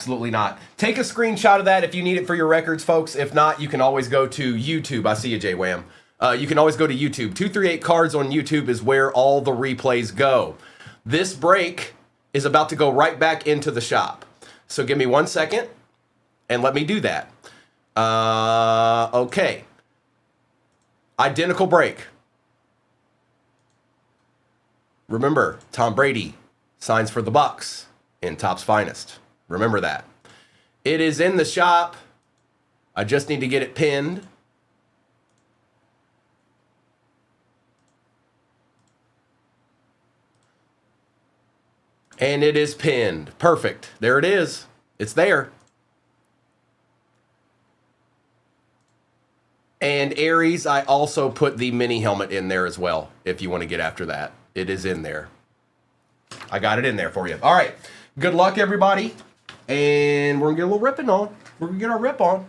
Absolutely not. Take a screenshot of that if you need it for your records, folks. If not, you can always go to YouTube. I see you, J Wham. You can always go to YouTube. 238 Cards on YouTube is where all the replays go. This break is about to go right back into the shop. So give me 1 second and let me do that. Okay. Identical break. Remember, Tom Brady signs for the Bucs in Topps Finest. Remember that. It is in the shop. I just need to get it pinned. And it is pinned. Perfect. There it is. It's there. And Aries, I also put the mini helmet in there as well, if you want to get after that. It is in there. I got it in there for you. All right. Good luck, everybody. And we're going to get a little ripping on. We're going to get our rip on.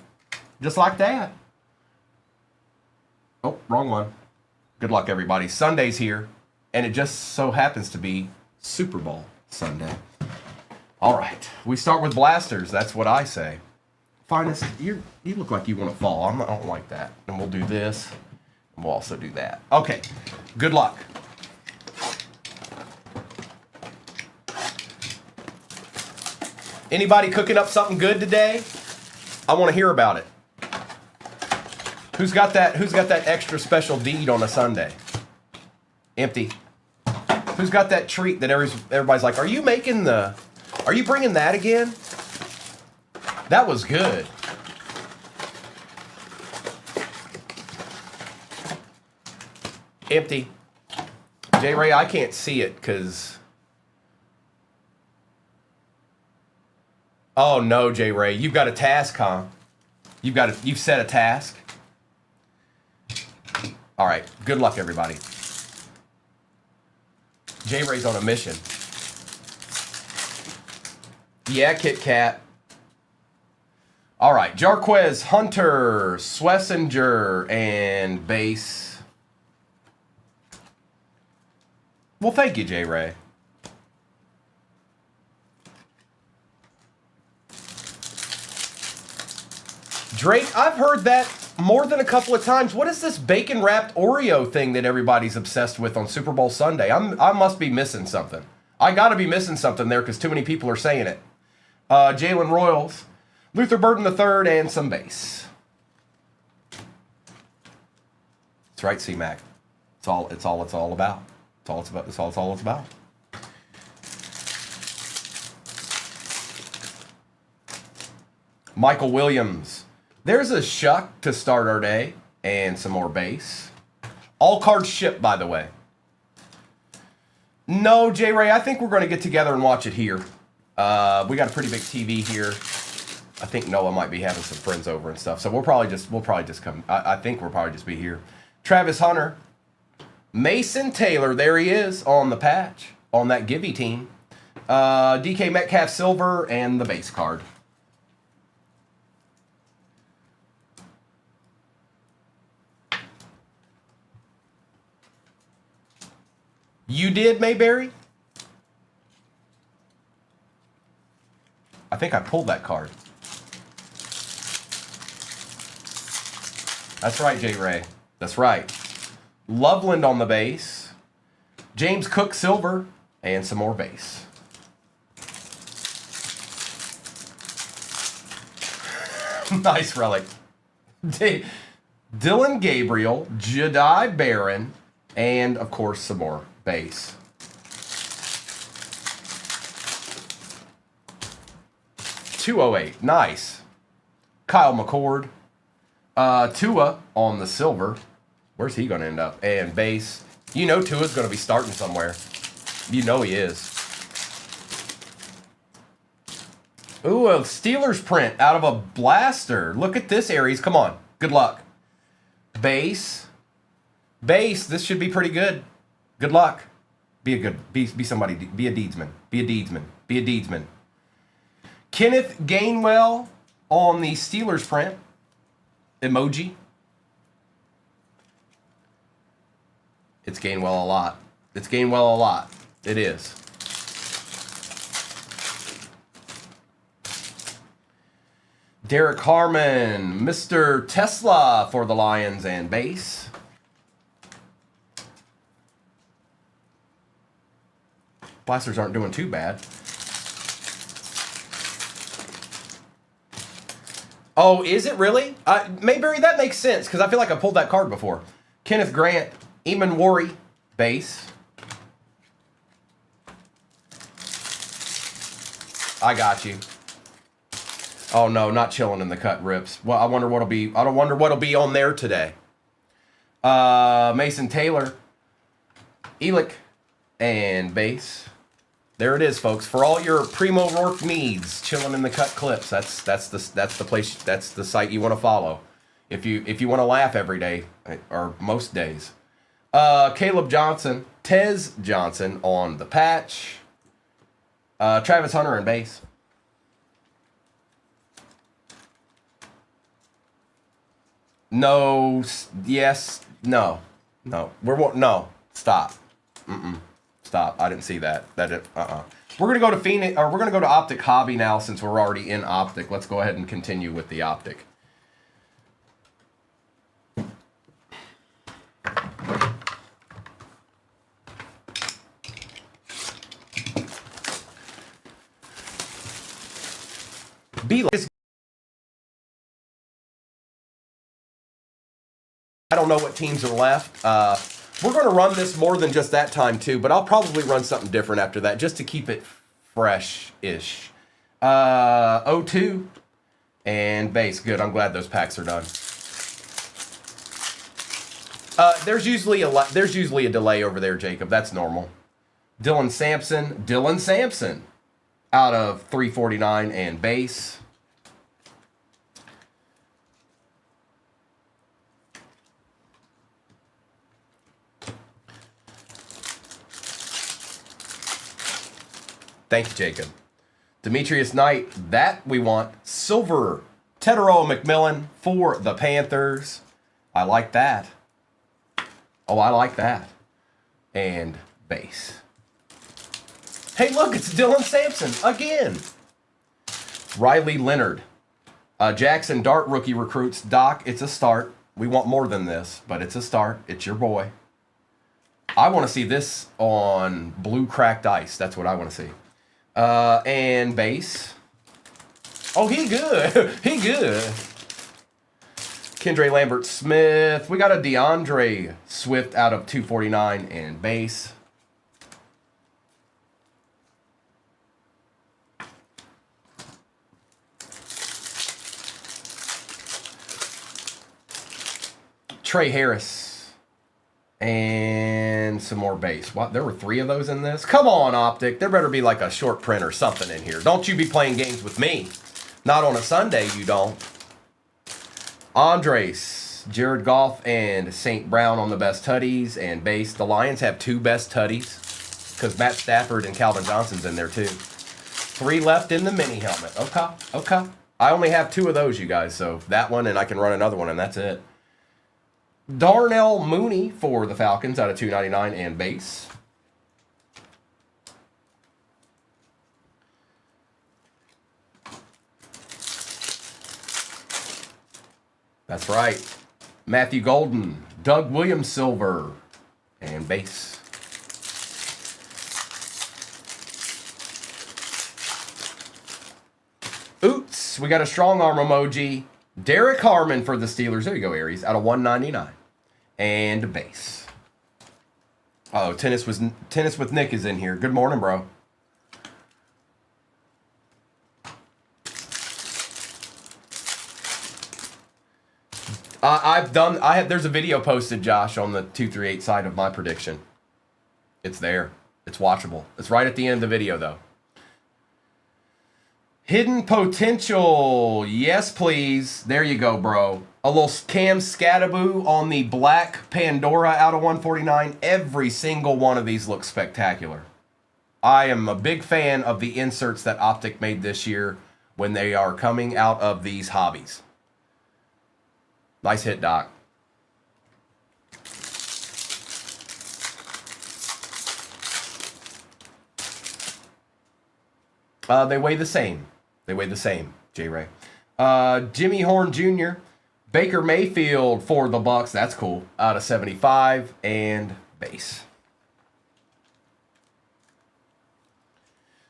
Just like that. Oh, wrong one. Good luck, everybody. Sunday's here. And it just so happens to be Super Bowl Sunday. All right. We start with blasters. That's what I say. Finest, you look like you want to fall. I don't like that. And we'll do this. And we'll also do that. Okay. Good luck. Anybody cooking up something good today? I want to hear about it. Who's got that extra special deed on a Sunday? Empty. Who's got that treat that everybody's like, are you bringing that again? That was good. Empty. J Ray, I can't see it because. Oh no, J Ray, you've got a task, huh? You've set a task. All right. Good luck, everybody. J Ray's on a mission. Yeah, Kit Kat. All right, Jarquez, Hunter, Swessinger, and base. Well, thank you, J Ray. Drake, I've heard that more than a couple of times. What is this bacon-wrapped Oreo thing that everybody's obsessed with on Super Bowl Sunday? I must be missing something. I got to be missing something there because too many people are saying it. Jalen Royals, Luther Burton III, and some base. That's right, C-Mac. It's all it's all about. It's all it's about. Michael Williams. There's a shuck to start our day and some more base. All cards shipped, by the way. No, J Ray, I think we're going to get together and watch it here. We got a pretty big TV here. I think Noah might be having some friends over and stuff, so we'll probably just come. I think we'll probably just be here. Travis Hunter, Mason Taylor, there he is on the patch on that Gibby team. DK Metcalf silver and the base card. You did, Mayberry? I think I pulled that card. That's right, J Ray. That's right. Loveland on the base. James Cook silver and some more base. Nice relic. Dylan Gabriel, Jedi Barron, and of course some more base. $208. Nice. Kyle McCord. Tua on the silver. Where's he going to end up? And base. You know Tua's going to be starting somewhere. You know he is. Ooh, a Steelers print out of a blaster. Look at this, Aries. Come on. Good luck. Base. Base. This should be pretty good. Good luck. Be somebody. Be a deedsman. Be a deedsman. Be a deedsman. Kenneth Gainwell on the Steelers print. Emoji. It's Gainwell a lot. It's Gainwell a lot. It is. Derek Harmon, Mr. Tesla for the Lions and base. Blasters aren't doing too bad. Oh, is it really? Mayberry, that makes sense because I feel like I pulled that card before. Kenneth Grant, Eamon Worry, base. I got you. Oh no, not chilling in the cut rips. Well, I wonder what'll be. I don't wonder what'll be on there today. Mason Taylor, Elick, and base. There it is, folks. For all your Primo Rourke needs, chilling in the cut clips. That's the place. That's the site you want to follow. If you want to laugh every day or most days. Caleb Johnson, Tez Johnson on the patch. Travis Hunter and base. No. Yes. No. No. No. Stop. Stop. I didn't see that. We're gonna go to Phoenix, or we're gonna go to Optic Hobby now since we're already in Optic. Let's go ahead and continue with the Optic. I don't know what teams are left. We're going to run this more than just that time, too, but I'll probably run something different after that just to keep it fresh-ish. 0-2 and base. Good. I'm glad those packs are done. There's usually a delay over there, Jacob. That's normal. Dylan Sampson out of 349 and base. Thank you, Jacob. Demetrius Knight, that we want. Silver. Tedero McMillan for the Panthers. I like that. Oh, I like that. And base. Hey, look, it's Dylan Sampson again. Riley Leonard. Jackson Dart rookie recruits. Doc, it's a start. We want more than this, but it's a start. It's your boy. I want to see this on blue cracked ice. That's what I want to see. And base. Oh, he good. He good. Kendra Lambert Smith. We got a DeAndre Swift out of 249 and base. Trey Harris. And some more base. What? There were 3 of those in this? Come on, Optic. There better be like a short print or something in here. Don't you be playing games with me. Not on a Sunday, you don't. Andres, Jared Goff, and St. Brown on the best tutties and base. The Lions have 2 best tutties because Matt Stafford and Calvin Johnson's in there too. 3 left in the mini helmet. Okay. I only have 2 of those, you guys. So that one, and I can run another one, and that's it. Darnell Mooney for the Falcons out of 299 and base. That's right. Matthew Golden, Doug Williams silver and base. Oops, we got a strong arm emoji. Derek Harmon for the Steelers. There you go, Aries, out of 199. And base. Oh, Tennis with Nick is in here. Good morning, bro. There's a video posted, Josh, on the 238 side of my prediction. It's there. It's watchable. It's right at the end of the video, though. Hidden potential. Yes, please. There you go, bro. A little Cam Scattaboo on the black Pandora out of 149. Every single one of these looks spectacular. I am a big fan of the inserts that Optic made this year when they are coming out of these hobbies. Nice hit, Doc. They weigh the same. J-Ray. Jimmy Horn Jr., Baker Mayfield for the Bucks. That's cool. Out of 75 and base.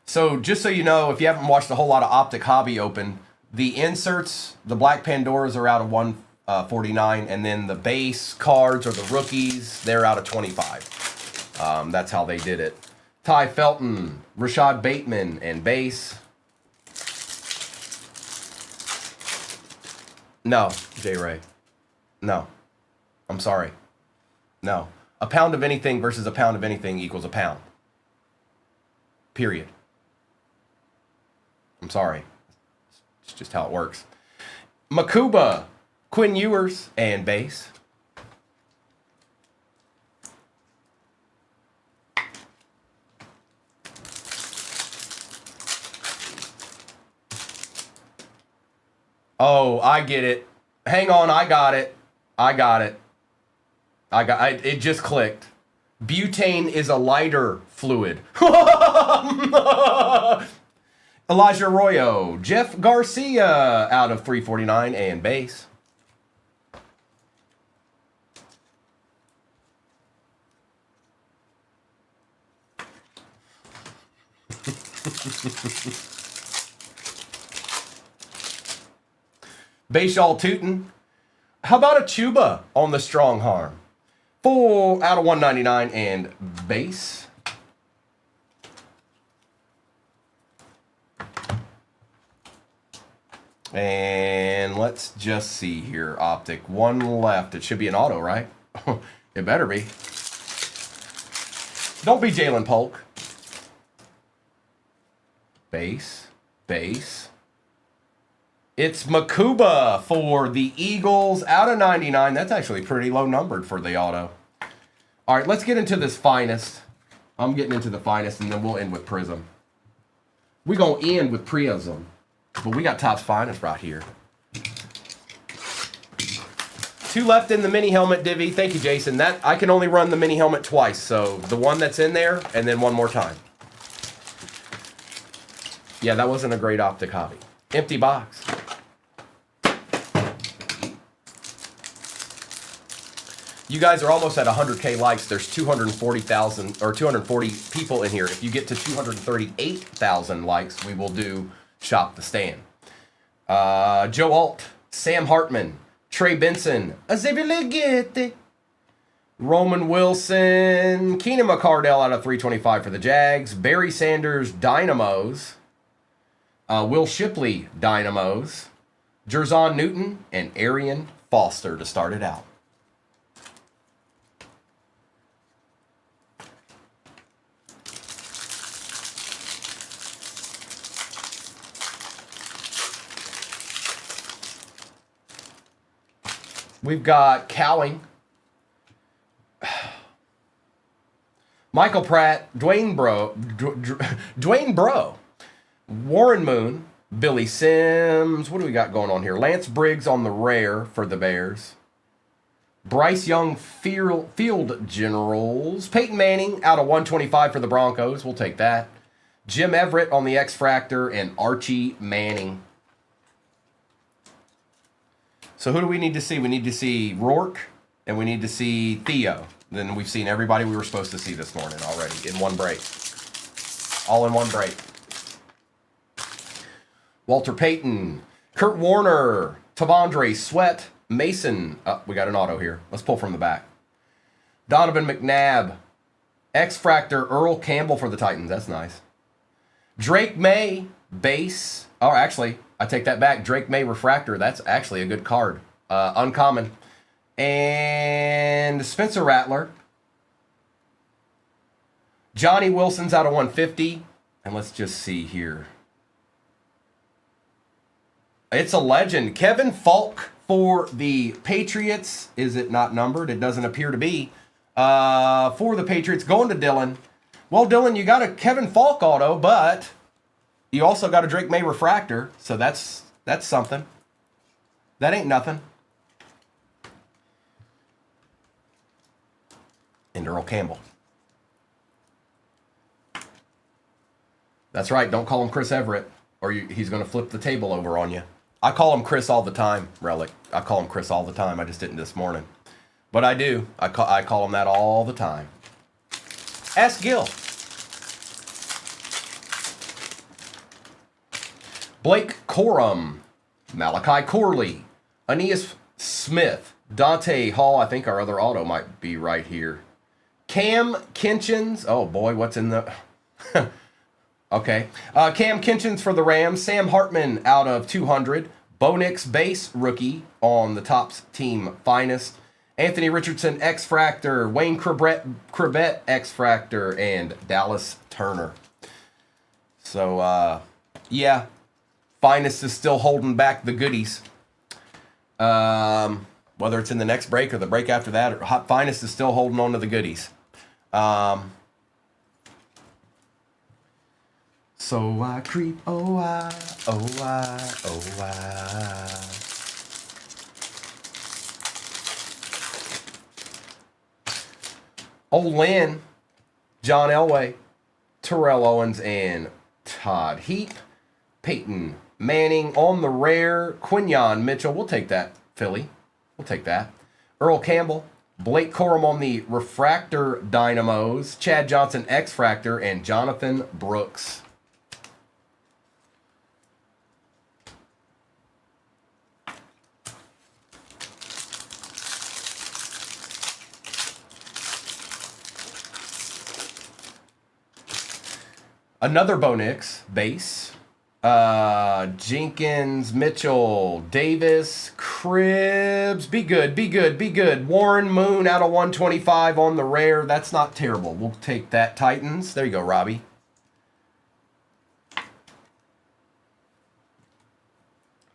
So just so you know, if you haven't watched a whole lot of Optic Hobby Open, the inserts, the Black Pandoras are out of 149, and then the base cards or the rookies, they're out of 25. That's how they did it. Ty Felton, Rashad Bateman, and base. No, J-Ray. No. I'm sorry. No. A pound of anything versus a pound of anything equals a pound. Period. I'm sorry. It's just how it works. Makuba, Quinn Ewers, and base. Oh, I get it. Hang on, I got it. It just clicked. Butane is a lighter fluid. Elijah Arroyo, Jeff Garcia out of 349 and base. Bayshall Tootin. How about a Chuba on the strong arm? 4 out of 199 and base. And let's just see here. Optic. One left. It should be an auto, right? It better be. Don't be Jalen Polk. Base. Base. It's Makuba for the Eagles out of 99. That's actually pretty low numbered for the auto. All right, let's get into this finest. I'm getting into the finest, and then we'll end with Prism. We're going to end with Prism, but we got Topps Finest right here. 2 left in the mini helmet, Divvy. Thank you, Jason. That I can only run the mini helmet twice, so the one that's in there, and then one more time. Yeah, that wasn't a great Optic hobby. Empty box. You guys are almost at 100K likes. There's 240,000 or 240 people in here. If you get to 238,000 likes, we will do Shop the Stand. Joe Alt, Sam Hartman, Trey Benson, Azevedo, Roman Wilson, Keenan McCardell out of 325 for the Jags, Barry Sanders, Dynamos, Will Shipley, Dynamos, Jerzon Newton, and Arian Foster to start it out. We've got Cowing, Michael Pratt, Dwayne Bro, Warren Moon, Billy Sims. What do we got going on here? Lance Briggs on the rare for the Bears. Bryce Young Field Generals. Peyton Manning out of 125 for the Broncos. We'll take that. Jim Everett on the X-Fractor and Archie Manning. So who do we need to see? We need to see Rourke and we need to see Theo. Then we've seen everybody we were supposed to see this morning already in one break. All in one break. Walter Payton, Kurt Warner, Tavondre Sweat, Mason. We got an auto here. Let's pull from the back. Donovan McNabb, X-Fractor, Earl Campbell for the Titans. That's nice. Drake May, base. Oh, actually, I take that back. Drake May Refractor. That's actually a good card. Uncommon. And Spencer Rattler. Johnny Wilson's out of 150. And let's just see here. It's a legend. Kevin Falk for the Patriots. Is it not numbered? It doesn't appear to be. For the Patriots, going to Dylan. Well, Dylan, you got a Kevin Falk auto, but you also got a Drake May Refractor, so that's something. That ain't nothing. And Earl Campbell. That's right. Don't call him Chris Everett, or he's going to flip the table over on you. I call him Chris all the time, Relic. I call him Chris all the time. I just didn't this morning. But I do. I call him that all the time. Ask Gil. Blake Corum. Malachi Corley. Aeneas Smith. Dante Hall. I think our other auto might be right here. Cam Kinchins. Oh, boy. What's in the... Okay. Cam Kinchins for the Rams. Sam Hartman out of 200. Bo Nix base rookie on the Topps team finest. Anthony Richardson X-Fractor. Wayne Crevette X-Fractor. And Dallas Turner. So, yeah. Finest is still holding back the goodies. Whether it's in the next break or the break after that, Finest is still holding on to the goodies. So I creep, oh I, oh I, oh I. Old Lynn, John Elway, Terrell Owens, and Todd Heap. Peyton Manning on the rare. Quinyon Mitchell, we'll take that, Philly. We'll take that. Earl Campbell. Blake Corum on the Refractor Dynamos. Chad Johnson X-Fractor, and Jonathan Brooks. Another Bo Nix base. Jenkins, Mitchell, Davis, Cribbs. Be good, be good, be good. Warren Moon out of 125 on the rare. That's not terrible. We'll take that. Titans. There you go, Robbie.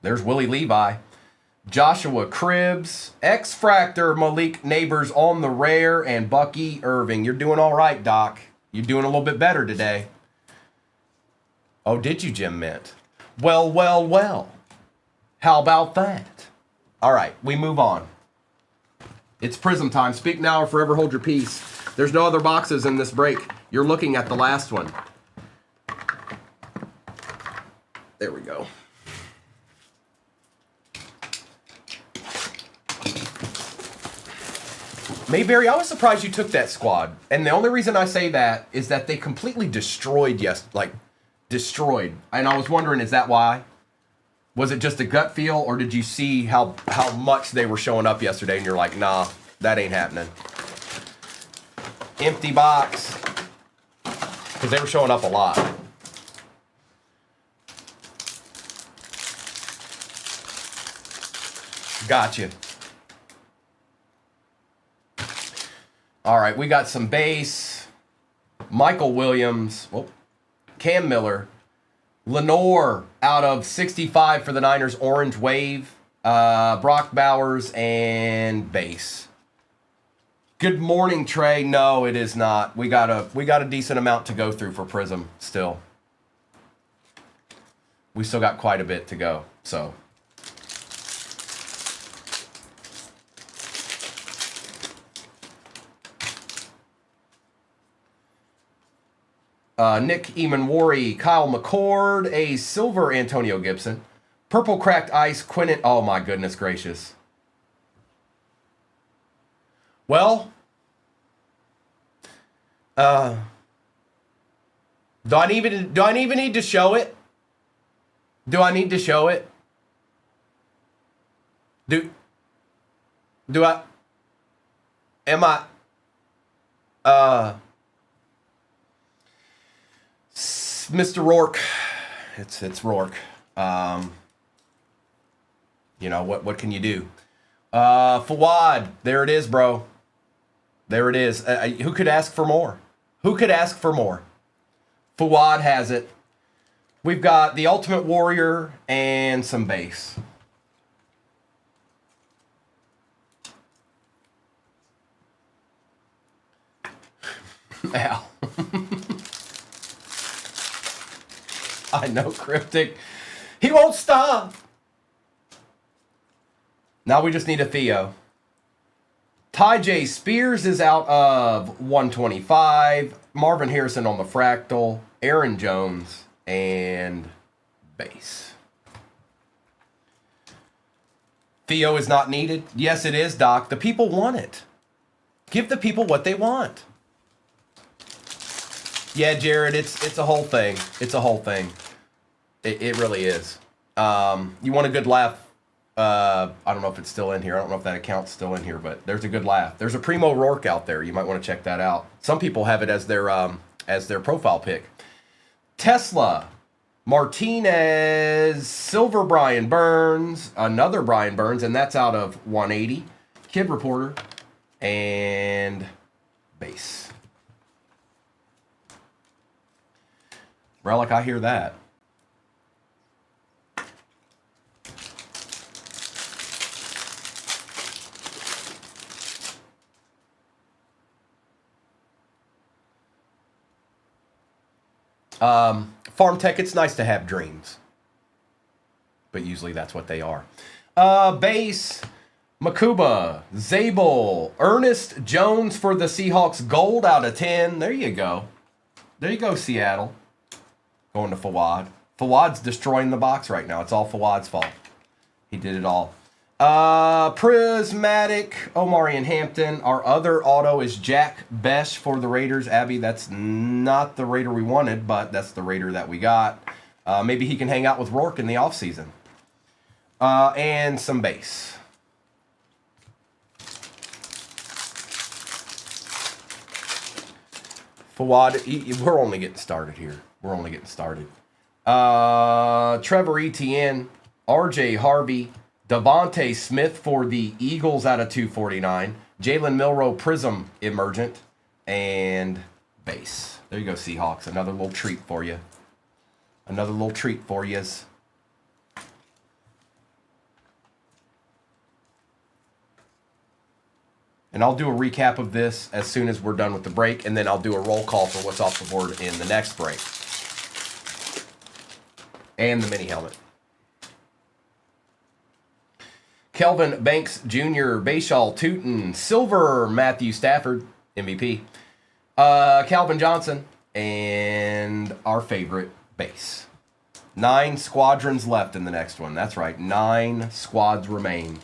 There's Willie Levi. Joshua Cribbs. X-Fractor Malik Neighbors on the rare. And Bucky Irving. You're doing all right, Doc. You're doing a little bit better today. Oh, did you, Jim Mint? Well, well, well. How about that? All right, we move on. It's Prism time. Speak now or forever hold your peace. There's no other boxes in this break. You're looking at the last one. There we go. Mayberry, I was surprised you took that squad. And the only reason I say that is that they completely destroyed destroyed. And I was wondering, is that why? Was it just a gut feel, or did you see how much they were showing up yesterday and you're like, nah, that ain't happening? Empty box. Because they were showing up a lot. Gotcha. All right, we got some base. Michael Williams. Whoop. Cam Miller, Lenore out of 65 for the Niners, Orange Wave, Brock Bowers, and base. Good morning, Trey. No, it is not. We got a decent amount to go through for Prism still. We still got quite a bit to go, so. Nick Emanwari, Kyle McCord, a silver Antonio Gibson, purple cracked ice, Quinton. Oh my goodness gracious. Well, do I even need to show it? Do I need to show it? Do I? Am I? Mr. Rourke, it's Rourke. You know what can you do? Fawad, there it is, bro. There it is. Who could ask for more? Who could ask for more? Fawad has it. We've got the Ultimate Warrior and some base. Al. I know, Cryptic. He won't stop. Now we just need a Theo. Ty J. Spears is out of 125. Marvin Harrison on the Fractal. Aaron Jones and base. Theo is not needed. Yes, it is, Doc. The people want it. Give the people what they want. Yeah, Jared, it's a whole thing. It's a whole thing. It really is. You want a good laugh? I don't know if it's still in here. I don't know if that account's still in here, but there's a good laugh. There's a Primo Rourke out there. You might want to check that out. Some people have it as their profile pic. Tesla, Martinez, Silver Brian Burns, another Brian Burns, and that's out of 180. Kid Reporter, and base. Relic, I hear that. Farm Tech, it's nice to have dreams. But usually that's what they are. Base, Makuba, Zabel, Ernest Jones for the Seahawks, gold out of 10. There you go. There you go, Seattle. Going to Fawad. Fawad's destroying the box right now. It's all Fawad's fault. He did it all. Prismatic, Omarion Hampton. Our other auto is Jack Besh for the Raiders. Abby, that's not the Raider we wanted, but that's the Raider that we got. Maybe he can hang out with Rourke in the offseason. And some base. Fawad, we're only getting started here. We're only getting started. Trevor Etienne, RJ Harvey, Devontae Smith for the Eagles out of 249. Jalen Milroe Prism Emergent. And base. There you go, Seahawks. Another little treat for you. Another little treat for yous. And I'll do a recap of this as soon as we're done with the break, and then I'll do a roll call for what's off the board in the next break. And the mini helmet. Kelvin Banks Jr., Bayshall Tootin, Silver, Matthew Stafford, MVP. Calvin Johnson, and our favorite base. 9 squadrons left in the next one. That's right, 9 squads remain.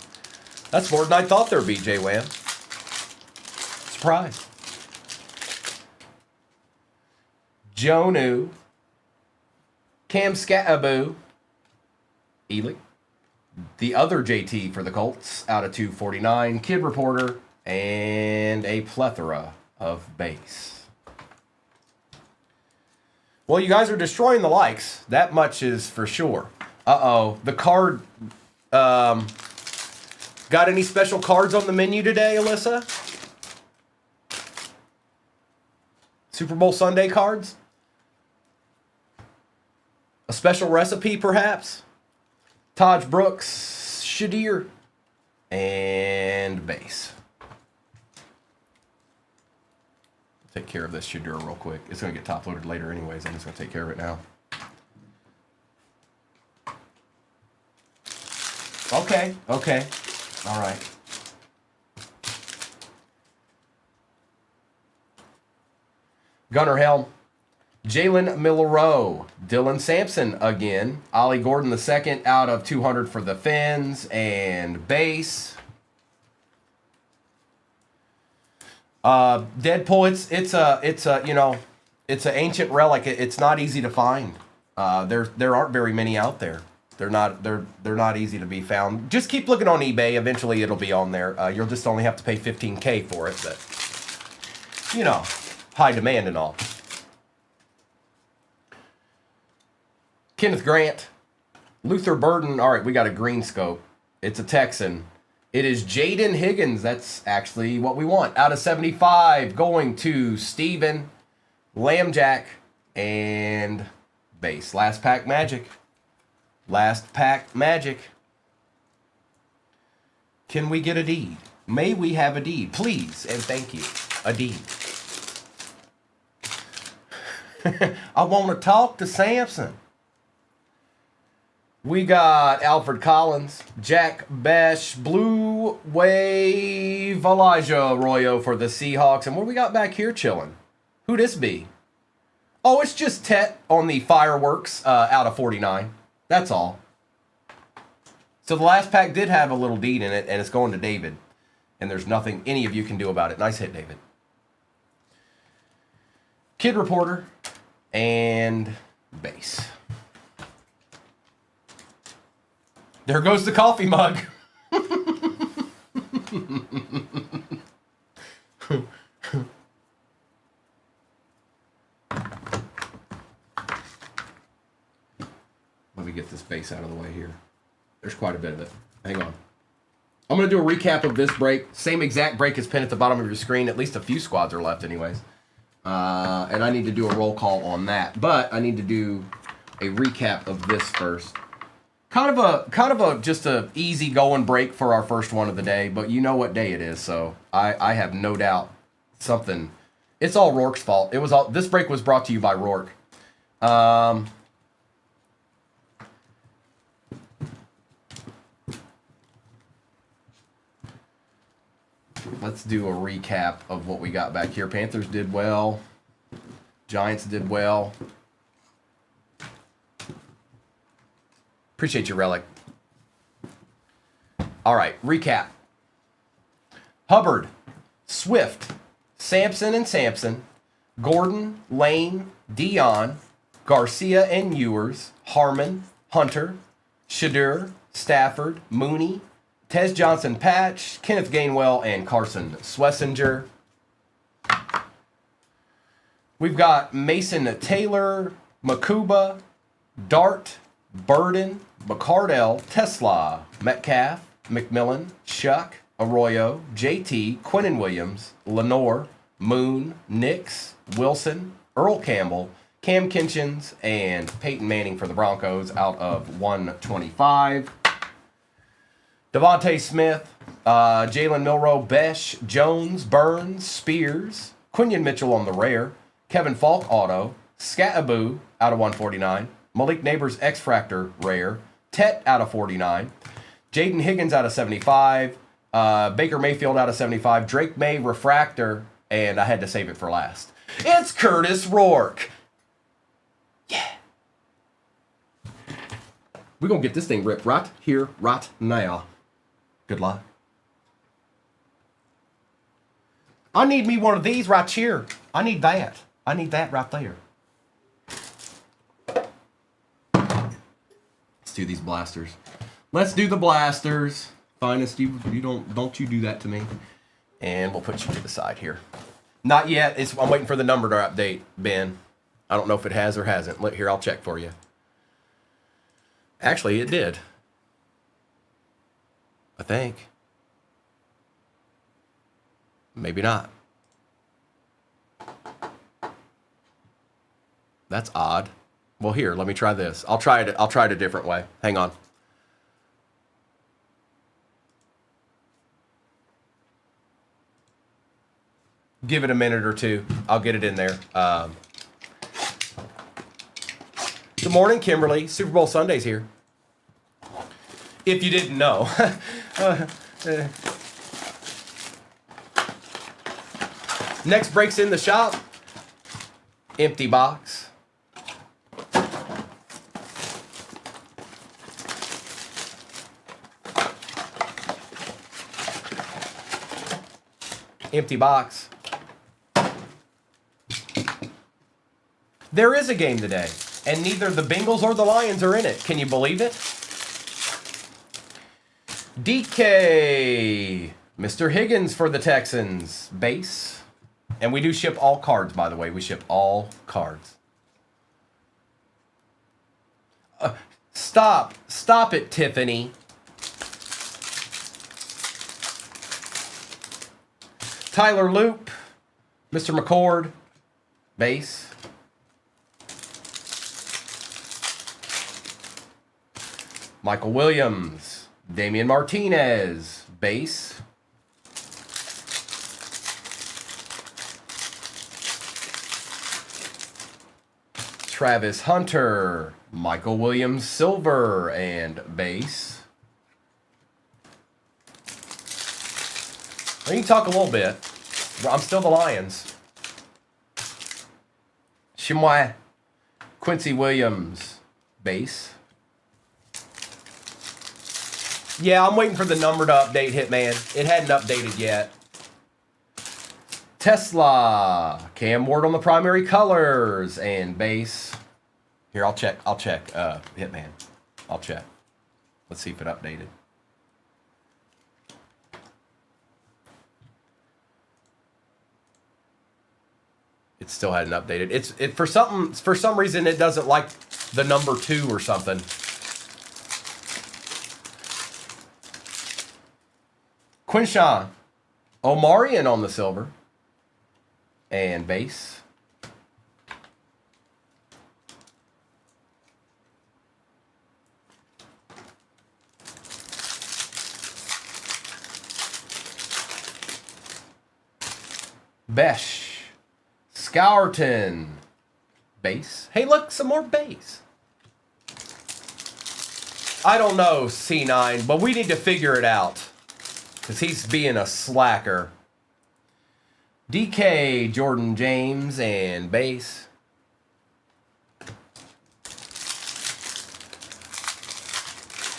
That's more than I thought there'd be, J-Wham. Surprise. Jonu, Cam Scattaboo, Ely. The other JT for the Colts out of 249. Kid Reporter, and a plethora of base. Well, you guys are destroying the likes. That much is for sure. Uh-oh. The card... got any special cards on the menu today, Alyssa? Super Bowl Sunday cards? A special recipe, perhaps? Taj Brooks, Shadir, and base. Take care of this Shadir real quick. It's going to get top loaded later anyways. I'm just going to take care of it now. Okay. All right. Gunnar Helm. Jalen Milroe, Dylan Sampson again, Ollie Gordon II out of 200 for the Fins, and base. Deadpool, it's an ancient relic. It's not easy to find. There aren't very many out there. They're not easy to be found. Just keep looking on eBay. Eventually, it'll be on there. You'll just only have to pay $15K for it, but high demand and all. Kenneth Grant, Luther Burden. All right, we got a green scope. It's a Texan. It is Jaden Higgins. That's actually what we want. Out of 75, going to Steven, Lambjack, and base. Last pack magic. Last pack magic. Can we get a deed? May we have a deed? Please and thank you. A deed. I want to talk to Sampson. We got Alfred Collins, Jack Besh, Blue Wave, Elijah Arroyo for the Seahawks. And what do we got back here chilling? Who'd this be? Oh, it's just Tet on the fireworks out of 49. That's all. So the last pack did have a little deed in it, and it's going to David. And there's nothing any of you can do about it. Nice hit, David. Kid Reporter and base. There goes the coffee mug. Let me get this base out of the way here. There's quite a bit of it. Hang on. I'm going to do a recap of this break. Same exact break as pinned at the bottom of your screen. At least a few squads are left anyways. And I need to do a roll call on that. But I need to do a recap of this first. Kind of a just a easy going break for our first one of the day. But you know what day it is. So I have no doubt something. It's all Rourke's fault. This break was brought to you by Rourke. Let's do a recap of what we got back here. Panthers did well. Giants did well. Appreciate your relic. All right, recap. Hubbard, Swift, Sampson and Sampson, Gordon, Lane, Dion, Garcia and Ewers, Harmon, Hunter, Shadur, Stafford, Mooney, Tez Johnson Patch, Kenneth Gainwell, and Carson Swessinger. We've got Mason Taylor, Makuba, Dart, Burden, McCardell, Tesla, Metcalf, McMillan, Shuck, Arroyo, JT, Quinnen Williams, Lenore, Moon, Nix, Wilson, Earl Campbell, Cam Kinchins, and Peyton Manning for the Broncos out of 125. Devontae Smith, Jalen Milroe, Besh, Jones, Burns, Spears, Quinion Mitchell on the rare, Kevin Falk auto, Scattaboo out of 149, Malik Neighbors X-Fractor rare, Tet out of 49, Jaden Higgins out of 75, Baker Mayfield out of 75, Drake May Refractor, and I had to save it for last. It's Curtis Rourke. Yeah. We're going to get this thing ripped right here, right now. Good luck. I need me one of these right here. I need that. I need that right there. Let's do these blasters. Let's do the blasters. Finest, you don't you do that to me. And we'll put you to the side here. Not yet. I'm waiting for the number to update, Ben. I don't know if it has or hasn't. Here, I'll check for you. Actually, it did. I think. Maybe not. That's odd. Well, here, let me try this. I'll try it a different way. Hang on. Give it a minute or two. I'll get it in there. Good morning, Kimberly. Super Bowl Sunday's here. If you didn't know. Next break's in the shop. Empty box. Empty box. There is a game today, and neither the Bengals or the Lions are in it. Can you believe it? DK, Mr. Higgins for the Texans, base. And we do ship all cards, by the way. We ship all cards. Stop it, Tiffany. Tyler Loop, Mr. McCord, base. Michael Williams, Damian Martinez, base. Travis Hunter, Michael Williams, silver, and base. We can talk a little bit. I'm still the Lions. Shimwai, Quincy Williams, base. Yeah, I'm waiting for the number to update, Hitman. It hadn't updated yet. Tesla. Cam Ward on the primary colors and base. Here, I'll check. Hitman. I'll check. Let's see if it updated. It still hadn't updated. For some reason it doesn't like the number 2 or something. Quinshawn. Omarion on the silver. And base. Besh. Scourton. Base. Hey, look, some more base. I don't know, C9, but we need to figure it out. Because he's being a slacker. DK, Jordan James, and base.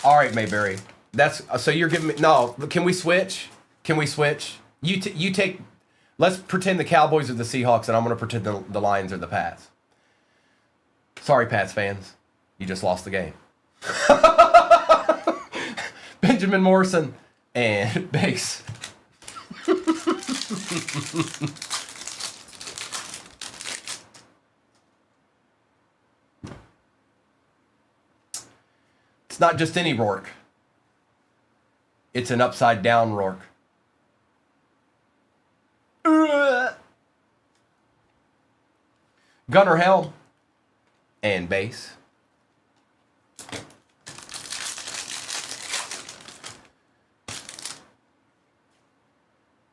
All right, Mayberry. So you're giving me... No, can we switch? Can we switch? You take... Let's pretend the Cowboys are the Seahawks, and I'm going to pretend the Lions are the Pats. Sorry, Pats fans. You just lost the game. Benjamin Morrison and base. It's not just any Rourke. It's an upside down Rourke. Gunnar Helm and base.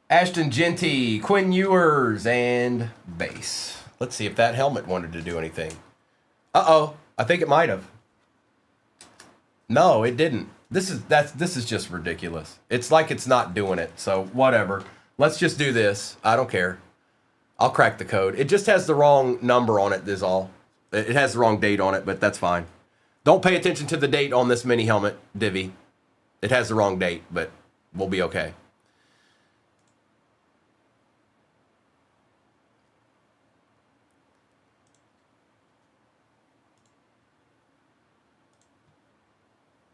Ashton Genty, Quinn Ewers, and base. Let's see if that helmet wanted to do anything. Uh-oh. I think it might have. No, it didn't. This is just ridiculous. It's like it's not doing it. So whatever. Let's just do this. I don't care. I'll crack the code. It just has the wrong number on it, is all. It has the wrong date on it, but that's fine. Don't pay attention to the date on this mini helmet, Divi. It has the wrong date, but we'll be okay.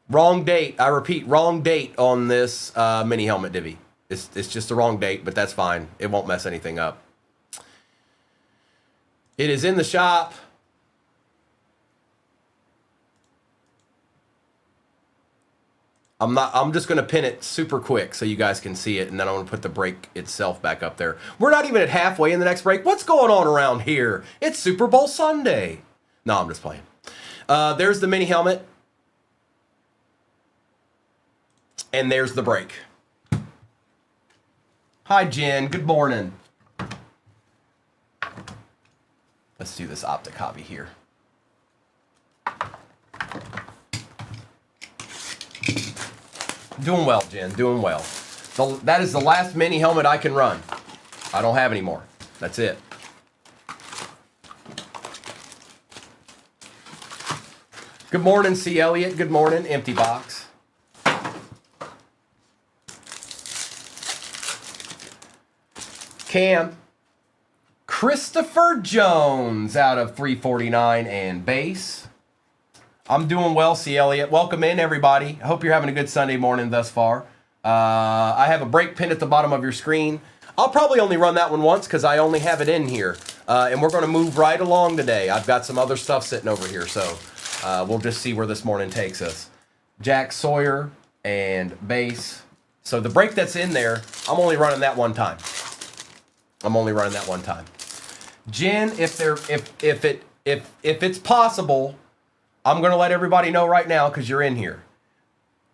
Wrong date. I repeat, wrong date on this mini helmet, Divi. It's just the wrong date, but that's fine. It won't mess anything up. It is in the shop. I'm just going to pin it super quick so you guys can see it, and then I'm going to put the break itself back up there. We're not even at halfway in the next break. What's going on around here? It's Super Bowl Sunday. No, I'm just playing. There's the mini helmet. And there's the break. Hi, Jen. Good morning. Let's do this optic hobby here. Doing well, Jen. Doing well. That is the last mini helmet I can run. I don't have any more. That's it. Good morning, C. Elliott. Good morning, Empty Box. Cam. Christopher Jones out of 349 and base. I'm doing well, C. Elliott. Welcome in, everybody. I hope you're having a good Sunday morning thus far. I have a break pin at the bottom of your screen. I'll probably only run that one once because I only have it in here. And we're going to move right along today. I've got some other stuff sitting over here, so we'll just see where this morning takes us. Jack Sawyer and base. So the break that's in there, I'm only running that one time. Jen, if it's possible, I'm going to let everybody know right now because you're in here.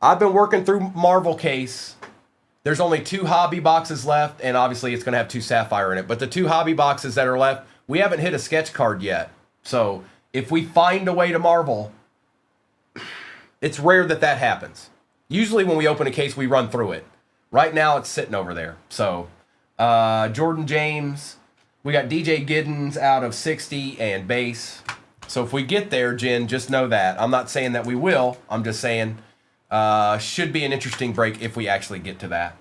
I've been working through Marvel case. There's only 2 hobby boxes left, and obviously it's going to have 2 Sapphire in it. But the 2 hobby boxes that are left, we haven't hit a sketch card yet. So if we find a way to Marvel, it's rare that happens. Usually when we open a case, we run through it. Right now, it's sitting over there. So Jordan James, we got DJ Giddens out of 60 and base. So if we get there, Jen, just know that. I'm not saying that we will. I'm just saying Should be an interesting break if we actually get to that.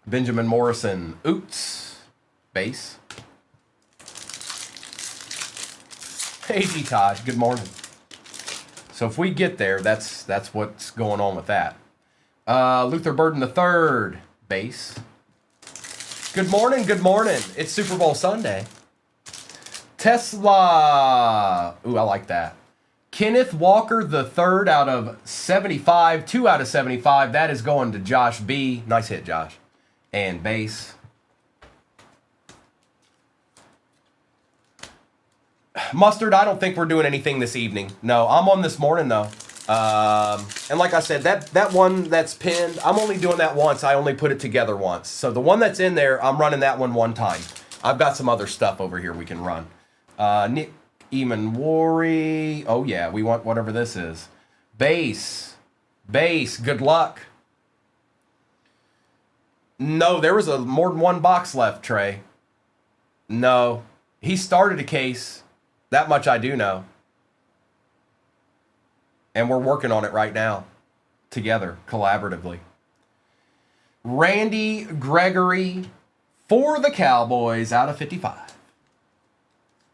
Benjamin Morrison, Oots, base. Hey, G. Todd, good morning. So if we get there, that's what's going on with that. Luther Burden III, base. Good morning, good morning. It's Super Bowl Sunday. Tesla. Ooh, I like that. Kenneth Walker III out of 75. 2 out of 75. That is going to Josh B. Nice hit, Josh. And base. Mustard, I don't think we're doing anything this evening. No, I'm on this morning, though. And like I said, that one that's pinned, I'm only doing that once. I only put it together once. So the one that's in there, I'm running that one time. I've got some other stuff over here we can run. Nick Eamon-Wari. Oh, yeah, we want whatever this is. Base. Base. Good luck. No, there was more than one box left, Trey. No. He started a case. That much I do know. And we're working on it right now. Together, collaboratively. Randy Gregory for the Cowboys out of 55.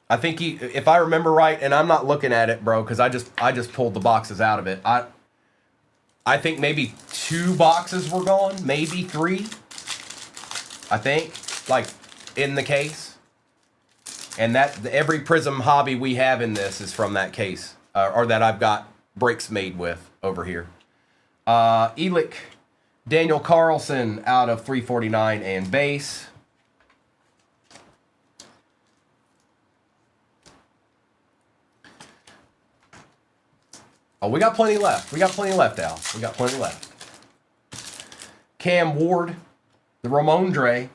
I think if I remember right, and I'm not looking at it, bro, because I just pulled the boxes out of it. I think maybe 2 boxes were gone, maybe 3. I think, like, in the case. And that every Prism hobby we have in this is from that case, or that I've got breaks made with over here. Elick Daniel Carlson out of 349 and base. Oh, we got plenty left. We got plenty left, Al. We got plenty left. Cam Ward, the Ramondre,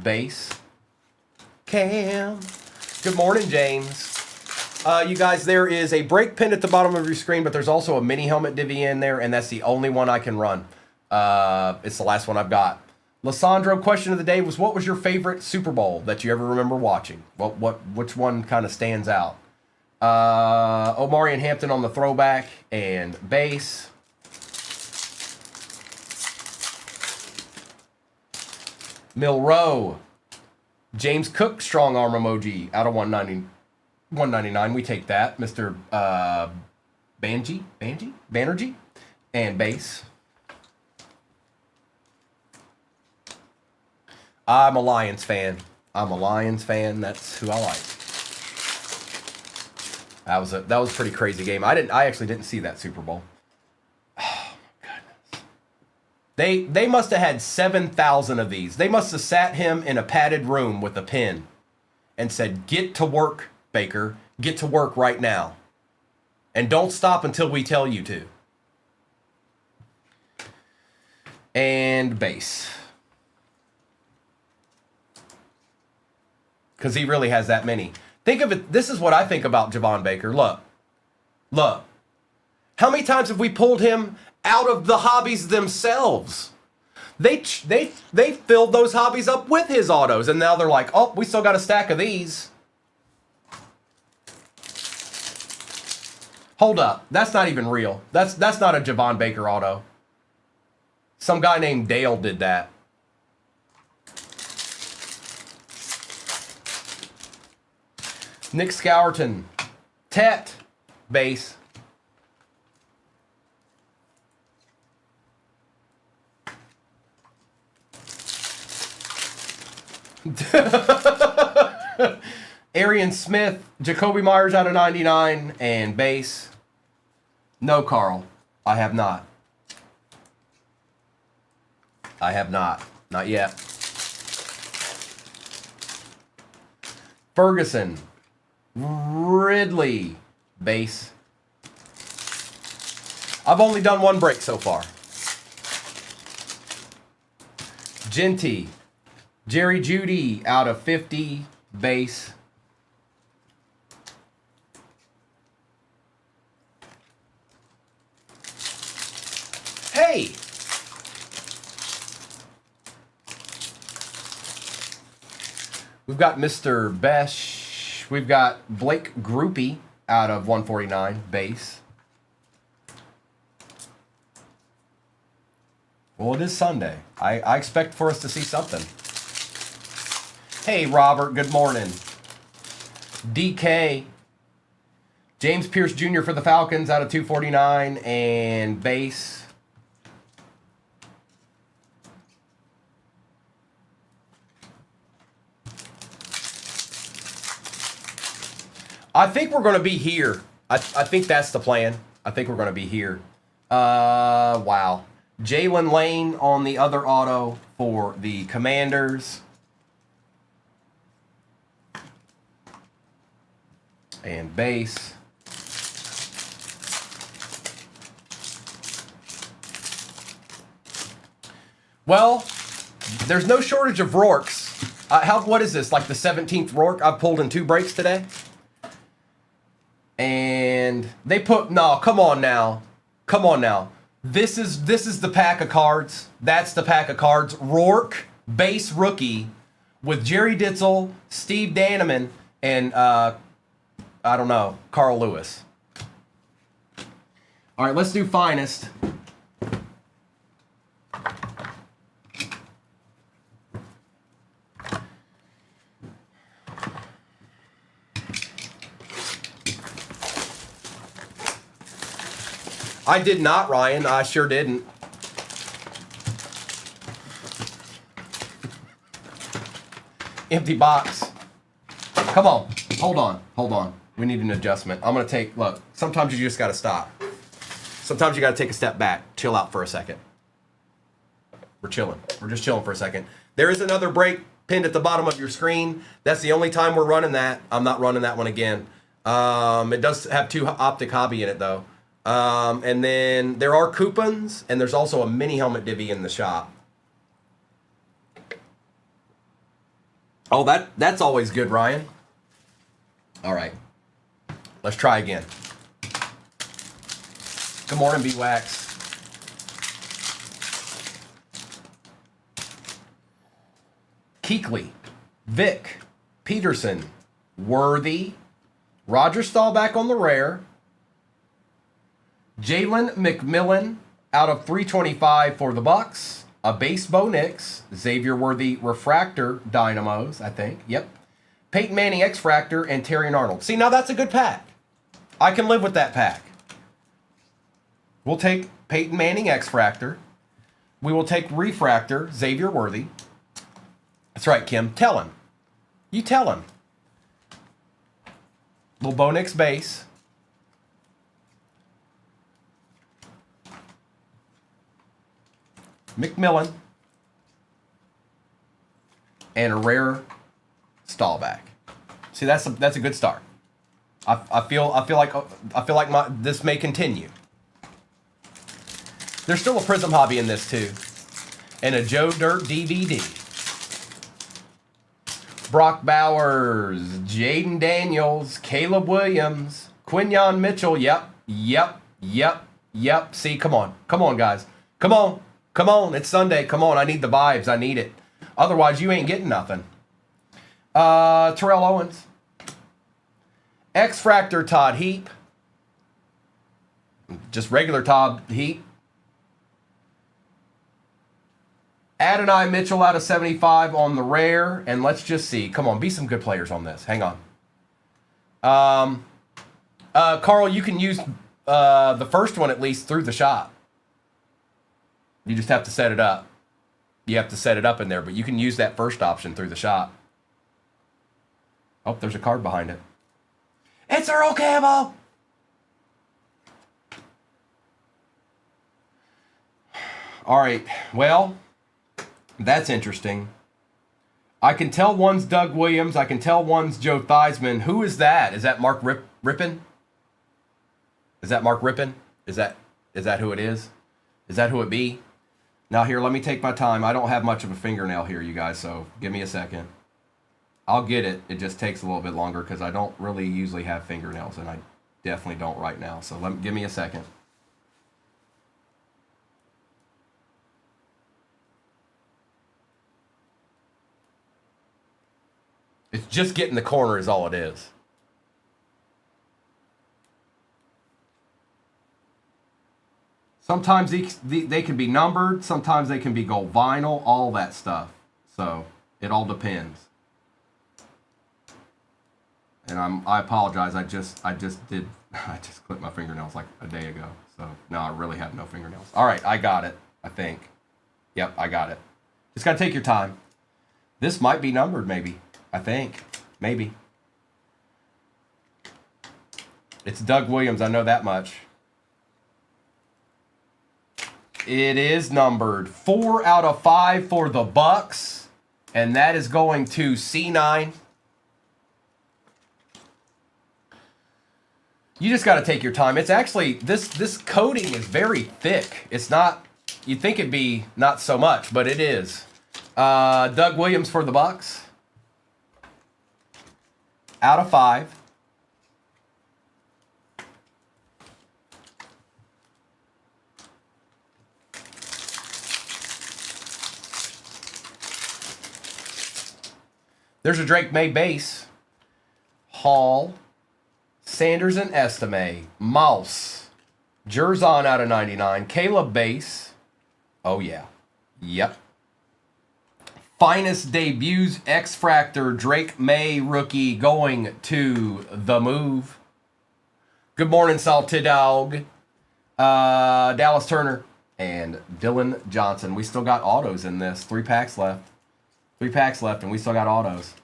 base. Cam. Good morning, James. You guys, there is a break pin at the bottom of your screen, but there's also a mini helmet divvy in there, and that's the only one I can run. It's the last one I've got. Lissandro, question of the day was, what was your favorite Super Bowl that you ever remember watching? Which one kind of stands out? Omarion Hampton on the throwback and base. Milrow. James Cook strong arm emoji out of 199. We take that. Mr. Banerjee and base. I'm a Lions fan. That's who I like. That was a pretty crazy game. I actually didn't see that Super Bowl. Oh my goodness. They must have had 7,000 of these. They must have sat him in a padded room with a pen and said, "Get to work, Baker. Get to work right now. And don't stop until we tell you to." And base. Because he really has that many. Think of it, this is what I think about Javon Baker. Look. How many times have we pulled him out of the hobbies themselves? They filled those hobbies up with his autos, and now they're like, oh, we still got a stack of these. Hold up, that's not even real. That's not a Javon Baker auto. Some guy named Dale did that. Nick Scourton, Tet, base. Arian Smith, Jacoby Myers out of 99, and base. No, Carl, I have not. Not yet. Ferguson. Ridley, base. I've only done one break so far. Genty, Jerry Jeudy out of 50, base. Hey! We've got Mr. Besh. We've got Blake Groupie out of 149 base. Well, it is Sunday. I expect for us to see something. Hey, Robert, good morning. DK. James Pierce Jr. for the Falcons out of 249 and base. I think we're going to be here. I think that's the plan. I think we're going to be here. Wow. Jalen Lane on the other auto for the Commanders. And base. Well, there's no shortage of Rourkes. What is this, like the 17th Rourke I've pulled in 2 breaks today? And they put, no, come on now. Come on now. This is the pack of cards. That's the pack of cards. Rourke, base rookie, with Jerry Ditzel, Steve Daneman, and, I don't know, Carl Lewis. All right, let's do finest. I did not, Ryan. I sure didn't. Empty box. Come on. Hold on. Hold on. We need an adjustment. I'm going to take, look, sometimes you just got to stop. Sometimes you got to take a step back. Chill out for a second. We're chilling. We're just chilling for a second. There is another break pinned at the bottom of your screen. That's the only time we're running that. I'm not running that one again. It does have 2 Optic Hobby in it, though. And then there are coupons, and there's also a mini helmet divvy in the shop. Oh, that's always good, Ryan. All right. Let's try again. Good morning, B-Wax. Keekly, Vic, Peterson, Worthy, Roger Staubach on the rare, Jalen McMillan out of 325 for the Bucks, a base Bo Nix, Xavier Worthy refractor Dynamos, I think. Yep. Peyton Manning X-Fractor and Terrion Arnold. See, now that's a good pack. I can live with that pack. We'll take Peyton Manning X-Fractor. We will take refractor Xavier Worthy. That's right, Kim. Tell him. You tell him. Little Bo Nix base. McMillan. And a rare Staubach. See, that's a good start. I feel like this may continue. There's still a Prism Hobby in this too, and a Joe Dirt DVD. Brock Bowers, Jaden Daniels, Caleb Williams, Quinyon Mitchell. Yep. See, come on, guys, come on. It's Sunday. Come on, I need the vibes. I need it. Otherwise, you ain't getting nothing. Terrell Owens. X-Fractor Todd Heap. Just regular Todd Heap. Adonai Mitchell out of 75 on the rare. And let's just see. Come on, be some good players on this. Hang on. Carl, you can use the first one at least through the shop. You just have to set it up. You have to set it up in there, but you can use that first option through the shop. Oh, there's a card behind it. It's Earl Campbell! All right, well, that's interesting. I can tell one's Doug Williams. I can tell one's Joe Theismann. Who is that? Is that Mark Rippon? Is that Mark Rippon? Is that who it is? Is that who it be? Now here, let me take my time. I don't have much of a fingernail here, you guys, so give me a second. I'll get it. It just takes a little bit longer because I don't really usually have fingernails, and I definitely don't right now. So give me a second. It's just getting the corner is all it is. Sometimes they can be numbered. Sometimes they can be gold vinyl. All that stuff. So it all depends. And I apologize. I just clipped my fingernails like a day ago. So no, I really have no fingernails. All right, I got it. I think. Yep, I got it. Just gotta take your time. This might be numbered, maybe. I think, maybe. It's Doug Williams. I know that much. It is numbered 4 out of 5 for the Bucks, and that is going to C9. You just got to take your time. It's actually, this coating is very thick. It's not, you'd think it'd be not so much, but it is. Doug Williams for the Bucks. Out of 5. There's a Drake May base. Hall. Sanders and Estime. Mouse. Jerzon out of 99. Caleb base. Oh, yeah. Yep. Finest debuts. X-Fractor. Drake May rookie going to the move. Good morning, Salted Dog. Dallas Turner and Dylan Johnson. We still got autos in this. 3 packs left. 3 packs left, and we still got autos.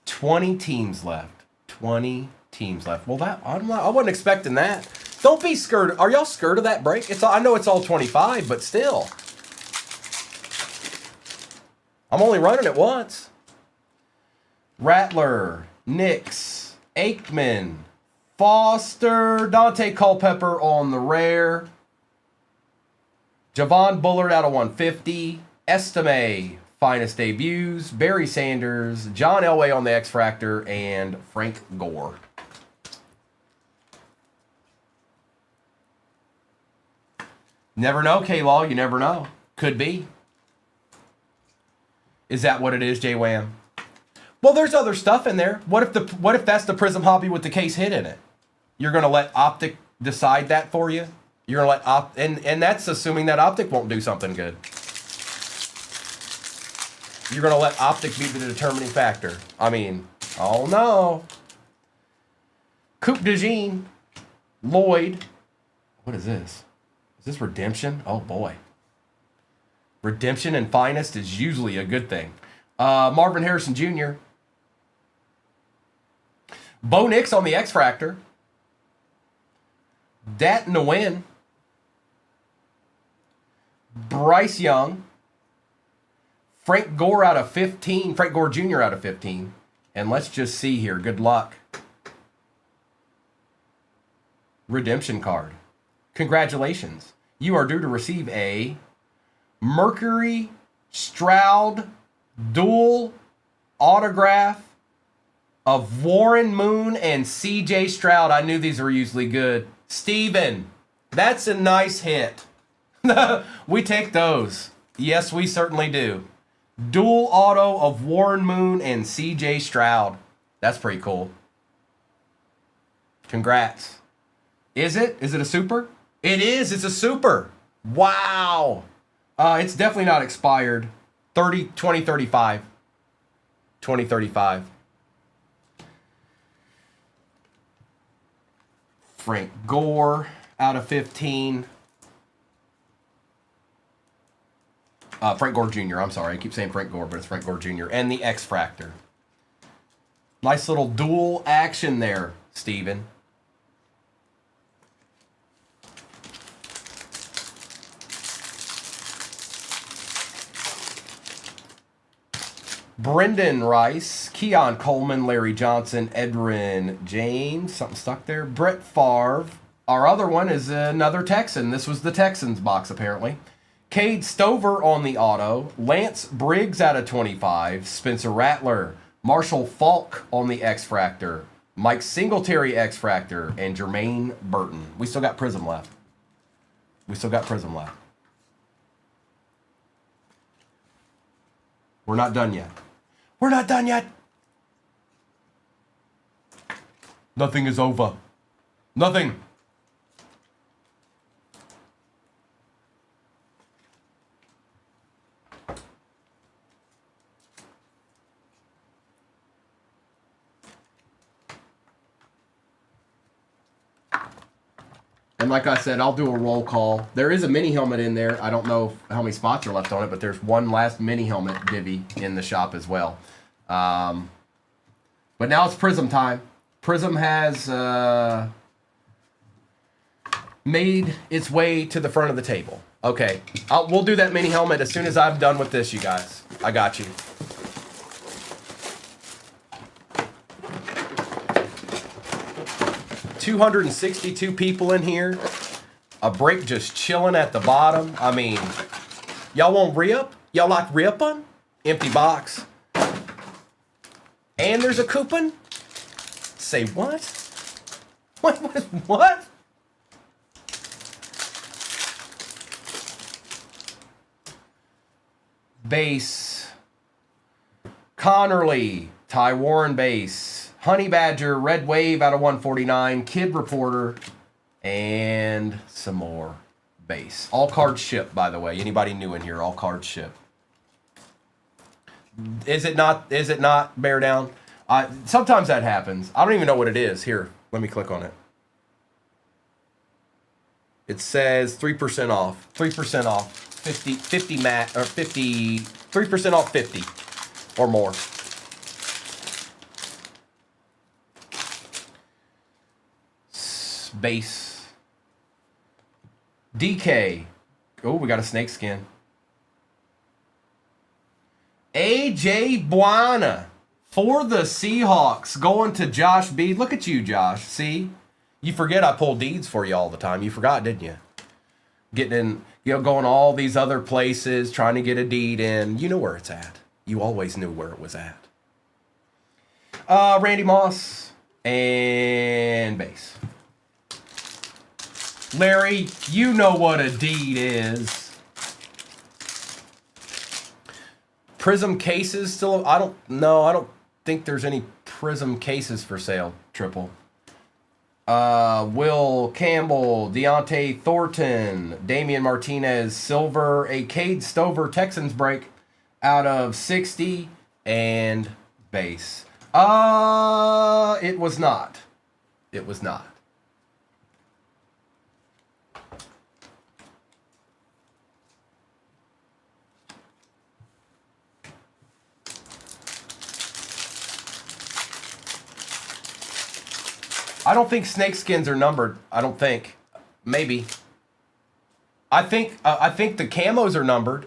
20 teams left. 20 teams left. Well, I wasn't expecting that. Don't be scared. Are y'all scared of that break? I know it's all 25, but still. I'm only running it once. Rattler, Nix, Aikman, Foster, Dante Culpepper on the rare. Javon Bullard out of 150. Estime, finest debuts. Barry Sanders, John Elway on the X-Fractor, and Frank Gore. Never know, K-Law. You never know. Could be. Is that what it is, J-Wham? Well, there's other stuff in there. What if that's the Prism Hobby with the case hit in it? You're going to let Optic decide that for you? You're going to let and that's assuming that Optic won't do something good. You're going to let Optic be the determining factor. I mean, oh no. Coupe de Jean. Lloyd. What is this? Is this Redemption? Oh boy. Redemption and finest is usually a good thing. Marvin Harrison Jr. Bo Nix on the X-Fractor. Dat Nguyen. Bryce Young. Frank Gore out of 15. Frank Gore Jr. out of 15. And let's just see here. Good luck. Redemption card. Congratulations. You are due to receive a Mercury Stroud dual autograph of Warren Moon and CJ Stroud. I knew these were usually good. Steven, that's a nice hit. We take those. Yes, we certainly do. Dual auto of Warren Moon and CJ Stroud. That's pretty cool. Congrats. Is it? Is it a super? It is. It's a super. Wow. It's definitely not expired. 2035. 2035. Frank Gore out of 15. Frank Gore Jr. I'm sorry. I keep saying Frank Gore, but it's Frank Gore Jr. And the X-Fractor. Nice little dual action there, Steven. Brendan Rice, Keon Coleman, Larry Johnson, Edrin James, something stuck there. Brett Favre. Our other one is another Texan. This was the Texans box, apparently. Cade Stover on the auto. Lance Briggs out of 25. Spencer Rattler. Marshall Falk on the X-Fractor. Mike Singletary X-Fractor. And Jermaine Burton. We still got Prism left. We still got Prism left. We're not done yet. We're not done yet. Nothing is over. Nothing. And like I said, I'll do a roll call. There is a mini helmet in there. I don't know how many spots are left on it, but there's one last mini helmet divvy in the shop as well. But now it's Prism time. Prism has made its way to the front of the table. Okay, we'll do that mini helmet as soon as I'm done with this, you guys. I got you. $262 people in here. A break just chilling at the bottom. I mean, y'all want rip? Y'all like ripping? Empty box. And there's a coupon? Say what? What? Base. Connerly. Ty Warren base. Honey Badger, Red Wave out of 149, Kid Reporter, and some more base. All cards ship, by the way. Anybody new in here, all cards ship. Is it not bear down? Sometimes that happens. I don't even know what it is. Here, let me click on it. It says 3% off. 3% off. 50 mat or 50 3% off 50 or more. Base. DK. Oh, we got a snake skin. AJ Buana for the Seahawks going to Josh B. Look at you, Josh. See? You forget I pull deeds for you all the time. You forgot, didn't you? Getting in, going all these other places, trying to get a deed in. You know where it's at. You always knew where it was at. Randy Moss and base. Larry, you know what a deed is. Prism cases still, I don't think there's any Prism cases for sale, Triple. Will Campbell, Deontay Thornton, Damian Martinez, Silver, a Cade Stover Texans break out of 60 and base. It was not. It was not. I don't think snake skins are numbered. I don't think. Maybe. I think the camos are numbered.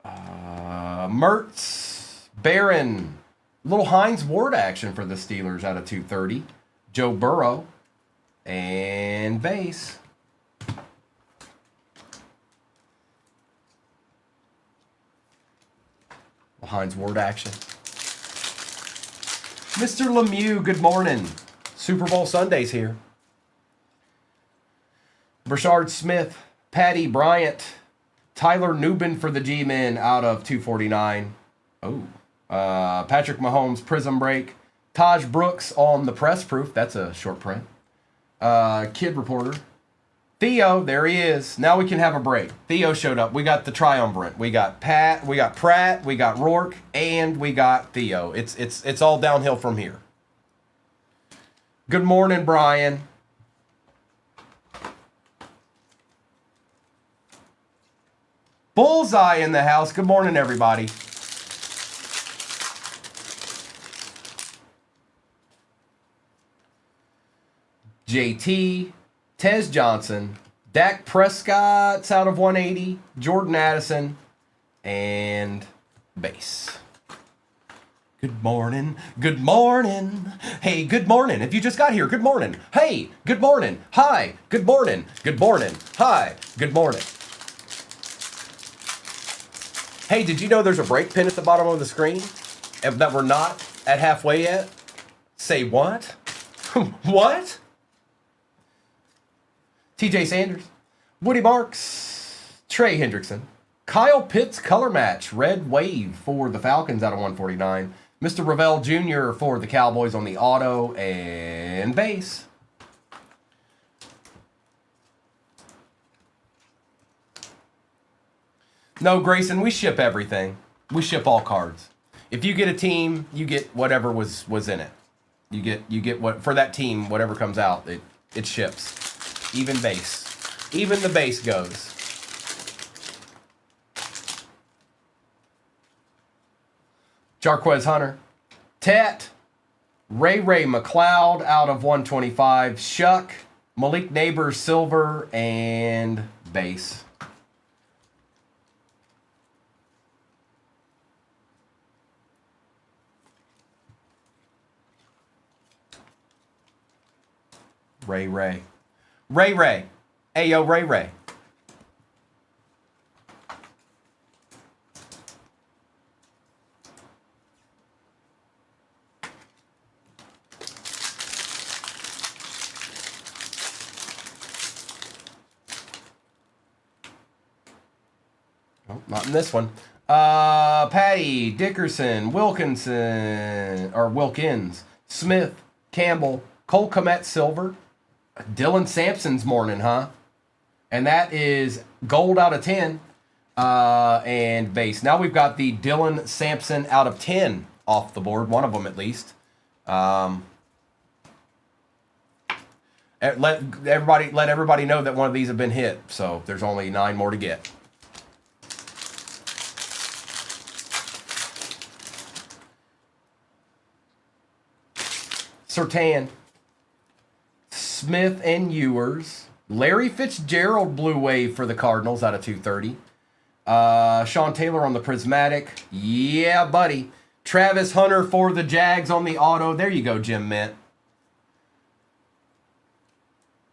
Mertz, Barron, little Hines Ward action for the Steelers out of 230. Joe Burrow, and base. Hines Ward action. Mr. Lemieux, good morning. Super Bowl Sundays here. Brashard Smith, Patty Bryant, Tyler Nubin for the G-Men out of 249. Oh, Patrick Mahomes, Prism Break. Taj Brooks on the Press Proof. That's a short print. Kid Reporter. Theo, there he is. Now we can have a break. Theo showed up. We got the triumvirate. We got Pat, we got Pratt, we got Rourke, and we got Theo. It's all downhill from here. Good morning, Brian. Bullseye in the house. Good morning, everybody. JT, Tez Johnson, Dak Prescott's out of 180, Jordan Addison, and base. Good morning. Good morning. Hey, good morning. If you just got here, good morning. Hey, good morning. Hi, good morning. Good morning. Hi, good morning. Hey, did you know there's a break pin at the bottom of the screen? And that we're not at halfway yet? Say what? What? TJ Sanders, Woody Marks, Trey Hendrickson, Kyle Pitts color match, Red Wave for the Falcons out of 149. Mr. Ravel Jr. for the Cowboys on the auto and base. No, Grayson, we ship everything. We ship all cards. If you get a team, you get whatever was in it. You get what for that team, whatever comes out, it ships. Even base. Even the base goes. Jarquez Hunter. Tet. Ray McLeod out of 125. Shuck. Malik Neighbors silver and base. Ray. Ayo, Ray. Oh, not in this one. Patty, Dickerson, Wilkins, Smith, Campbell, Cole Kmet silver. Dylan Sampson's morning, huh? And that is gold out of 10 and base. Now we've got the Dylan Sampson out of 10 off the board, one of them at least. Let everybody know that one of these have been hit, so there's only 9 more to get. Surtain. Smith and Ewers. Larry Fitzgerald blue wave for the Cardinals out of 230. Sean Taylor on the prismatic. Yeah, buddy. Travis Hunter for the Jags on the auto. There you go, Jim Mint.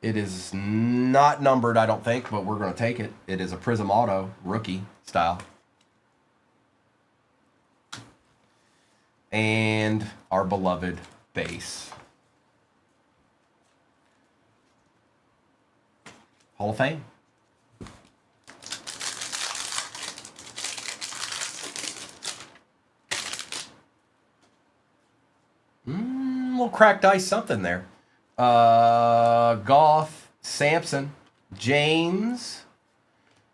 It is not numbered, I don't think, but we're going to take it. It is a Prism Auto, rookie style. And our beloved base. Hall of Fame. Little cracked ice something there. Goff, Sampson, James,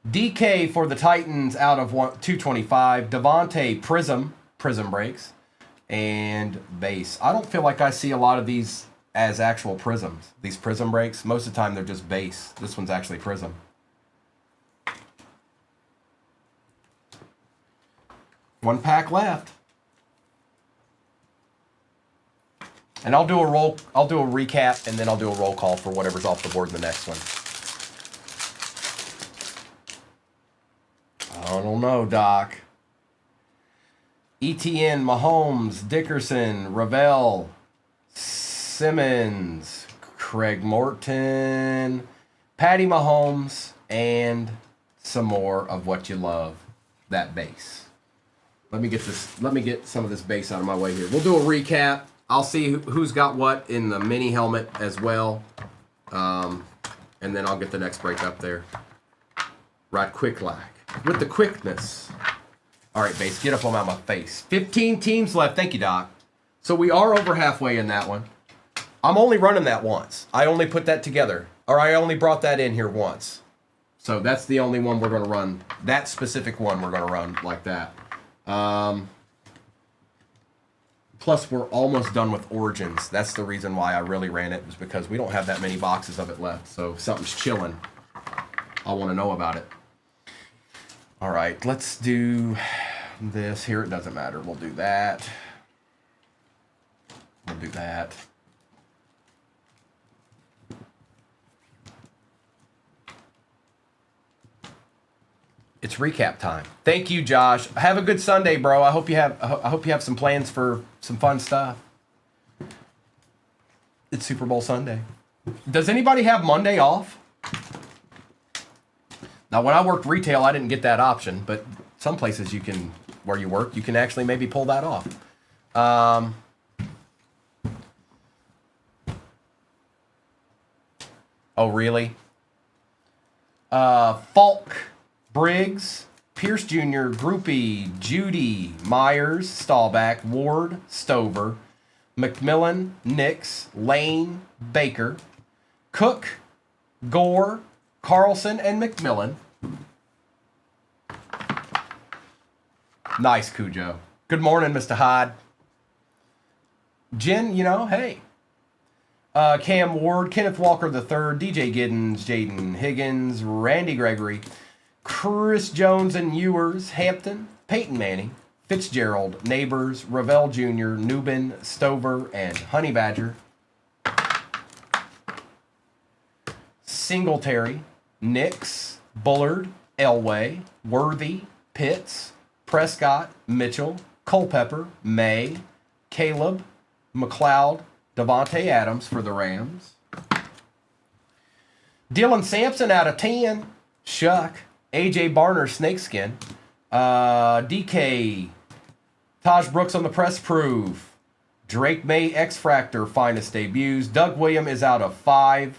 DK for the Titans out of 225. Devontae Prism breaks, and base. I don't feel like I see a lot of these as actual prisms. These prism breaks, most of the time they're just base. This one's actually prism. One pack left. And I'll do a recap, and then I'll do a roll call for whatever's off the board in the next one. I don't know, Doc. ETN, Mahomes, Dickerson, Ravel, Simmons, Craig Morton, Patty Mahomes, and some more of what you love, that base. Let me get some of this base out of my way here. We'll do a recap. I'll see who's got what in the mini helmet as well. And then I'll get the next break up there. Right quick like. With the quickness. All right, base, get up on my face. 15 teams left. Thank you, Doc. So we are over halfway in that one. I'm only running that once. I only put that together. Or I only brought that in here once. So that's the only one we're going to run. That specific one we're going to run like that. Plus, we're almost done with Origins. That's the reason why I really ran it, was because we don't have that many boxes of it left. So if something's chilling, I want to know about it. All right, let's do this here. It doesn't matter. We'll do that. We'll do that. It's recap time. Thank you, Josh. Have a good Sunday, bro. I hope you have some plans for some fun stuff. It's Super Bowl Sunday. Does anybody have Monday off? Now, when I worked retail, I didn't get that option, but some places you can, where you work, you can actually maybe pull that off. Oh, really? Falk, Briggs, Pierce Jr., Groupie, Judy, Myers, Staubach, Ward, Stover, McMillan, Nix, Lane, Baker, Cook, Gore, Carlson, and McMillan. Nice, Cujo. Good morning, Mr. Hyde. Jen, you know, hey. Cam Ward, Kenneth Walker III, DJ Giddens, Jaden Higgins, Randy Gregory, Chris Jones and Ewers, Hampton, Peyton Manning, Fitzgerald, Neighbors, Ravel Jr., Newbin, Stover, and Honey Badger. Singletary, Nix, Bullard, Elway, Worthy, Pitts, Prescott, Mitchell, Culpepper, May, Caleb, McLeod, Devontae Adams for the Rams. Dylan Sampson out of 10. Shuck. AJ Barner, Snakeskin. DK. Taj Brooks on the press proof. Drake May, X-Fractor, finest debuts. Doug William is out of 5.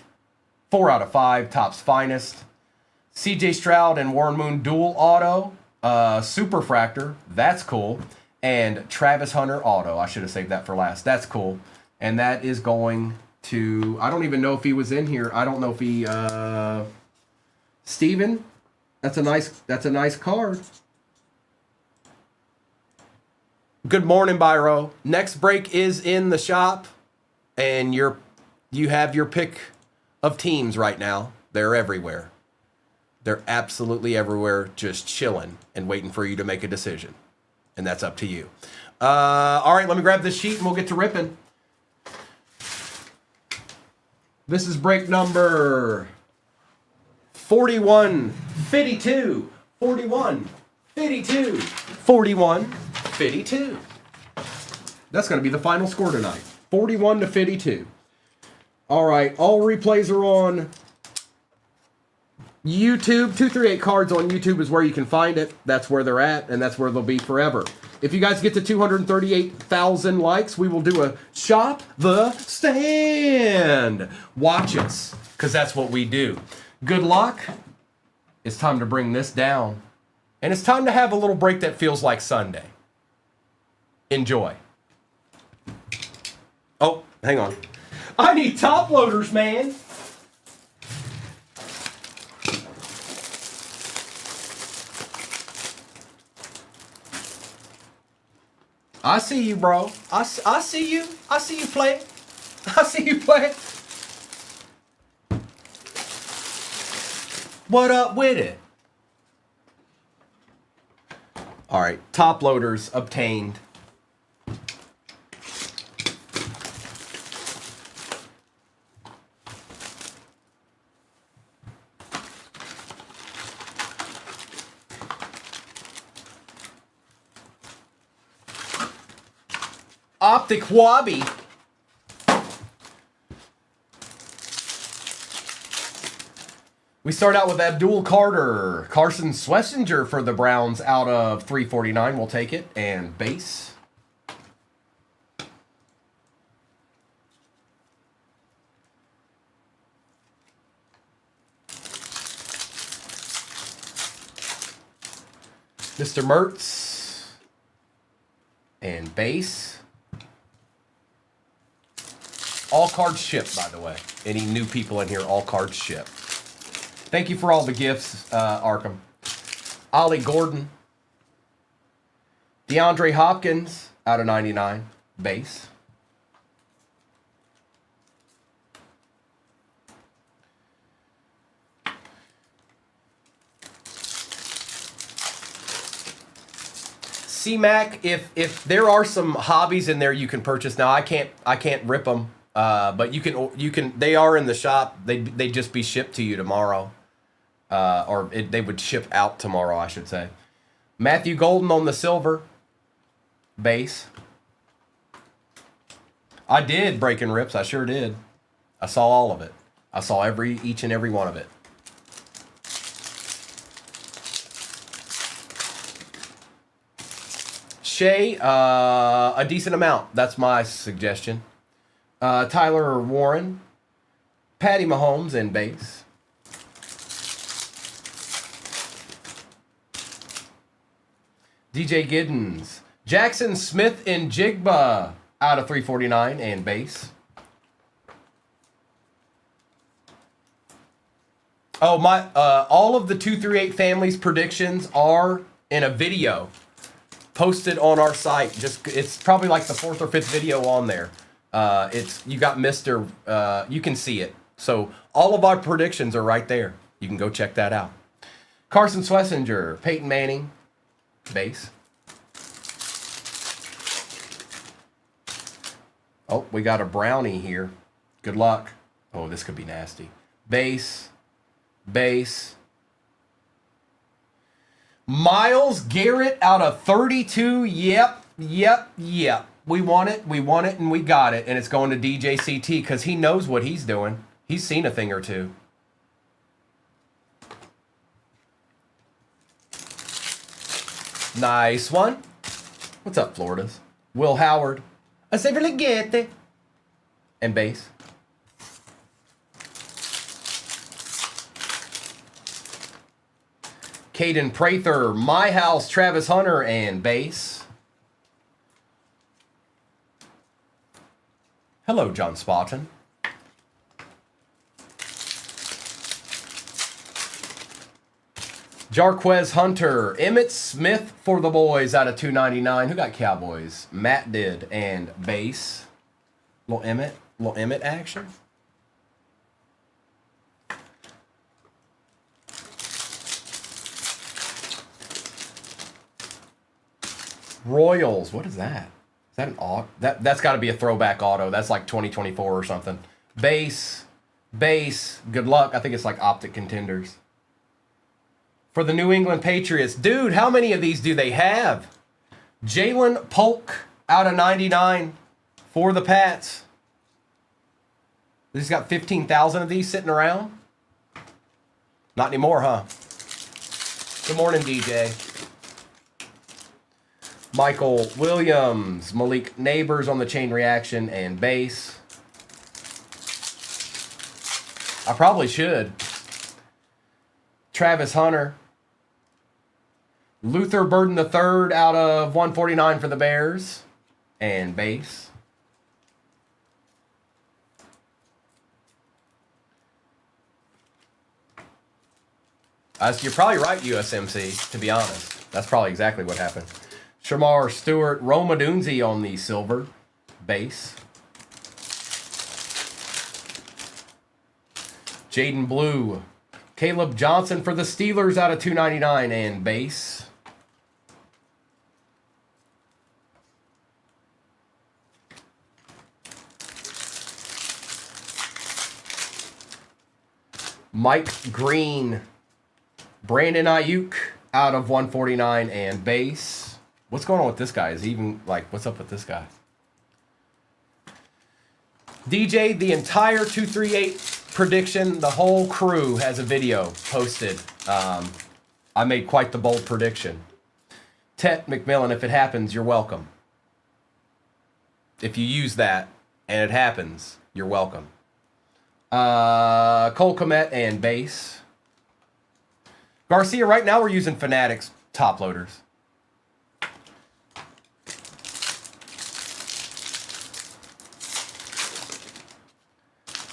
4 out of 5, Topps finest. CJ Stroud and Warren Moon dual auto. Superfractor, that's cool. And Travis Hunter auto. I should have saved that for last. That's cool. And that is going to, I don't even know if he was in here. I don't know if he, Steven, that's a nice card. Good morning, Byro. Next break is in the shop, and you have your pick of teams right now. They're everywhere. They're absolutely everywhere, just chilling and waiting for you to make a decision. And that's up to you. All right, let me grab this sheet and we'll get to ripping. This is break number 41, 52, 41, 52, 41, 52. That's going to be the final score tonight. 41 to 52. All right, all replays are on YouTube. 238 Cards on YouTube is where you can find it. That's where they're at, and that's where they'll be forever. If you guys get to 238,000 likes, we will do a Shop the Stand. Watch us, because that's what we do. Good luck. It's time to bring this down. And it's time to have a little break that feels like Sunday. Enjoy. Oh, hang on. I need top loaders, man. I see you, bro. I see you. I see you play. I see you play. What up with it? All right, top loaders obtained. Optic Wabi. We start out with Abdul Carter. Carson Schlesinger for the Browns out of 349. We'll take it. And base. Mr. Mertz. And base. All cards shipped, by the way. Any new people in here, all cards shipped. Thank you for all the gifts, Arkham. Ollie Gordon. DeAndre Hopkins, out of 99, base. C-Mac, if there are some hobbies in there you can purchase now, I can't rip them. But you can. They are in the shop. They just be shipped to you tomorrow, they would ship out tomorrow, I should say. Matthew Golden on the silver base. I did breaking rips. I sure did. I saw all of it. I saw each and every one of it. Shea, a decent amount. That's my suggestion. Tyler Warren, Patty Mahomes in base. DJ Giddens. Jackson Smith and Jigba out of 349 and base. Oh, my, all of the 238 families predictions are in a video posted on our site. It's probably like the 4th or 5th video on there. You got Mr. You can see it. So all of our predictions are right there. You can go check that out. Carson Schlesinger, Peyton Manning, base. Oh, we got a brownie here. Good luck. Oh, this could be nasty. Base. Base. Miles Garrett out of 32. Yep. We want it, and we got it. And it's going to DJCT because he knows what he's doing. He's seen a thing or two. Nice one. What's up, Floridas? Will Howard. A Severligete. And base. Caden Prather, My House, Travis Hunter, and base. Hello, John Spotton. Jarquez Hunter, Emmett Smith for the boys out of 299. Who got Cowboys? Matt did, and base. Little Emmett action. Royals, what is that? Is that an auto? That's got to be a throwback auto. That's like 2024 or something. Base. Good luck. I think it's like Optic Contenders. For the New England Patriots. Dude, how many of these do they have? Jalen Polk out of 99 for the Pats. They just got 15,000 of these sitting around? Not anymore, huh? Good morning, DJ. Michael Williams, Malik Neighbors on the chain reaction and base. I probably should. Travis Hunter. Luther Burden III out of 149 for the Bears and base. You're probably right, USMC, to be honest. That's probably exactly what happened. Shamar Stewart, Roma Dunzi on the silver base. Jaden Blue. Caleb Johnson for the Steelers out of 299 and base. Mike Green. Brandon Ayuk out of 149 and base. What's going on with this guy? Is he even, like, what's up with this guy? DJ, the entire 238 prediction, the whole crew has a video posted. I made quite the bold prediction. Tet McMillan, if it happens, you're welcome. If you use that and it happens, you're welcome. Cole Kmet and base. Garcia, right now we're using Fanatics top loaders.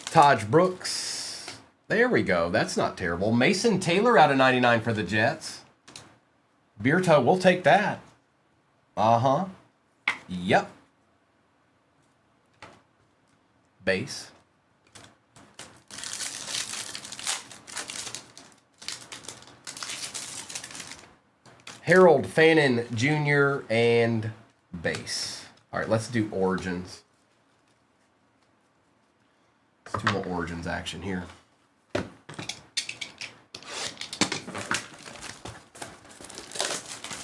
Taj Brooks. There we go. That's not terrible. Mason Taylor out of 99 for the Jets. Beerto, we'll take that. Uh-huh. Yep. Base. Harold Fannin Jr. and base. All right, let's do Origins. Let's do a little Origins action here.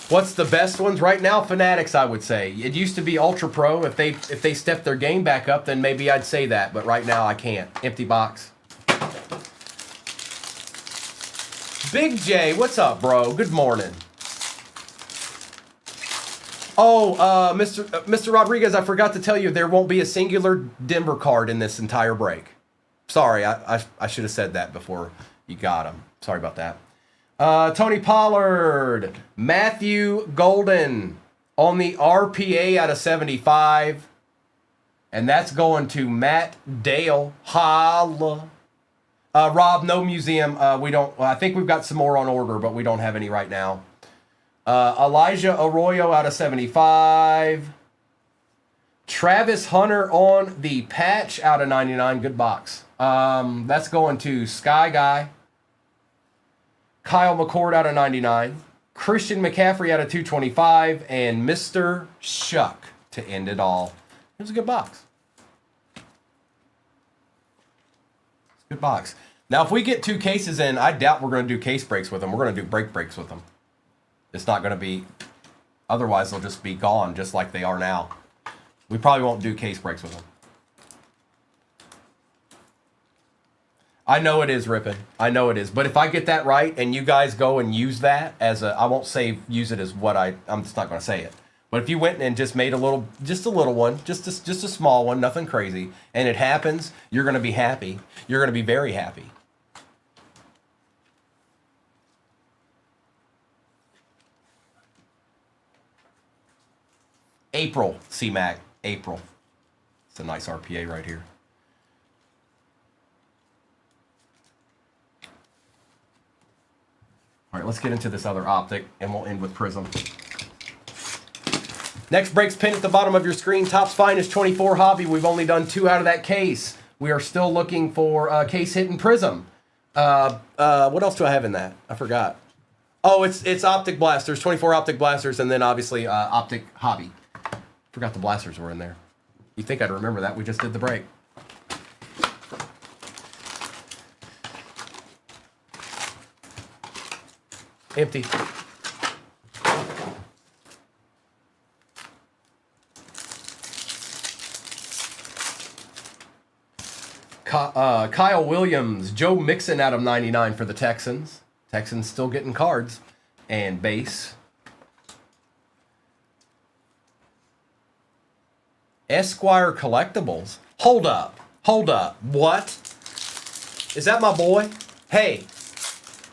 What's the best ones right now? Fanatics, I would say. It used to be Ultra Pro. If they step their game back up, then maybe I'd say that. But right now, I can't. Empty box. Big J, what's up, bro? Good morning. Oh, Mr. Rodriguez, I forgot to tell you there won't be a singular Denver card in this entire break. Sorry, I should have said that before you got them. Sorry about that. Tony Pollard. Matthew Golden on the RPA out of 75. And that's going to Matt Dale. Holla. Rob, no museum. We don't. I think we've got some more on order, but we don't have any right now. Elijah Arroyo out of 75. Travis Hunter on the patch out of 99. Good box. That's going to Sky Guy. Kyle McCord out of 99. Christian McCaffrey out of 225. And Mr. Shuck to end it all. It was a good box. Good box. Now, if we get 2 cases in, I doubt we're going to do case breaks with them. We're going to do breaks with them. It's not going to be... Otherwise, they'll just be gone just like they are now. We probably won't do case breaks with them. I know it is, Rippin. I know it is. But if I get that right and you guys go and use that as a... I won't say use it as what I'm just not going to say it. But if you went and just made just a little one, just a small one, nothing crazy, and it happens, you're going to be happy. You're going to be very happy. April, C-Mac, April. It's a nice RPA right here. All right, let's get into this other optic, and we'll end with Prism. Next breaks pin at the bottom of your screen. Topps Finest 24 Hobby. We've only done 2 out of that case. We are still looking for case hit and Prism. What else do I have in that? I forgot. Oh, it's Optic Blasters, 24 Optic Blasters, and then obviously Optic Hobby. Forgot the blasters were in there. You think I'd remember that? We just did the break. Empty. Kyle Williams, Joe Mixon out of 99 for the Texans. Texans still getting cards. And base. Esquire Collectibles. Hold up. Hold up. What? Is that my boy? Hey.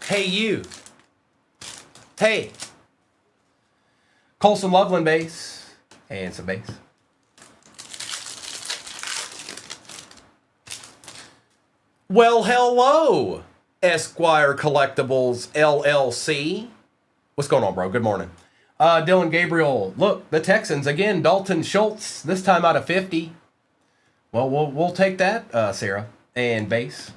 Hey, you. Hey. Colson Loveland base. And some base. Well, hello, Esquire Collectibles LLC. What's going on, bro? Good morning. Dylan Gabriel. Look, the Texans again. Dalton Schultz. This time out of 50. Well, we'll take that, Sarah. And base.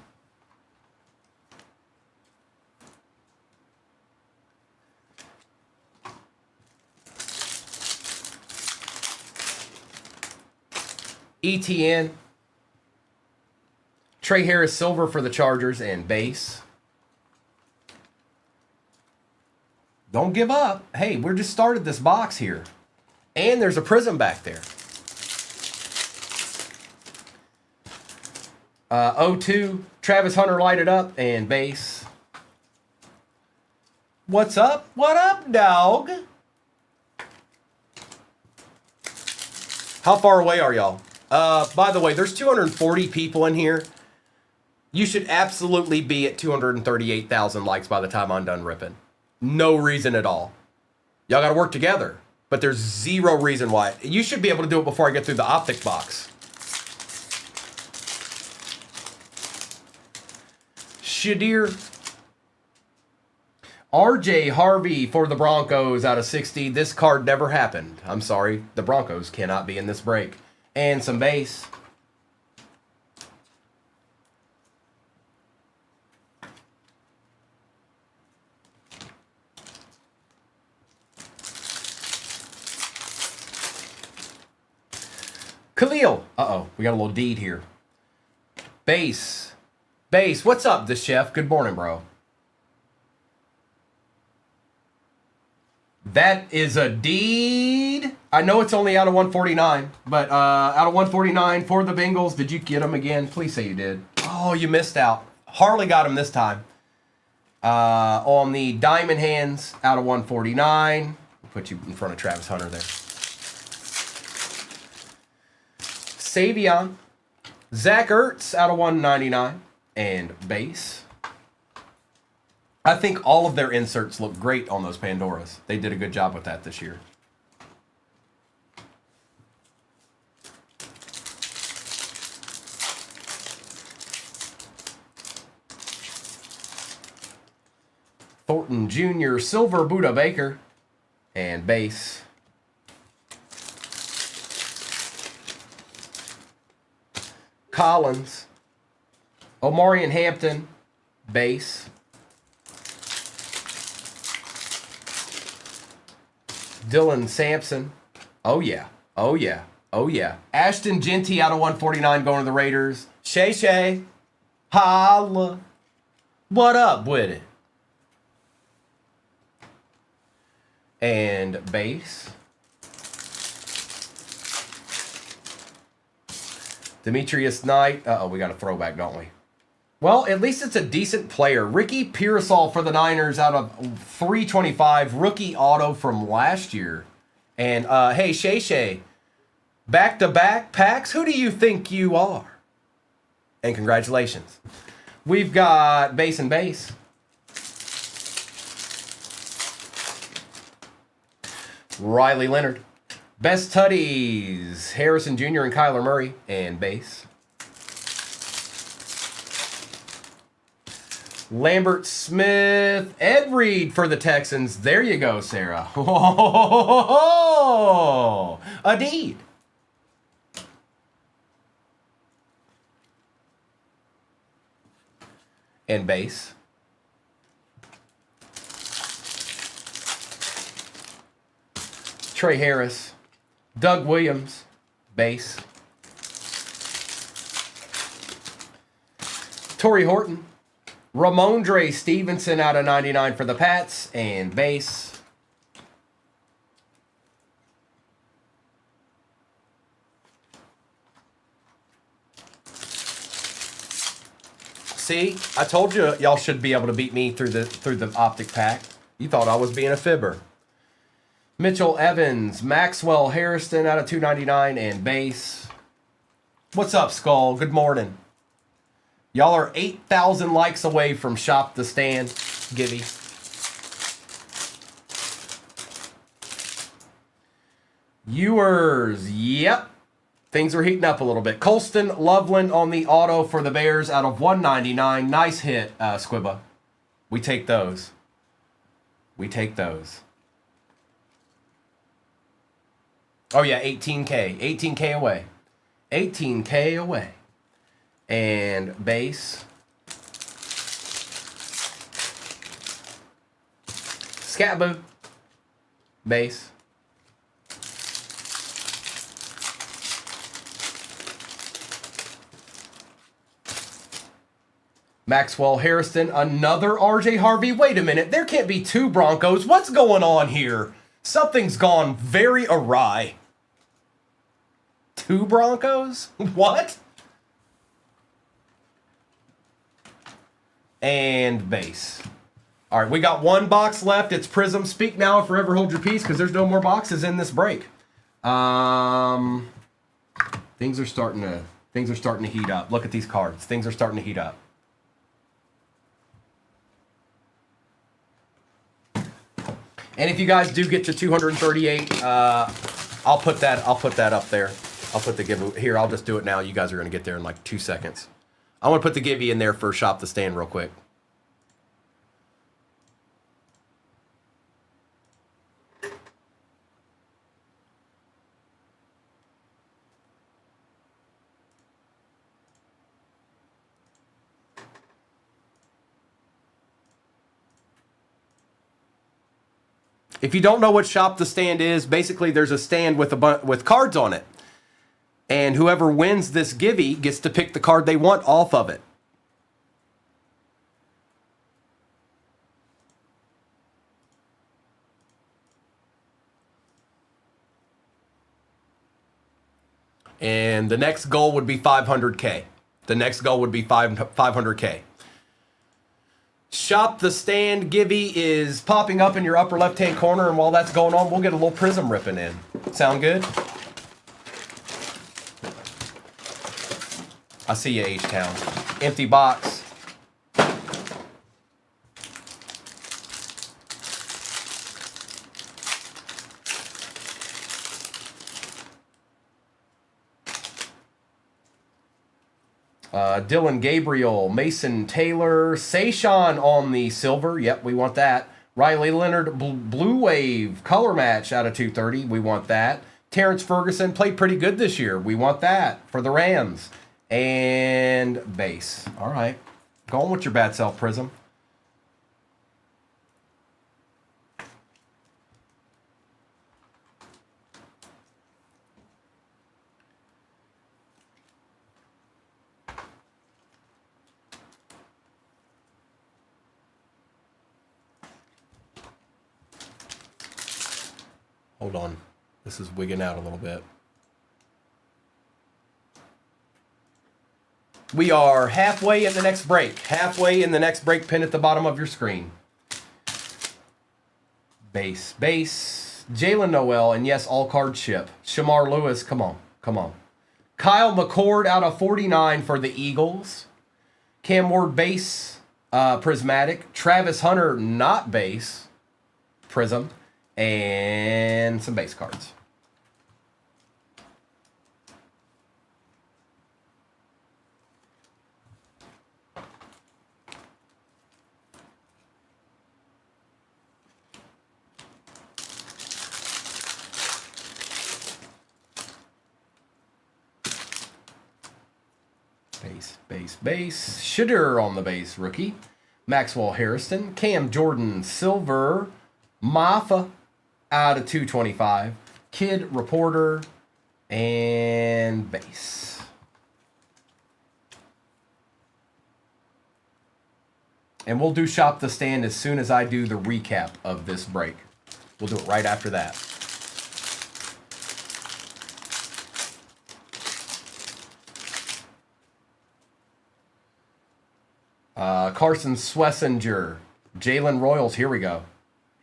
ETN. Trey Harris silver for the Chargers and base. Don't give up. Hey, we're just started this box here. And there's a Prism back there. 02, Travis Hunter lighted up and base. What's up? What up, dog? How far away are y'all? By the way, there's 240 people in here. You should absolutely be at 238,000 likes by the time I'm done ripping. No reason at all. Y'all got to work together. But there's zero reason why. You should be able to do it before I get through the optic box. Shadir. RJ Harvey for the Broncos out of 60. This card never happened. I'm sorry. The Broncos cannot be in this break. And some base. Khalil. Uh-oh. We got a little deed here. Base. Base. What's up, the chef? Good morning, bro. That is a deed. I know it's only out of 149, but out of 149 for the Bengals. Did you get them again? Please say you did. Oh, you missed out. Harley got him this time. On the Diamond Hands out of 149. We'll put you in front of Travis Hunter there. Savion. Zach Ertz out of 199. And base. I think all of their inserts look great on those Pandoras. They did a good job with that this year. Thornton Jr. Silver Buda Baker and base. Collins. Omarion Hampton, base. Dylan Sampson. Oh, yeah. Oh, yeah. Oh, yeah. Ashton Genty out of 149 going to the Raiders. Shay Shay. Holla. What up with it? And base. Demetrius Knight. Uh-oh, we got a throwback, don't we? Well, at least it's a decent player. Ricky Pearsall for the Niners out of 325. Rookie auto from last year. And, hey, Shay Shay. Back-to-back packs? Who do you think you are? And congratulations. We've got base and base. Riley Leonard. Best Tutties, Harrison Jr. and Kyler Murray, and base. Lambert Smith, Ed Reed for the Texans. There you go, Sarah. Oh, a deed. And base. Trey Harris, Doug Williams, base. Torrey Horton, Ramondre Stevenson out of 99 for the Pats, and base. See, I told you y'all should be able to beat me through the optic pack. You thought I was being a fibber. Mitchell Evans, Maxwell Harrison out of 299 and base. What's up, Skull? Good morning. Y'all are 8,000 likes away from Shop the Stand. Gibby. Ewers, yep. Things are heating up a little bit. Colston Loveland on the auto for the Bears out of 199. Nice hit, Squibba. We take those. We take those. Oh, yeah, 18K. 18K away. 18K away. And base. Scatboo. Base. Maxwell Harrison, another RJ Harvey. Wait a minute, there can't be two Broncos. What's going on here? Something's gone very awry. Two Broncos? What? And base. All right, we got one box left. It's Prism. Speak now or forever hold your peace because there's no more boxes in this break. Things are starting to heat up. Look at these cards. Things are starting to heat up. And if you guys do get to 238, I'll put that up there. I'll put the give here. I'll just do it now. You guys are going to get there in like 2 seconds. I want to put the give in there for Shop the Stand real quick. If you don't know what Shop the Stand is, basically there's a stand with cards on it. And whoever wins this givey gets to pick the card they want off of it. And the next goal would be 500K. The next goal would be 500K. Shop the Stand givey is popping up in your upper left-hand corner, and while that's going on, we'll get a little prism ripping in. Sound good? I see you, H-Town. Empty box. Dylan Gabriel, Mason Taylor, Sayshawn on the silver. Yep, we want that. Riley Leonard, Blue Wave, color match out of 230. We want that. Terrence Ferguson played pretty good this year. We want that for the Rams. And base. All right. Go on with your bad self, Prism. Hold on. This is wigging out a little bit. We are halfway in the next break. Halfway in the next break, pin at the bottom of your screen. Base. Jalen Noel, and yes, all card ship. Shamar Lewis, come on. Kyle McCord out of 49 for the Eagles. Cam Ward, base, prismatic. Travis Hunter, not base, prism. And some base cards. Base. Shitter on the base, rookie. Maxwell Harrison. Cam Jordan, silver. Mafa out of 225. Kid Reporter and base. And we'll do Shop the Stand as soon as I do the recap of this break. We'll do it right after that. Carson Swessinger. Jalen Royals. Here we go.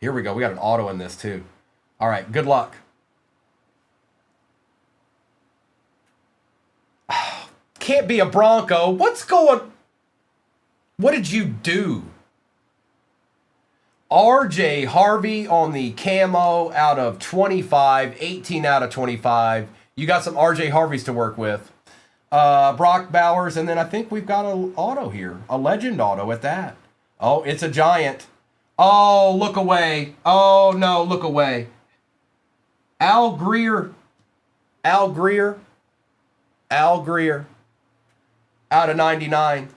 We got an auto in this too. All right. Good luck. Can't be a Bronco. What's going... What did you do? RJ Harvey on the camo out of 25. 18 out of 25. You got some RJ Harveys to work with. Brock Bowers, and then I think we've got an auto here. A legend auto at that. Oh, it's a giant. Oh, look away. Oh, no, look away. Al Greer. Out of 99.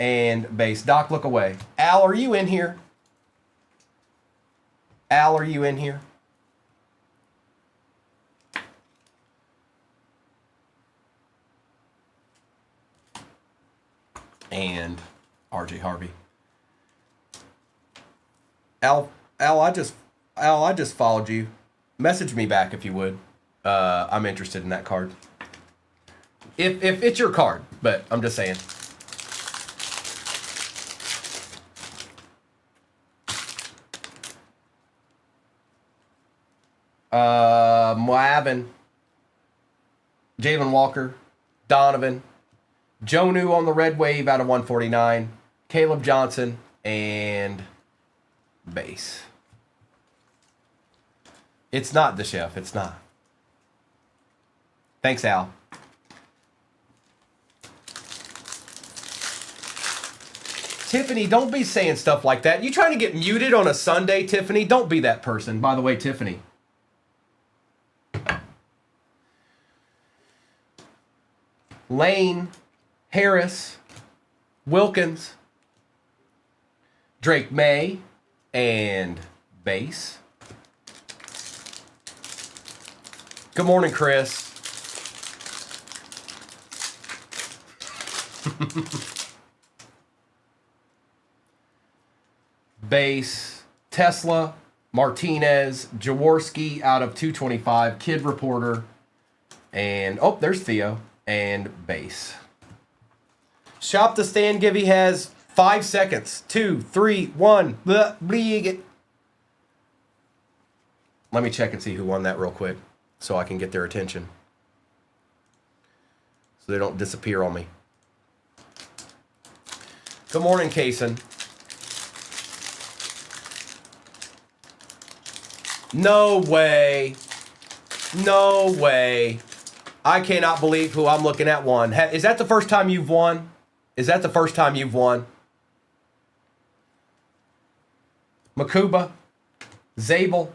And base. Doc, look away. Al, are you in here? And RJ Harvey. Al, I just followed you. Message me back if you would. I'm interested in that card. If it's your card, but I'm just saying. Moavin, Jalen Walker, Donovan, Jonu on the red wave out of 149, Caleb Johnson, and base. It's not the chef. It's not. Thanks, Al. Tiffany, don't be saying stuff like that. You trying to get muted on a Sunday, Tiffany? Don't be that person. By the way, Tiffany. Lane, Harris, Wilkins, Drake May, and base. Good morning, Chris. Base, Tesla, Martinez, Jaworski out of 225, Kid Reporter, and, oh, there's Theo, and base. Shop the Stand Givey has 5 seconds. 2, 3, 1. Let me check and see who won that real quick so I can get their attention. So they don't disappear on me. Good morning, Kaysen. No way. No way. I cannot believe who I'm looking at won. Is that the first time you've won? Is that the first time you've won? Makuba, Zabel,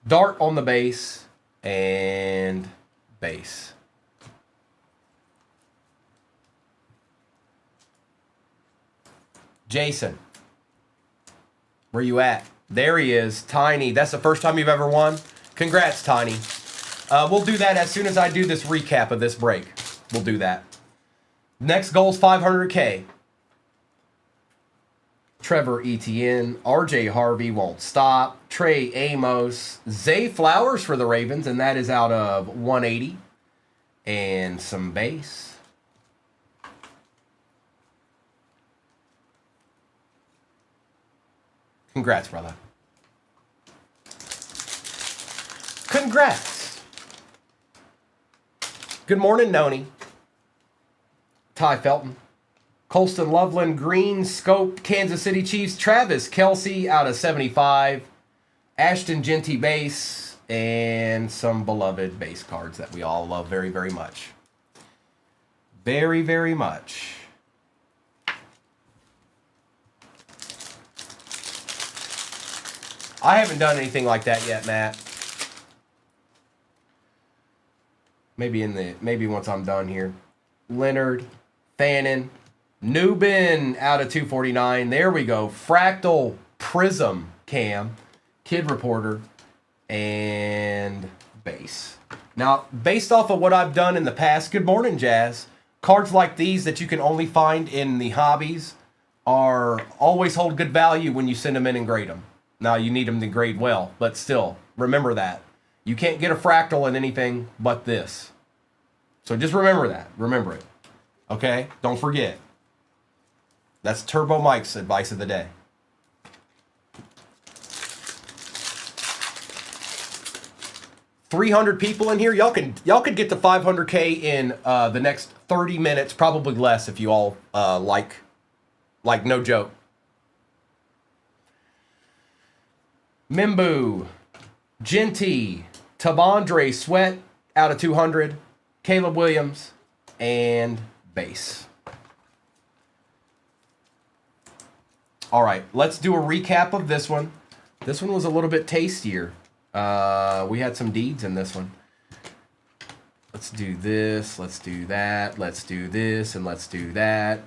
Dart on the base, and base. Jason, where you at? There he is, Tiny. That's the first time you've ever won? Congrats, Tiny. We'll do that as soon as I do this recap of this break. We'll do that. Next goal's 500K. Trevor Etienne, RJ Harvey won't stop. Trey Amos, Zay Flowers for the Ravens, and that is out of 180. And some base. Congrats, brother. Congrats. Good morning, Noni. Ty Felton. Colston Loveland, Green, Scope, Kansas City Chiefs, Travis Kelsey out of 75. Ashton Genty base, and some beloved base cards that we all love very, very much. Very, very much. I haven't done anything like that yet, Matt. Maybe once I'm done here. Leonard, Fannin, Newbin out of 249. There we go. Fractal Prism Cam, Kid Reporter, and base. Now, based off of what I've done in the past, good morning, Jazz. Cards like these that you can only find in the hobbies are always hold good value when you send them in and grade them. Now, you need them to grade well, but still, remember that. You can't get a fractal in anything but this. So just remember that. Remember it. Okay? Don't forget. That's Turbo Mike's advice of the day. $300 people in here. Y'all could get to 500K in the next 30 minutes, probably less if you all like no joke. Mimbu, Genty, Tavondre Sweat out of 200, Caleb Williams, and base. All right, let's do a recap of this one. This one was a little bit tastier. We had some deeds in this one. Let's do this, let's do that, let's do this, and let's do that.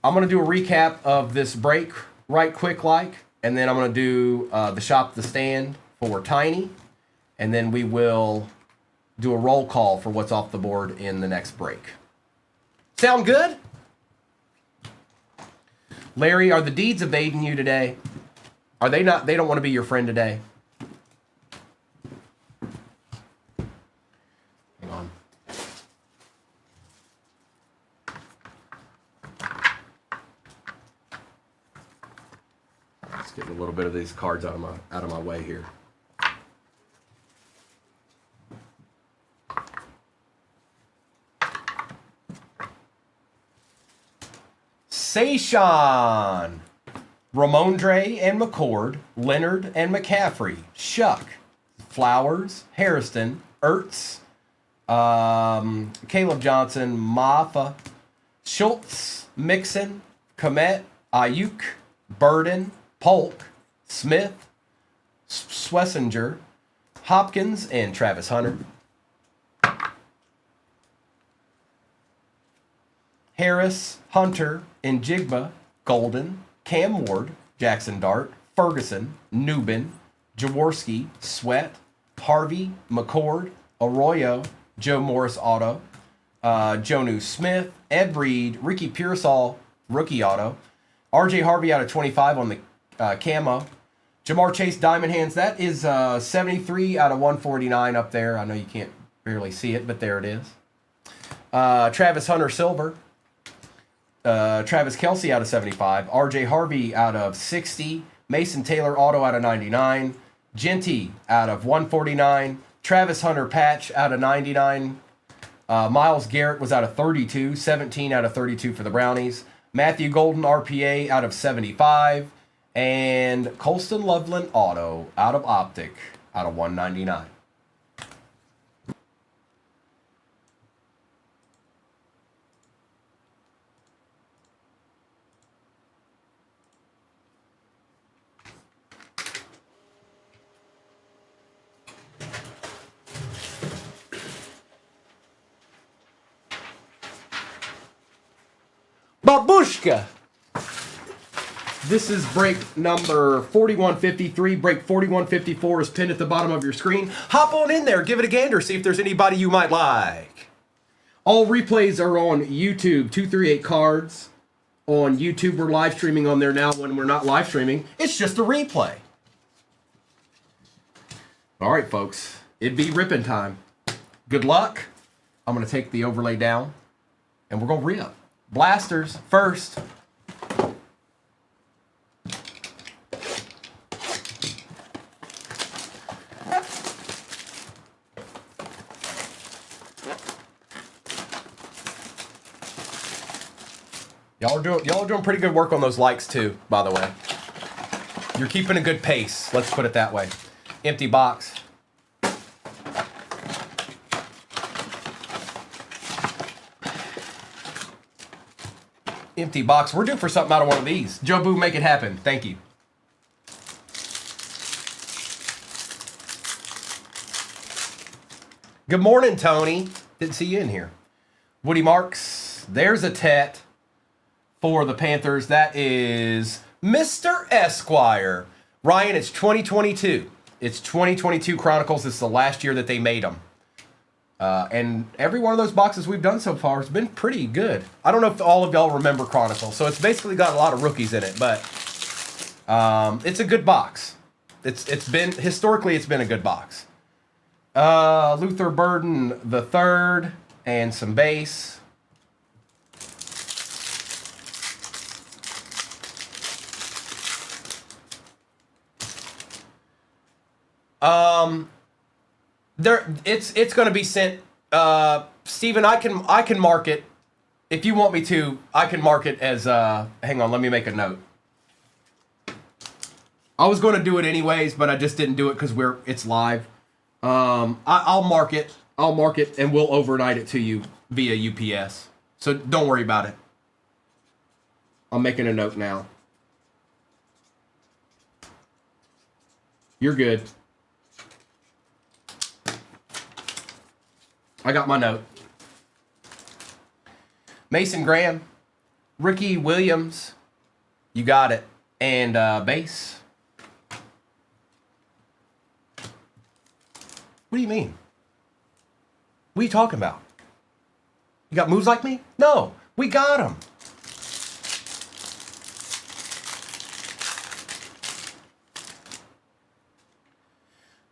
I'm going to do a recap of this break right quick like, and then I'm going to do the shop the stand for Tiny, and then we will do a roll call for what's off the board in the next break. Sound good? Larry, are the deeds evading you today? Are they not? They don't want to be your friend today? Hang on. Let's get a little bit of these cards out of my way here. Sayshawn, Ramondre and McCord, Leonard and McCaffrey, Shuck, Flowers, Harrison, Ertz, Caleb Johnson, Maffa, Schultz, Mixon, Komet, Ayuk, Burden, Polk, Smith, Swessinger, Hopkins, and Travis Hunter. Harris, Hunter, Njigba, Golden, Cam Ward, Jackson Dart, Ferguson, Newbin, Jaworski, Sweat, Harvey, McCord, Arroyo, Joe Morris Auto, Jonu Smith, Ed Reed, Ricky Pearsall, rookie auto, RJ Harvey out of 25 on the camo, Jamar Chase Diamond Hands, that is 73 out of 149 up there. I know you can't barely see it, but there it is. Travis Hunter Silver, Travis Kelsey out of 75, RJ Harvey out of 60, Mason Taylor Auto out of 99, Genty out of 149, Travis Hunter Patch out of 99, Myles Garrett was out of 32, 17 out of 32 for the Brownies, Matthew Golden RPA out of 75, and Colston Loveland Auto out of Optic out of 199. Babushka! This is break number 4153. Break 4154 is pinned at the bottom of your screen. Hop on in there, give it a gander, see if there's anybody you might like. All replays are on YouTube, 238 Cards. On YouTube, we're live streaming on there now. When we're not live streaming, it's just a replay. All right, folks, it'd be ripping time. Good luck. I'm going to take the overlay down, and we're going to rip. Blasters first. Y'all are doing pretty good work on those likes too, by the way. You're keeping a good pace, let's put it that way. Empty box. Empty box. We're due for something out of one of these. Joe Boo, make it happen. Thank you. Good morning, Tony. Didn't see you in here. Woody Marks. There's a Tet for the Panthers. That is Mr. Esquire. Ryan, it's 2022. It's 2022 Chronicles. This is the last year that they made them. And every one of those boxes we've done so far has been pretty good. I don't know if all of y'all remember Chronicles, so it's basically got a lot of rookies in it, but it's a good box. Historically it's been a good box. Luther Burden the third and some base. It's going to be sent. Steven, I can mark it if you want me to. I can mark it as. Hang on, let me make a note. I was going to do it anyways, but I just didn't do it because it's live. I'll mark it. I'll mark it, and we'll overnight it to you via UPS. So don't worry about it. I'm making a note now. You're good. I got my note. Mason Graham, Ricky Williams, you got it, and base. What do you mean? What are you talking about? You got moves like me? No, we got them.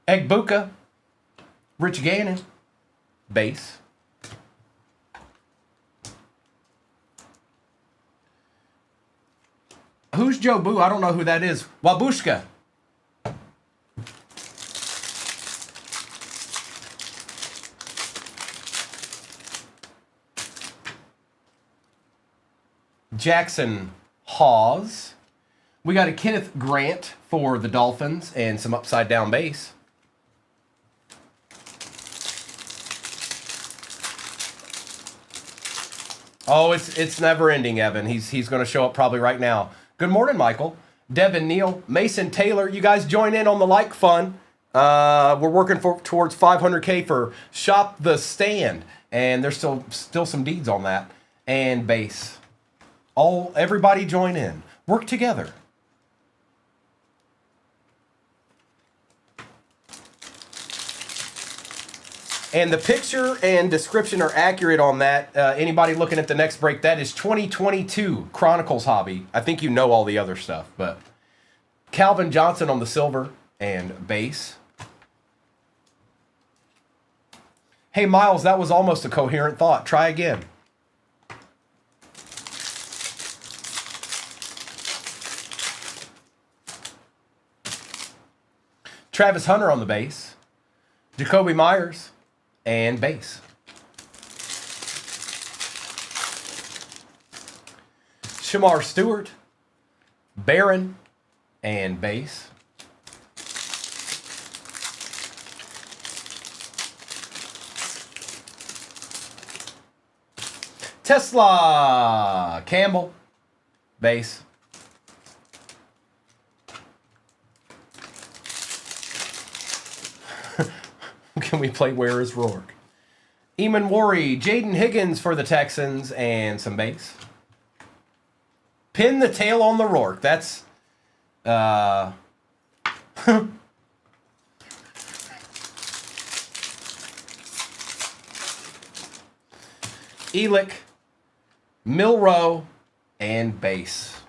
Egbuka, Rich Gannon, base. Who's Joe Boo? I don't know who that is. Wabushka. Jackson Hawes. We got a Kenneth Grant for the Dolphins and some upside down base. Oh, it's never ending, Evan. He's going to show up probably right now. Good morning, Michael. Devin Neal, Mason Taylor. You guys join in on the like fun. We're working towards 500K for Shop the Stand, and there's still some deeds on that. And base. Everybody join in. Work together. And the picture and description are accurate on that. Anybody looking at the next break, that is 2022 Chronicles Hobby. I think you know all the other stuff, but Calvin Johnson on the silver and base. Hey, Miles, that was almost a coherent thought. Try again. Travis Hunter on the base. Jacoby Myers. And base. Shamar Stewart, Barron, and base. Tesla. Campbell. Base. Can we play Where is Rourke? Eamon Worry. Jaden Higgins for the Texans and some base. Pin the tail on the Rourke. That's... Elick, Milrow, and base.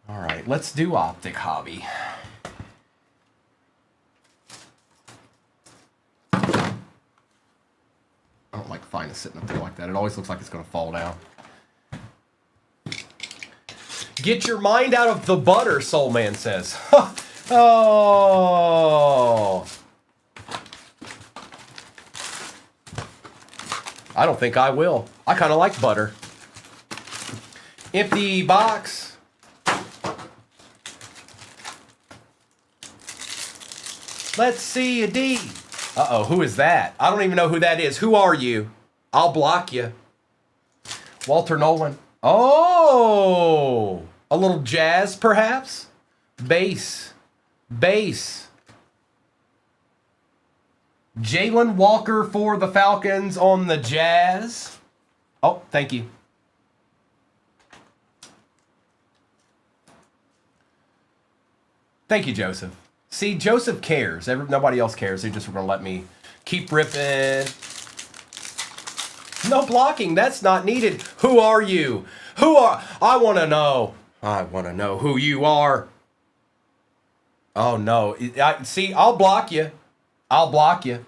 All right, let's do Optic Hobby. I don't like finding it sitting up there like that. It always looks like it's going to fall down. Get your mind out of the butter, Soul Man says. Oh. I don't think I will. I kind of like butter. Empty box. Let's see a D. Uh-oh, who is that? I don't even know who that is. Who are you? I'll block you. Walter Nolan. Oh, a little Jazz, perhaps? Base. Base. Jalen Walker for the Falcons on the Jazz. Oh, thank you. Thank you, Joseph. See, Joseph cares. Nobody else cares. They're just going to let me keep ripping. No blocking. That's not needed. Who are you? I want to know. I want to know who you are. Oh, no. See, I'll block you. I'll block you.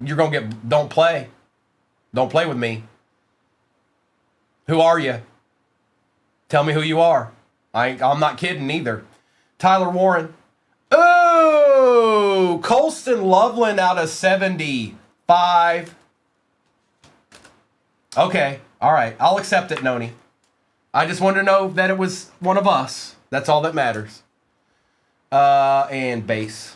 You're going to get... Don't play. Don't play with me. Who are you? Tell me who you are. I'm not kidding either. Tyler Warren. Oh! Colston Loveland out of 75. Okay. All right. I'll accept it, Noni. I just wanted to know that it was one of us. That's all that matters. And base.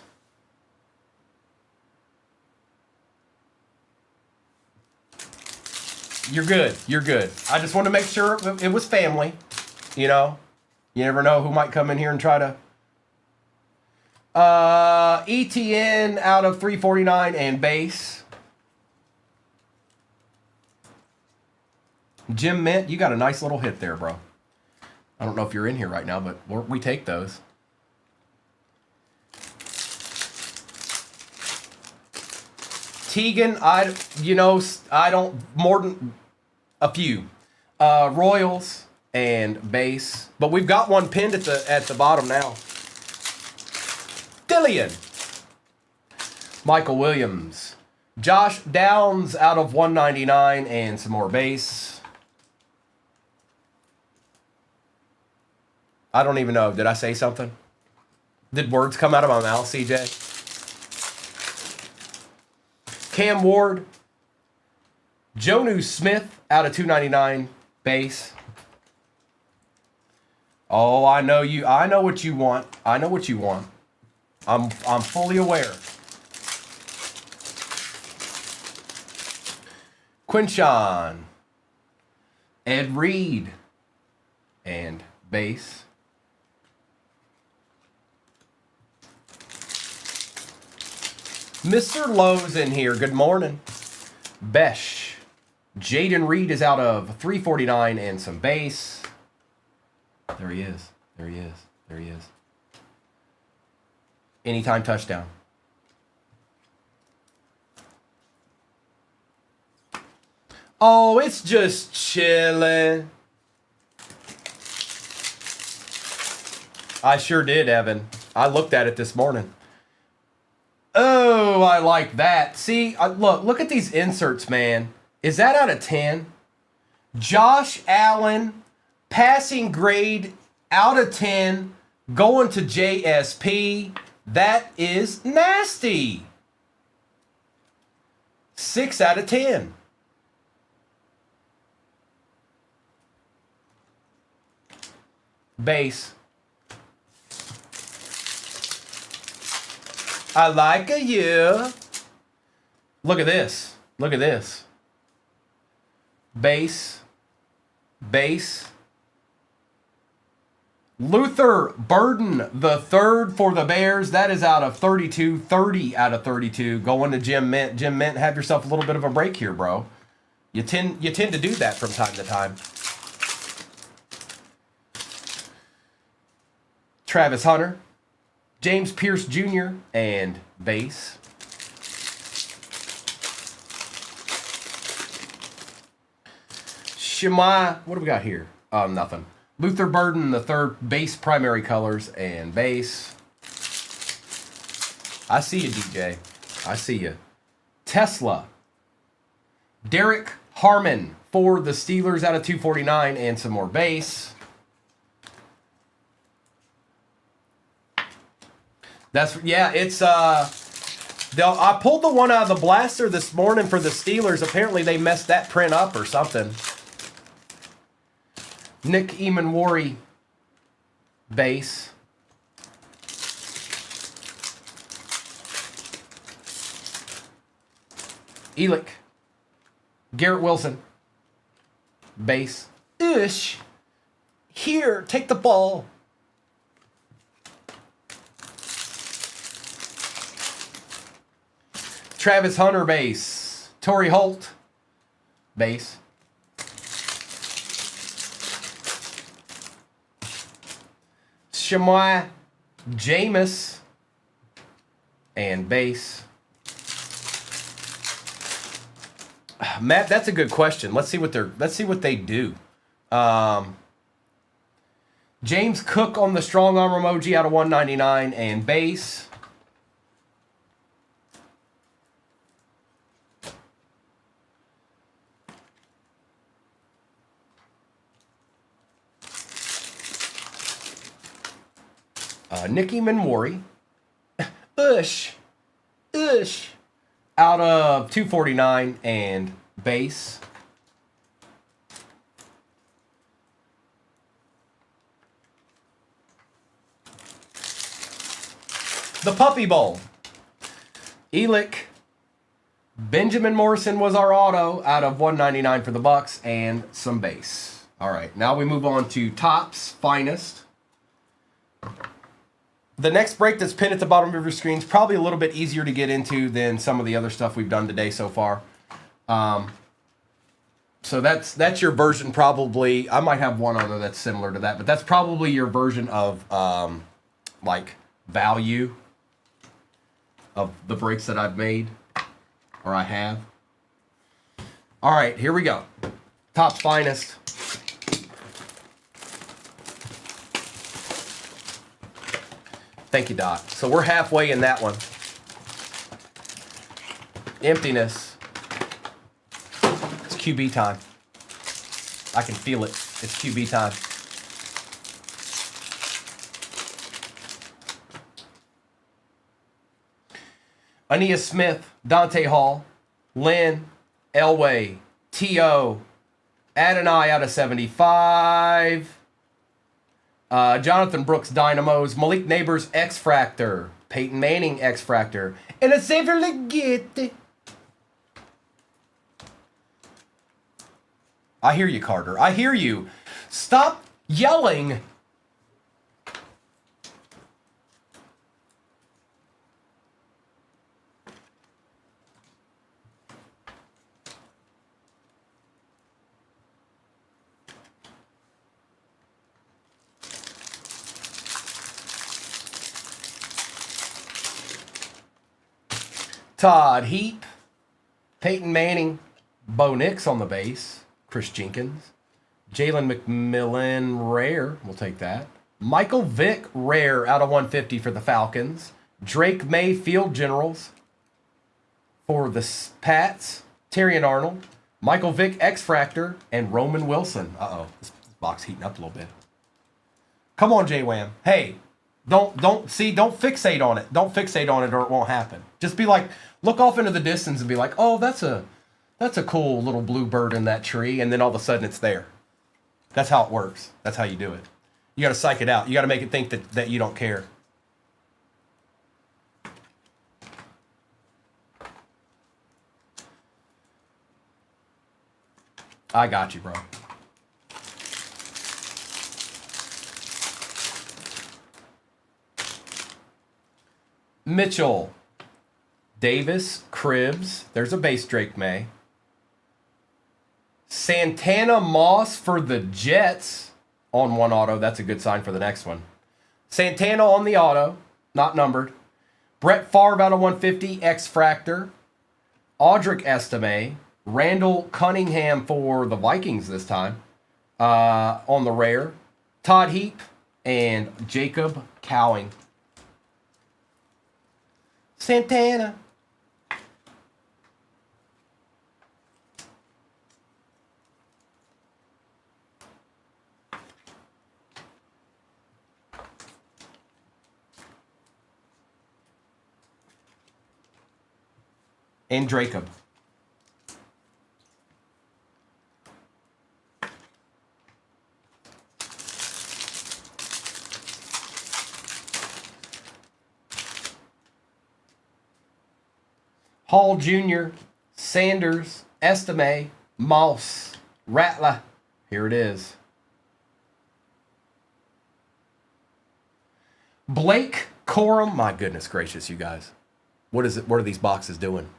You're good. You're good. I just want to make sure it was family. You know? You never know who might come in here and try to... ETN out of 349 and base. Jim Mint, you got a nice little hit there, bro. I don't know if you're in here right now, but we take those. Teagan, I don't, more than a few. Royals and base. But we've got one pinned at the bottom now. Dillian. Michael Williams. Josh Downs out of 199 and some more base. I don't even know. Did I say something? Did words come out of my mouth, CJ? Cam Ward. Jonu Smith out of 299 base. Oh, I know you. I know what you want. I know what you want. I'm fully aware. Quinshawn. Ed Reed. And base. Mr. Lowe's in here. Good morning. Besh. Jaden Reed is out of 349 and some base. There he is. There he is. There he is. Anytime touchdown. Oh, it's just chilling. I sure did, Evan. I looked at it this morning. Oh, I like that. See, look at these inserts, man. Is that out of 10? Josh Allen, passing grade out of 10, going to JSP. That is nasty. 6 out of 10. Base. I like you. Look at this. Look at this. Base. Base. Luther Burden, the third for the Bears. That is out of 32. 30 out of 32. Going to Jim Mint. Jim Mint, have yourself a little bit of a break here, bro. You tend to do that from time to time. Travis Hunter. James Pierce Jr. and base. Shemai, what do we got here? Nothing. Luther Burden, the third, base primary colors and base. I see you, DJ. I see you. Tesla. Derek Harmon for the Steelers out of 249 and some more base. That's, yeah, it's, I pulled the one out of the blaster this morning for the Steelers. Apparently they messed that print up or something. Nick Emanwari, base. Elick. Garrett Wilson, base. Ish. Here, take the ball. Travis Hunter, base. Torrey Holt, base. Shemai Jameis and base. Matt, that's a good question. Let's see what they do. James Cook on the strong arm emoji out of 199 and base. Nicky Manwari. Ush. Out of 249 and base. The Puppy Bowl. Elick. Benjamin Morrison was our auto out of 199 for the Bucks and some base. All right, now we move on to Topps Finest. The next break that's pinned at the bottom of your screen is probably a little bit easier to get into than some of the other stuff we've done today so far. So that's your version probably. I might have one other that's similar to that, but that's probably your version of like value of the breaks that I've made or I have. All right, here we go. Topps Finest. Thank you, Doc. So we're halfway in that one. Emptiness. It's QB time. I can feel it. It's QB time. Aeneas Smith, Dante Hall, Lynn, Elway, T.O., Adonai out of 75. Jonathan Brooks Dynamos, Malik Neighbors X Fractor, Peyton Manning X Fractor, and a Xavier Leggett. I hear you, Carter. I hear you. Stop yelling. Todd Heap, Peyton Manning, Bo Nix on the base, Chris Jenkins, Jalen McMillan rare, we'll take that. Michael Vick rare out of 150 for the Falcons. Drake May Field Generals for the Pats, Terrion Arnold, Michael Vick X Fractor, and Roman Wilson. Uh-oh, this box heating up a little bit. Come on, J-Wham. Hey, don't fixate on it. Don't fixate on it or it won't happen. Just be like, look off into the distance and be like, oh, that's a cool little blue bird in that tree, and then all of a sudden it's there. That's how it works. That's how you do it. You got to psych it out. You got to make it think that you don't care. I got you, bro. Mitchell, Davis, Cribbs. There's a base Drake May. Santana Moss for the Jets on one auto. That's a good sign for the next one. Santana on the auto, not numbered. Brett Favre out of 150, X-Fractor. Audric Estime. Randall Cunningham for the Vikings this time on the rare. Todd Heap and Jacob Cowing. Santana. And Jacob. Hall Jr., Sanders, Estime, Moss, Rattler. Here it is. Blake Corum. My goodness gracious, you guys. What is it? What are these boxes doing?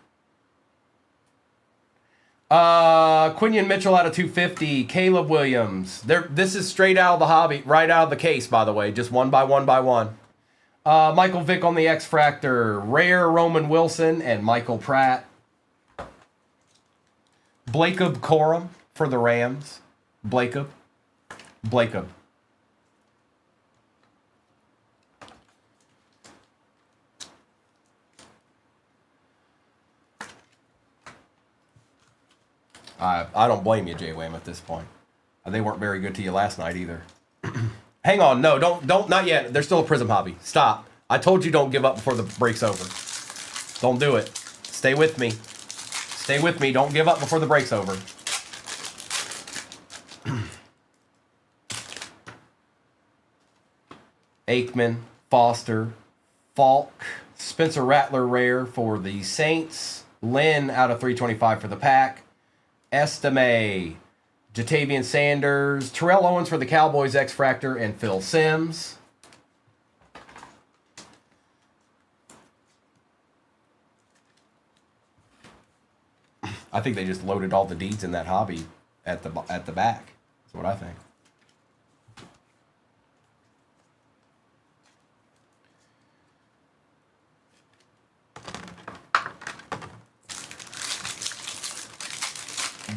Quinion Mitchell out of 250. Caleb Williams. This is straight out of the hobby, right out of the case, by the way. Just one by one by one. Michael Vick on the X-Fractor. Rare Roman Wilson and Michael Pratt. Blacob Corum for the Rams. Blacob. I don't blame you, J-Wham, at this point. They weren't very good to you last night either. Hang on, no, don't, not yet. There's still a Prism hobby. Stop. I told you don't give up before the break's over. Don't do it. Stay with me. Stay with me. Don't give up before the break's over. Aikman, Foster, Falk, Spencer Rattler rare for the Saints. Lynn out of 325 for the Pack. Estime, Jatavian Sanders, Terrell Owens for the Cowboys, X-Fractor, and Phil Simms. I think they just loaded all the deeds in that hobby at the back. That's what I think.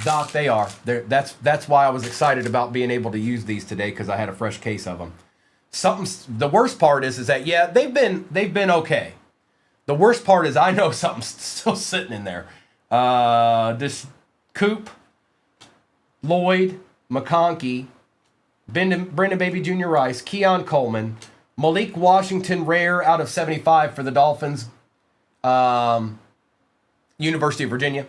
Doc, they are. That's why I was excited about being able to use these today, because I had a fresh case of them. The worst part is that yeah, they've been okay. The worst part is I know something's still sitting in there. This Coop, Lloyd, McConkey, Brendan Baby Jr. Rice, Keon Coleman, Malik Washington rare out of 75 for the Dolphins, University of Virginia,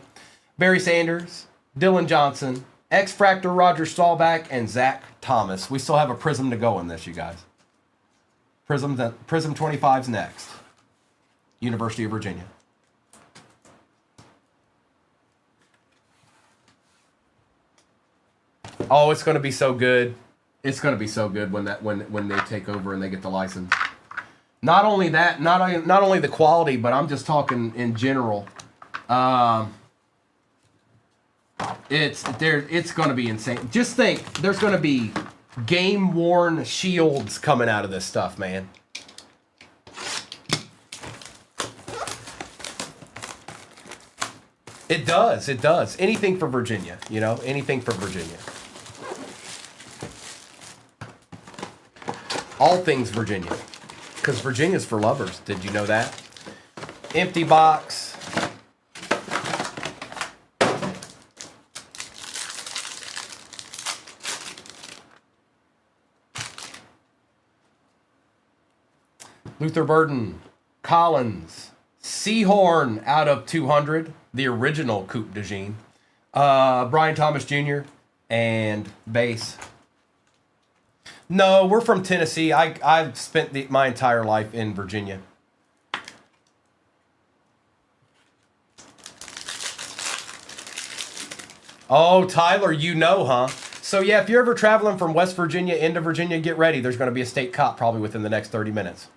Barry Sanders, Dylan Johnson, X-Fractor Roger Staubach, and Zach Thomas. We still have a Prism to go in this, you guys. Prism 25's next. University of Virginia. Oh, it's going to be so good. It's going to be so good when they take over and they get the license. Not only that, not only the quality, but I'm just talking in general. It's going to be insane. Just think, there's going to be game-worn shields coming out of this stuff, man. It does. Anything for Virginia, you know, anything for Virginia. All things Virginia, because Virginia's for lovers. Did you know that? Empty box. Luther Burden, Collins, Seahorn out of 200, the original Coupe de Jean, Brian Thomas Jr., and base. No, we're from Tennessee. I've spent my entire life in Virginia. Oh, Tyler, you know, huh? So, yeah, if you're ever traveling from West Virginia into Virginia, get ready. There's going to be a state cop probably within the next 30 minutes.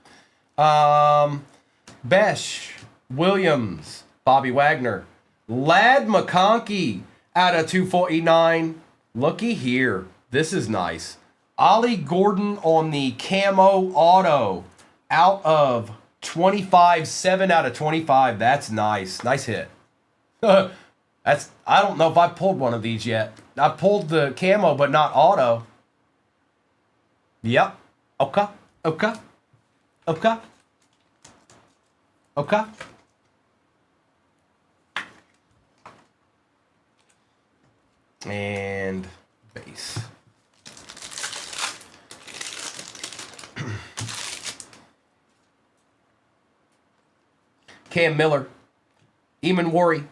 Besh, Williams, Bobby Wagner, Lad McConkey out of 249. Looky here. This is nice. Ollie Gordon on the camo auto out of 25, 7 out of 25. That's nice. Nice hit. I don't know if I pulled one of these yet. I pulled the camo, but not auto. Yep. Okay. Okay. Okay. Okay. And base. Cam Miller, Eamon Worry,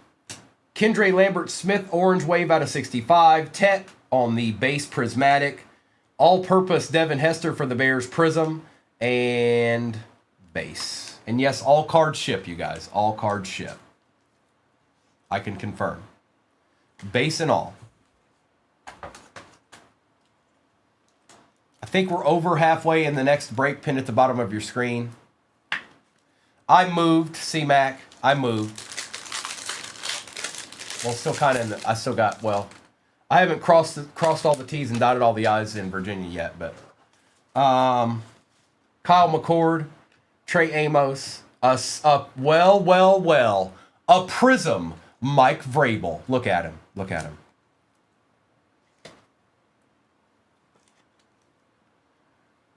Kendre Lambert Smith, Orange Wave out of 65, Tet on the base prismatic, all-purpose Devin Hester for the Bears prism, and base. And yes, all cards ship, you guys. All cards ship. I can confirm. Base and all. I think we're over halfway in the next break pin at the bottom of your screen. I moved, C-Mac. I moved. Well, still kind of, I still got, well, I haven't crossed all the T's and dotted all the I's in Virginia yet, but Kyle McCord, Trey Amos, a prism, Mike Vrabel. Look at him. Look at him.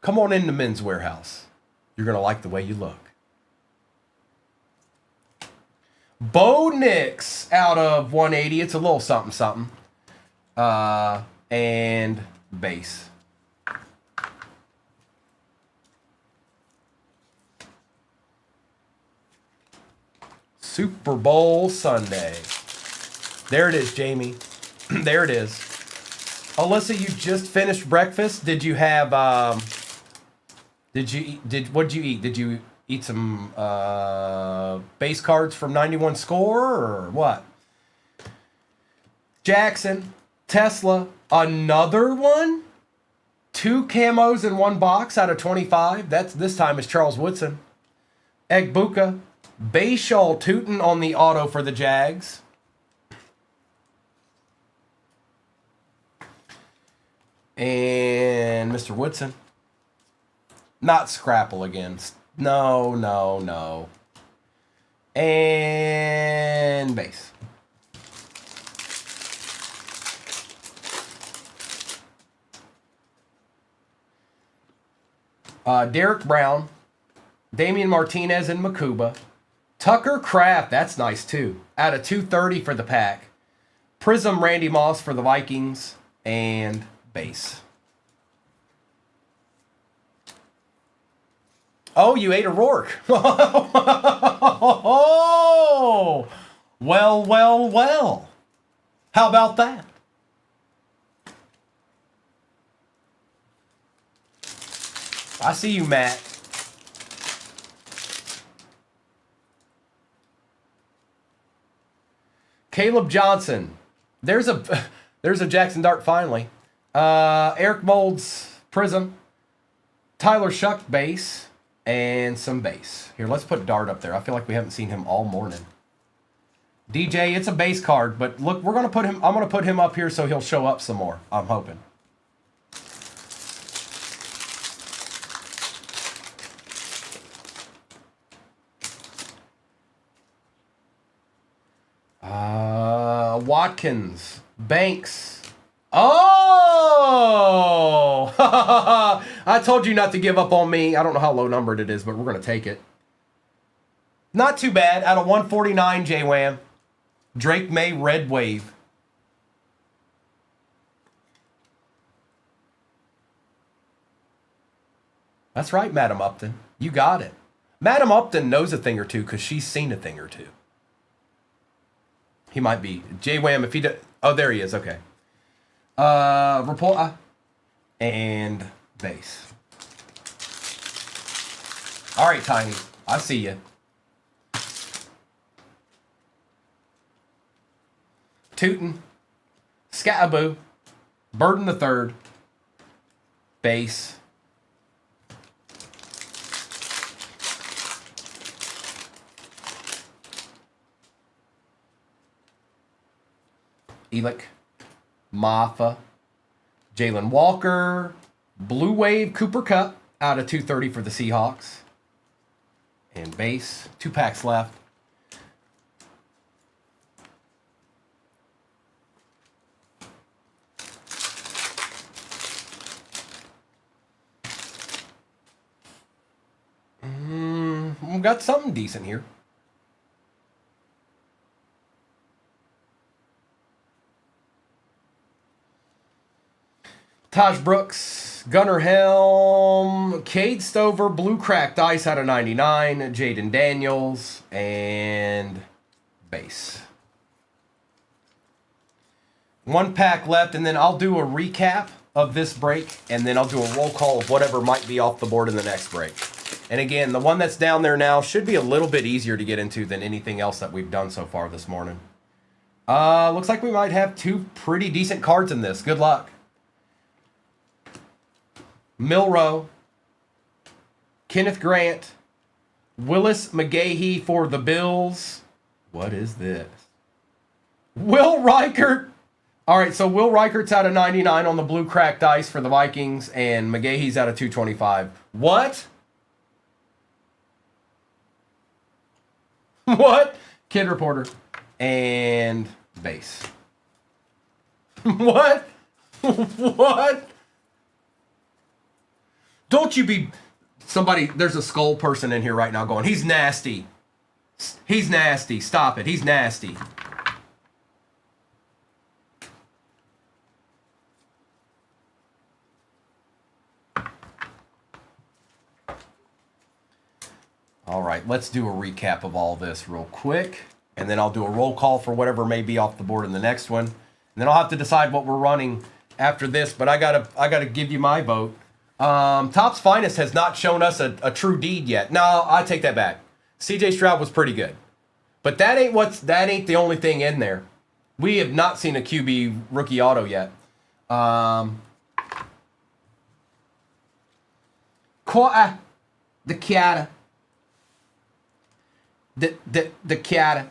Come on in the Men's Warehouse. You're going to like the way you look. Bo Nix out of 180. It's a little something, something. And base. Super Bowl Sunday. There it is, Jamie. There it is. Alyssa, you just finished breakfast. Did you have, what'd you eat? Did you eat some base cards from 91 Score or what? Jackson, Tesla, another one? 2 camos in one box out of 25. This time is Charles Woodson. Egbuka, Bayshaw Tootin on the auto for the Jags. And Mr. Woodson. Not Scrapple again. No. And base. Derek Brown, Damian Martinez and Makuba. Tucker Kraft, that's nice too. Out of 230 for the Pack. Prism Randy Moss for the Vikings. And base. Oh, you ate a Rourke. Oh, well. How about that? I see you, Matt. Caleb Johnson. There's a Jackson Dart finally. Eric Moulds Prism. Tyler Shuck base. And some base. Here, let's put Dart up there. I feel like we haven't seen him all morning. DJ, it's a base card, but look, I'm going to put him up here so he'll show up some more. I'm hoping. Watkins, Banks. Oh! I told you not to give up on me. I don't know how low numbered it is, but we're going to take it. Not too bad. Out of 149, J-Wham. Drake May, Red Wave. That's right, Madam Upton. You got it. Madam Upton knows a thing or two because she's seen a thing or two. He might be. J-Wham, if he does... Oh, there he is. Okay. Report and base. All right, Tiny. I see you. Tootin, Scattaboo. Burden the third. Base. Elick. Maffa. Jalen Walker. Blue Wave Cooper Cup out of 230 for the Seahawks. And base. 2 packs left. We've got something decent here. Taj Brooks, Gunnar Helm, Cade Stover, Blue Cracked Ice out of 99, Jaden Daniels, and base. 1 pack left, and then I'll do a recap of this break, and then I'll do a roll call of whatever might be off the board in the next break. And again, the one that's down there now should be a little bit easier to get into than anything else that we've done so far this morning. Looks like we might have 2 pretty decent cards in this. Good luck. Milrow, Kenneth Grant, Willis McGahee for the Bills. What is this? Will Reichert. All right, so Will Reichert's out of 99 on the Blue Cracked Ice for the Vikings, and McGahee's out of 225. What? What? Kid Reporter. And base. What? What? Don't you be... Somebody, there's a skull person in here right now going, he's nasty. He's nasty. Stop it. He's nasty. All right, let's do a recap of all this real quick, and then I'll do a roll call for whatever may be off the board in the next one. And then I'll have to decide what we're running after this, but I gotta give you my vote. Topps Finest has not shown us a true deed yet. No, I take that back. CJ Stroud was pretty good, but that ain't the only thing in there. We have not seen a QB rookie auto yet. The Chiara. The Chiara.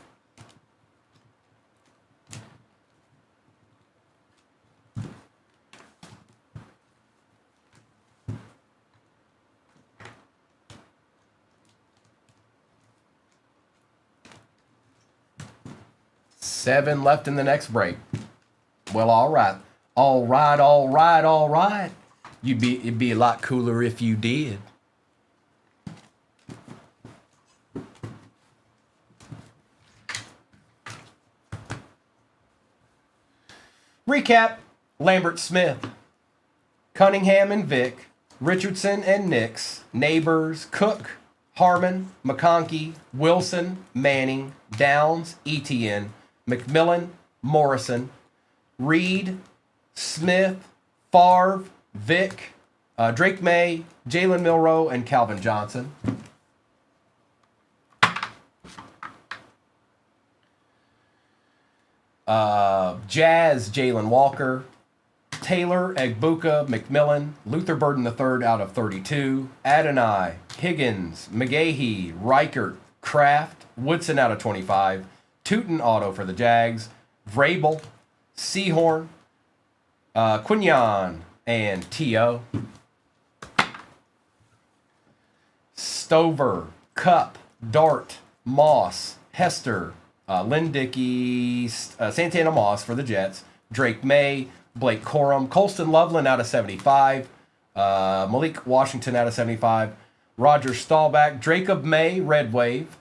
Seven left in the next break. Well, all right. All right, all right, all right. It'd be a lot cooler if you did. Recap. Lambert Smith, Cunningham and Vick, Richardson and Nix, Neighbors, Cook, Harmon, McConkey, Wilson, Manning, Downs, Etienne, McMillan, Morrison, Reed, Smith, Favre, Vick, Drake May, Jalen Milrow, and Calvin Johnson. Jazz, Jalen Walker, Taylor, Egbuka, McMillan, Luther Burden III out of 32, Adonai, Higgins, McGahee, Reichert, Kraft, Woodson out of 25, Tootin auto for the Jags, Vrabel, Sehorn, Quignon, and T.O. Stover, Cup, Dart, Moss, Hester, Lynn Dickey, Santana Moss for the Jets, Drake May, Blake Corum, Colston Loveland out of 75, Malik Washington out of 75, Roger Staubach, Jacob May, Red Wave,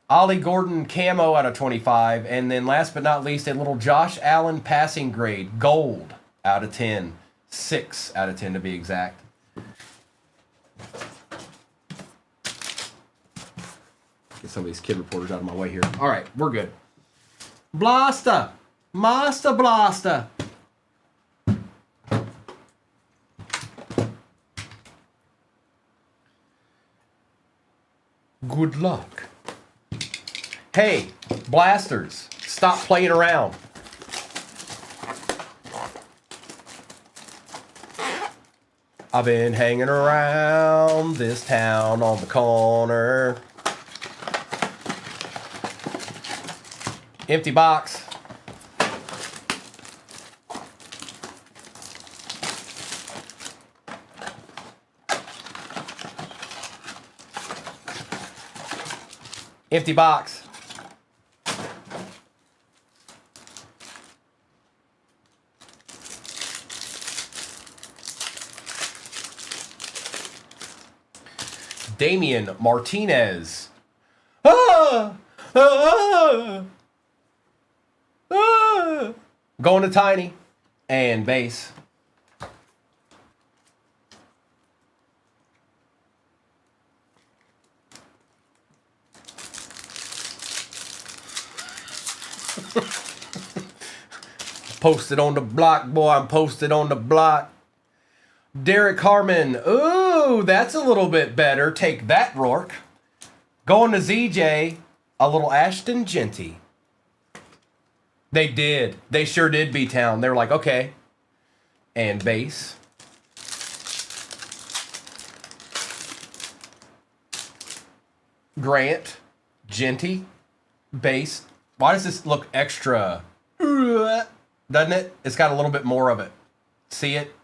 Ollie Gordon Camo out of 25, and then last but not least, a little Josh Allen passing grade, gold out of 10, 6 out of 10 to be exact. Get some of these kid reporters out of my way here. All right, we're good. Blaster, Master Blaster. Good luck. Hey, Blasters, stop playing around. I've been hanging around this town on the corner. Empty box. Empty box. Damian Martinez. Ah! Ah! Ah! Going to Tiny. And base. Posted on the block, boy. I'm posted on the block. Derek Harmon. Ooh, that's a little bit better. Take that, Rourke. Going to ZJ. A little Ashton Genty. They did. They sure did, B-Town. They were like, okay. And base. Grant. Genty. Base. Why does this look extra? Doesn't it? It's got a little bit more of it. See it?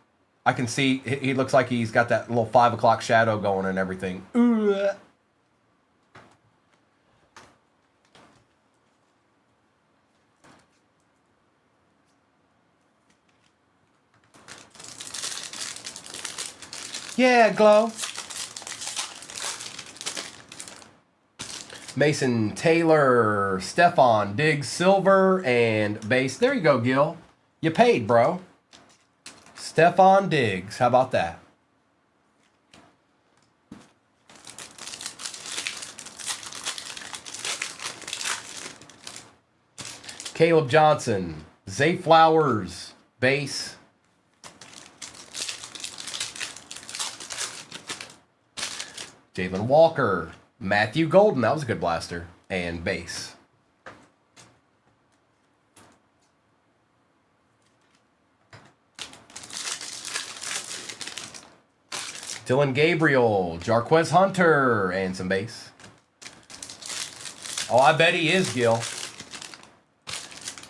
I can see he looks like he's got that little 5 o'clock shadow going and everything. Yeah, glow. Mason Taylor, Stephon Diggs silver, and base. There you go, Gil. You paid, bro. Stephon Diggs. How about that? Caleb Johnson, Zay Flowers, base. Jalen Walker, Matthew Golden, that was a good blaster, and base. Dylan Gabriel, Jarquez Hunter, and some base. Oh, I bet he is, Gil.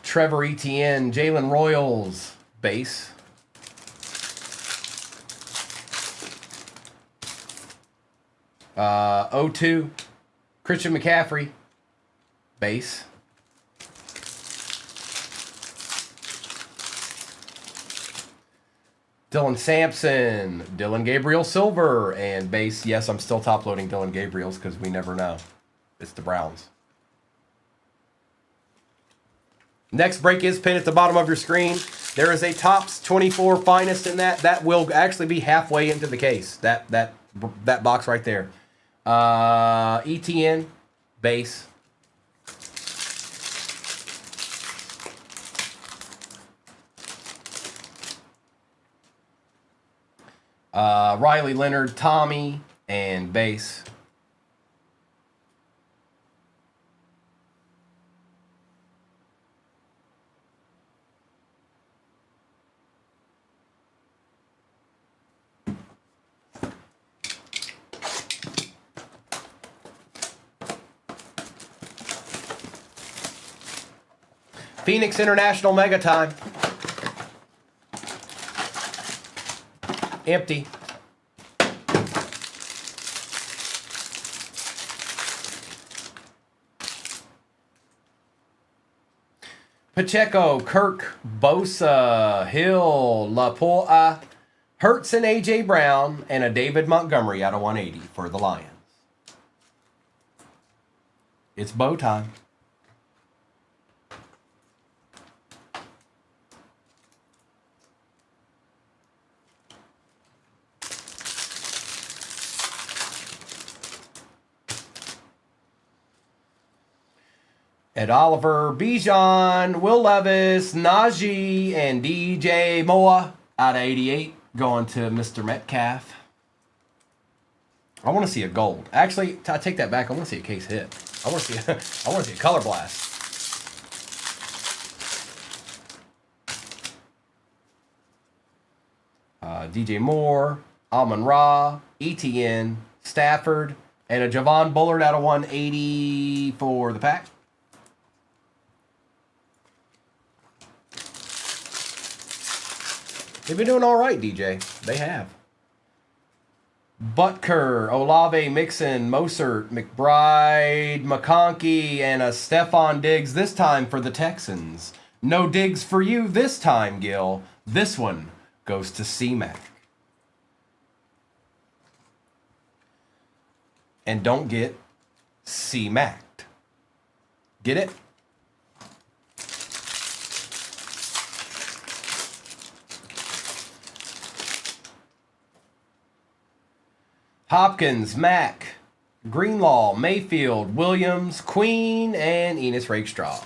Trevor Etienne, Jalen Royals, base. O2, Christian McCaffrey, base. Dylan Sampson, Dylan Gabriel silver, and base. Yes, I'm still top loading Dylan Gabriel's because we never know. It's the Browns. Next break is pinned at the bottom of your screen. There is a Topps 24 Finest in that. That will actually be halfway into the case. That box right there. ETN, base. Riley Leonard, Tommy, and base. Phoenix International Mega Time. Empty. Pacheco, Kirk, Bosa, Hill, Laporta, Hurts and A.J. Brown, and a David Montgomery out of 180 for the Lions. It's bow time. Ed Oliver, Bijan, Will Levis, Najee, and DJ Moore out of 88 going to Mr. Metcalf. I want to see a gold. Actually, I take that back. I want to see a case hit. I want to see a color blast. DJ Moore, Amon-Ra, ETN, Stafford, and a Javon Bullard out of 180 for the pack. They've been doing all right, DJ. They have. Butker, Olave, Mixon, Mostert, McBride, McConkey, and a Stephon Diggs this time for the Texans. No Diggs for you this time, Gil. This one goes to C-Mac. And don't get C-Mac'd. Get it? Hopkins, Mack, Greenlaw, Mayfield, Williams, Queen, and Enos Rakestraw.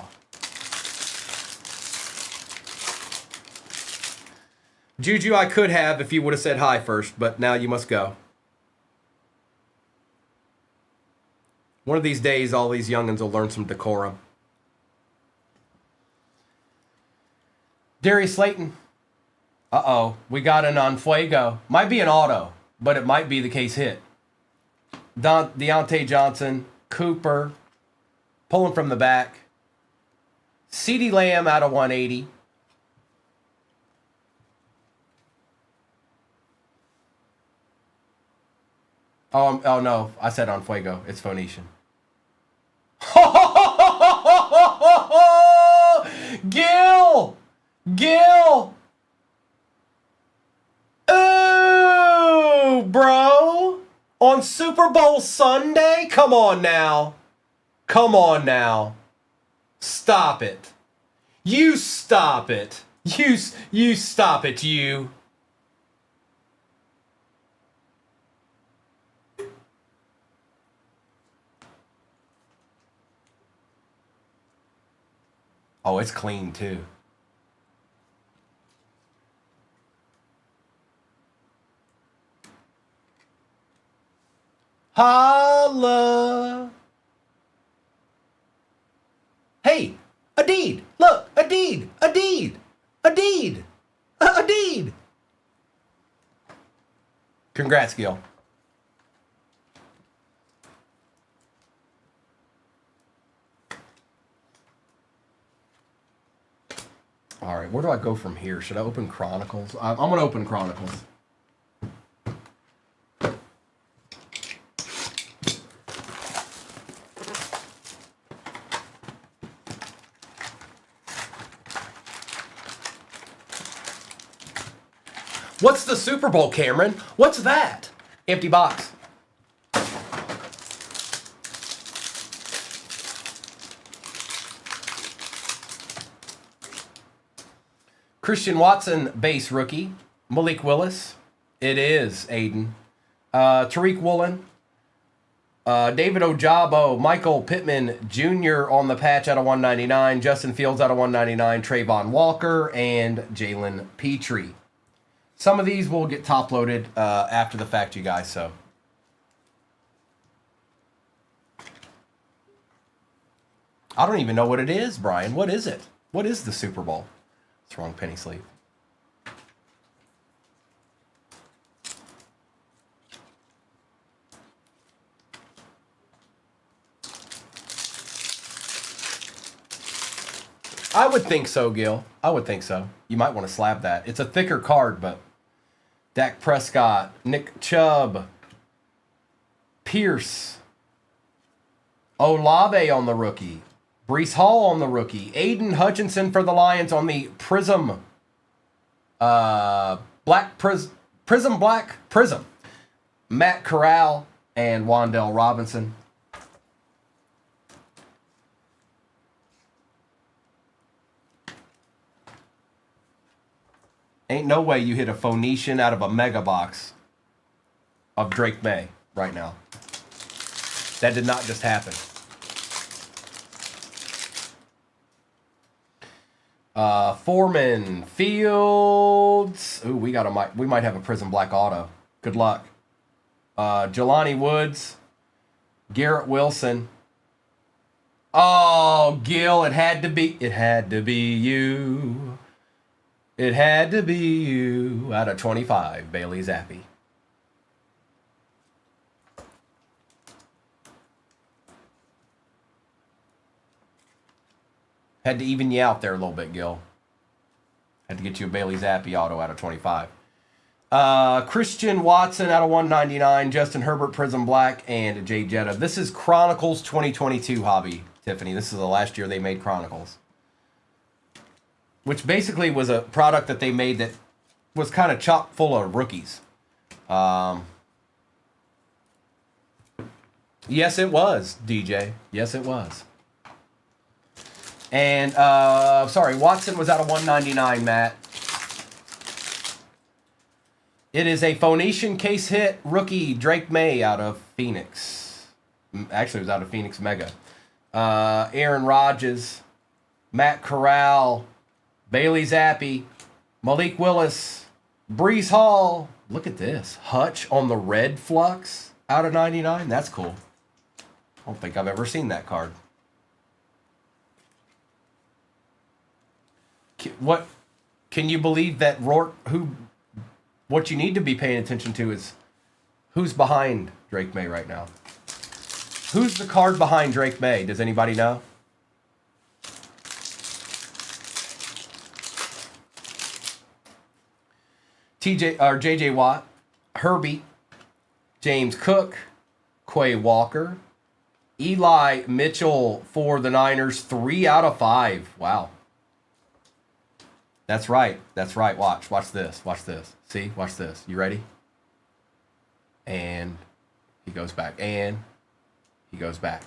Juju, I could have if you would have said hi first, but now you must go. One of these days, all these youngins will learn some decorum. Darius Slayton. Uh-oh, we got an on Fuego. Might be an auto, but it might be the case hit. Deontay Johnson, Cooper, pulling from the back. CeeDee Lamb out of 180. Oh no, I said on Fuego. It's Phoenician. Gil! Ooh, bro! On Super Bowl Sunday? Come on now. Stop it. You stop it. You stop it, you. Oh, it's clean too. Holla. Hey, Adeed. Look, Adeed. Congrats, Gil. All right, where do I go from here? Should I open Chronicles? I'm going to open Chronicles. What's the Super Bowl, Cameron? What's that? Empty box. Christian Watson, base rookie. Malik Willis. It is Aiden. Tariq Woolen. David Ojabo. Michael Pittman Jr. on the patch out of 199. Justin Fields out of 199. Trayvon Walker and Jalen Petrie. Some of these will get top loaded after the fact, you guys, so. I don't even know what it is, Brian. What is it? What is the Super Bowl? It's wrong penny sleeve. I would think so, Gil. I would think so. You might want to slab that. It's a thicker card, but Dak Prescott, Nick Chubb, Pierce, Olave on the rookie, Breece Hall on the rookie, Aiden Hutchinson for the Lions on the Prism, Prism, Matt Corral and Wan'Dale Robinson. Ain't no way you hit a Phoenician out of a mega box of Drake May right now. That did not just happen. Foreman, Fields. Ooh, we might have a Prism Black Auto. Good luck. Jelani Woods, Garrett Wilson. Oh, Gil, it had to be you. It had to be you out of 25, Bailey Zappi. Had to even you out there a little bit, Gil. Had to get you a Bailey Zappi auto out of 25. Christian Watson out of 199. Justin Herbert Prism Black. And Jay Jetta. This is Chronicles 2022 hobby, Tiffany. This is the last year they made Chronicles. Which basically was a product that they made that was kind of chock full of rookies. Yes, it was, DJ. Yes, it was. And, sorry, Watson was out of 199, Matt. It is a Phoenician case hit rookie, Drake May out of Phoenix. Actually, it was out of Phoenix Mega. Aaron Rodgers, Matt Corral, Bailey Zappi, Malik Willis, Brees Hall. Look at this. Hutch on the red flux out of 99. That's cool. I don't think I've ever seen that card. What can you believe that Rourke, what you need to be paying attention to is who's behind Drake May right now. Who's the card behind Drake May? Does anybody know? JJ Watt, Herbie, James Cook, Quay Walker, Eli Mitchell for the Niners, 3 out of 5. Wow. That's right. That's right. Watch this. Watch this. See? Watch this. You ready? And he goes back. And he goes back.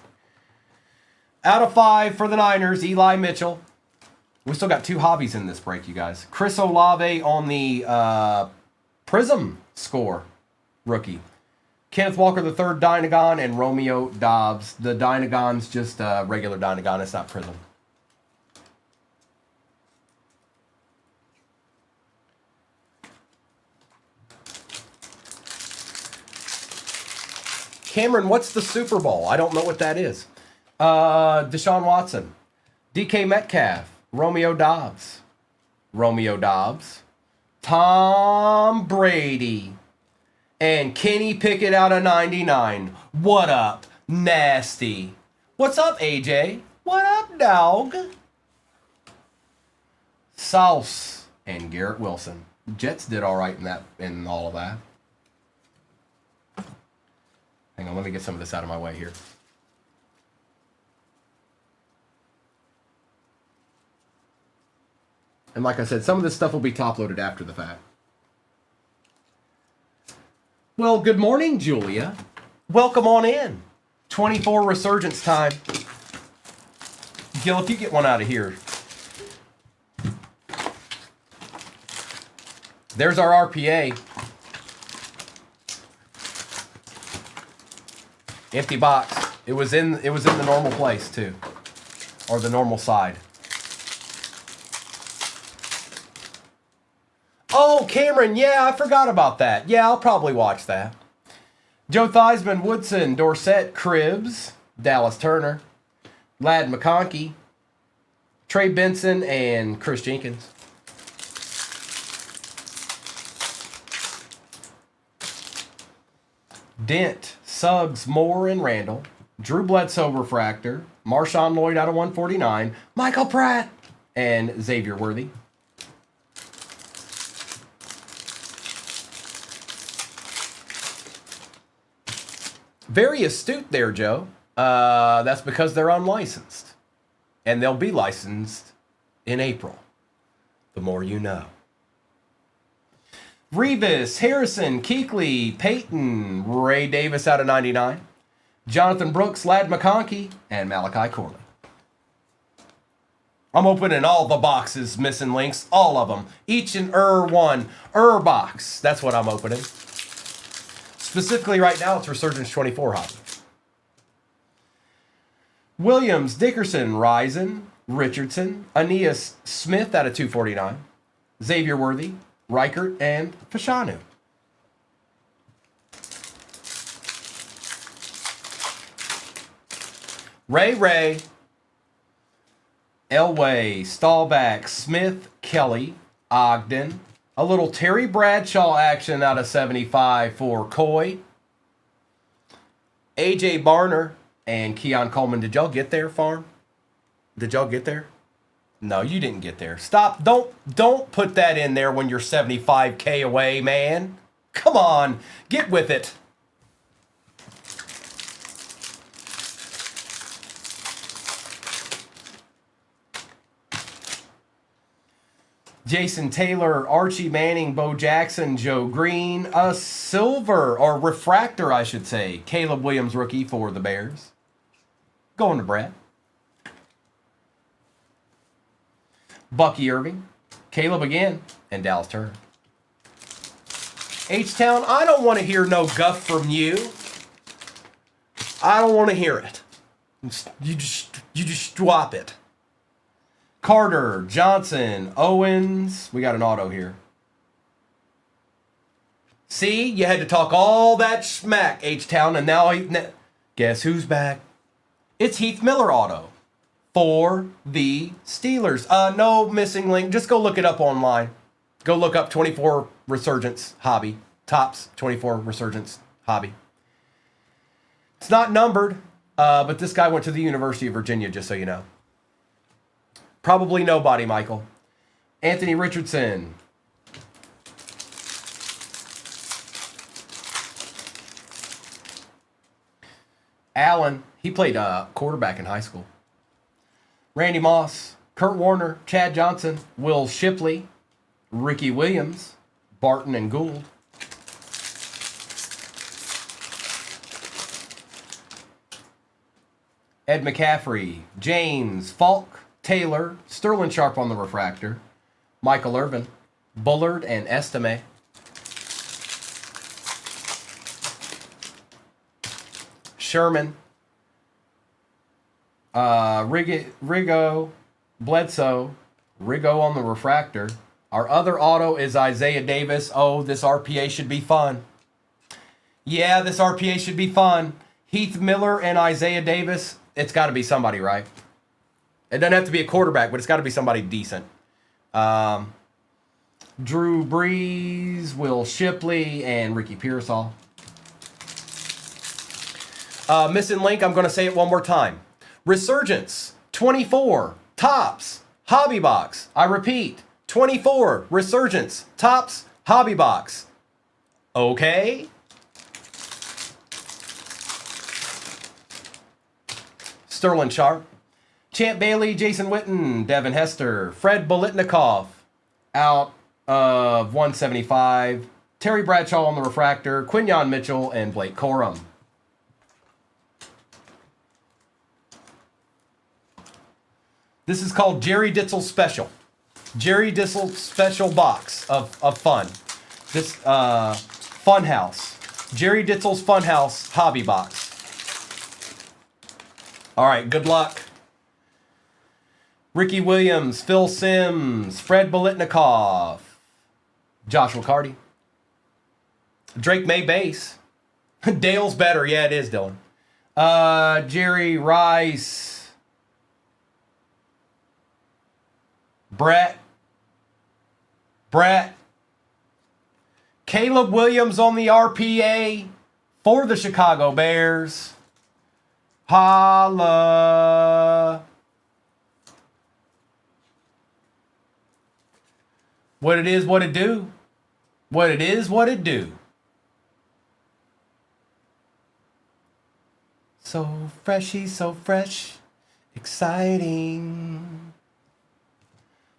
Out of 5 for the Niners, Eli Mitchell. We still got 2 hobbies in this break, you guys. Chris Olave on the Prism score rookie. Kenneth Walker the third Dynagon and Romeo Dobbs. The Dynagon's just a regular Dynagon. It's not Prism. Cameron, what's the Super Bowl? I don't know what that is. Deshaun Watson. DK Metcalf. Romeo Dobbs. Tom Brady. And Kenny Pickett out of 99. What up, nasty? What's up, AJ? What up, dog? Sauce and Garrett Wilson. Jets did all right in all of that. Hang on, let me get some of this out of my way here. And like I said, some of this stuff will be top-loaded after the fact. Well, good morning, Julia. Welcome on in. 24 Resurgence time. Gil, if you get one out of here. There's our RPA. Empty box. It was in the normal place too. Or the normal side. Oh, Cameron, yeah, I forgot about that. Yeah, I'll probably watch that. Joe Theismann, Woodson, Dorsett, Cribbs, Dallas Turner, Ladd McConkey, Trey Benson, and Chris Jenkins. Dent, Suggs, Moore, and Randall. Drew Bledsoe refractor. Marshawn Lloyd out of 149. Michael Pratt and Xavier Worthy. Very astute there, Joe. That's because they're unlicensed. And they'll be licensed in April. The more you know. Revis, Harrison, Kuechly, Peyton, Ray Davis out of 99. Jonathan Brooks, Ladd McConkey, and Malachi Corley. I'm opening all the boxes, missing links, all of them. Each and one box. That's what I'm opening. Specifically right now, it's Resurgence 24 hobby. Williams, Dickerson, Risen, Richardson, Aeneas Smith out of 249. Xavier Worthy, Reichert, and Fashanu. Ray, Elway, Stahlback, Smith, Kelly, Ogden. A little Terry Bradshaw action out of 75 for Coy. AJ Barner and Keon Coleman. Did y'all get there, Farm? Did y'all get there? No, you didn't get there. Stop. Don't put that in there when you're 75K away, man. Come on. Get with it. Jason Taylor, Archie Manning, Bo Jackson, Joe Green, a silver, or refractor, I should say. Caleb Williams, rookie for the Bears. Going to Brad. Bucky Irving, Caleb again, and Dallas Turner. H-Town, I don't want to hear no guff from you. I don't want to hear it. You just swap it. Carter, Johnson, Owens. We got an auto here. See, you had to talk all that smack, H-Town, and now guess who's back? It's Heath Miller auto for the Steelers. No missing link. Just go look it up online. Go look up 24 Resurgence Hobby. Topps 24 Resurgence Hobby. It's not numbered, but this guy went to the University of Virginia, just so you know. Probably nobody, Michael. Anthony Richardson. Allen, he played quarterback in high school. Randy Moss, Kurt Warner, Chad Johnson, Will Shipley, Ricky Williams, Barton and Gould. Ed McCaffrey, James, Falk, Taylor, Sterling Sharp on the refractor, Michael Irvin, Bullard, and Estime. Sherman, Rigo, Bledsoe, Rigo on the refractor. Our other auto is Isaiah Davis. Oh, this RPA should be fun. Yeah, this RPA should be fun. Heath Miller and Isaiah Davis. It's got to be somebody, right? It doesn't have to be a quarterback, but it's got to be somebody decent. Drew Brees, Will Shipley, and Ricky Pearsall. Missing link, I'm going to say it one more time. Resurgence, 24, Topps, Hobby Box. I repeat, 24, Resurgence, Topps, Hobby Box. Okay? Sterling Sharp, Champ Bailey, Jason Witten, Devin Hester, Fred Bolitnikoff, out of 175, Terry Bradshaw on the refractor, Quinyon Mitchell, and Blake Corum. This is called Jerry Ditzel's Special. Jerry Ditzel's Special box of fun. This Funhouse. Jerry Ditzel's Funhouse hobby box. All right, good luck. Ricky Williams, Phil Simms, Fred Bolitnikoff, Joshua Carty, Drake May base. Dale's better. Yeah, it is, Dylan. Jerry Rice, Brett, Caleb Williams on the RPA for the Chicago Bears. Holla. What it is, what it do. What it is, what it do. So freshy, so fresh. Exciting.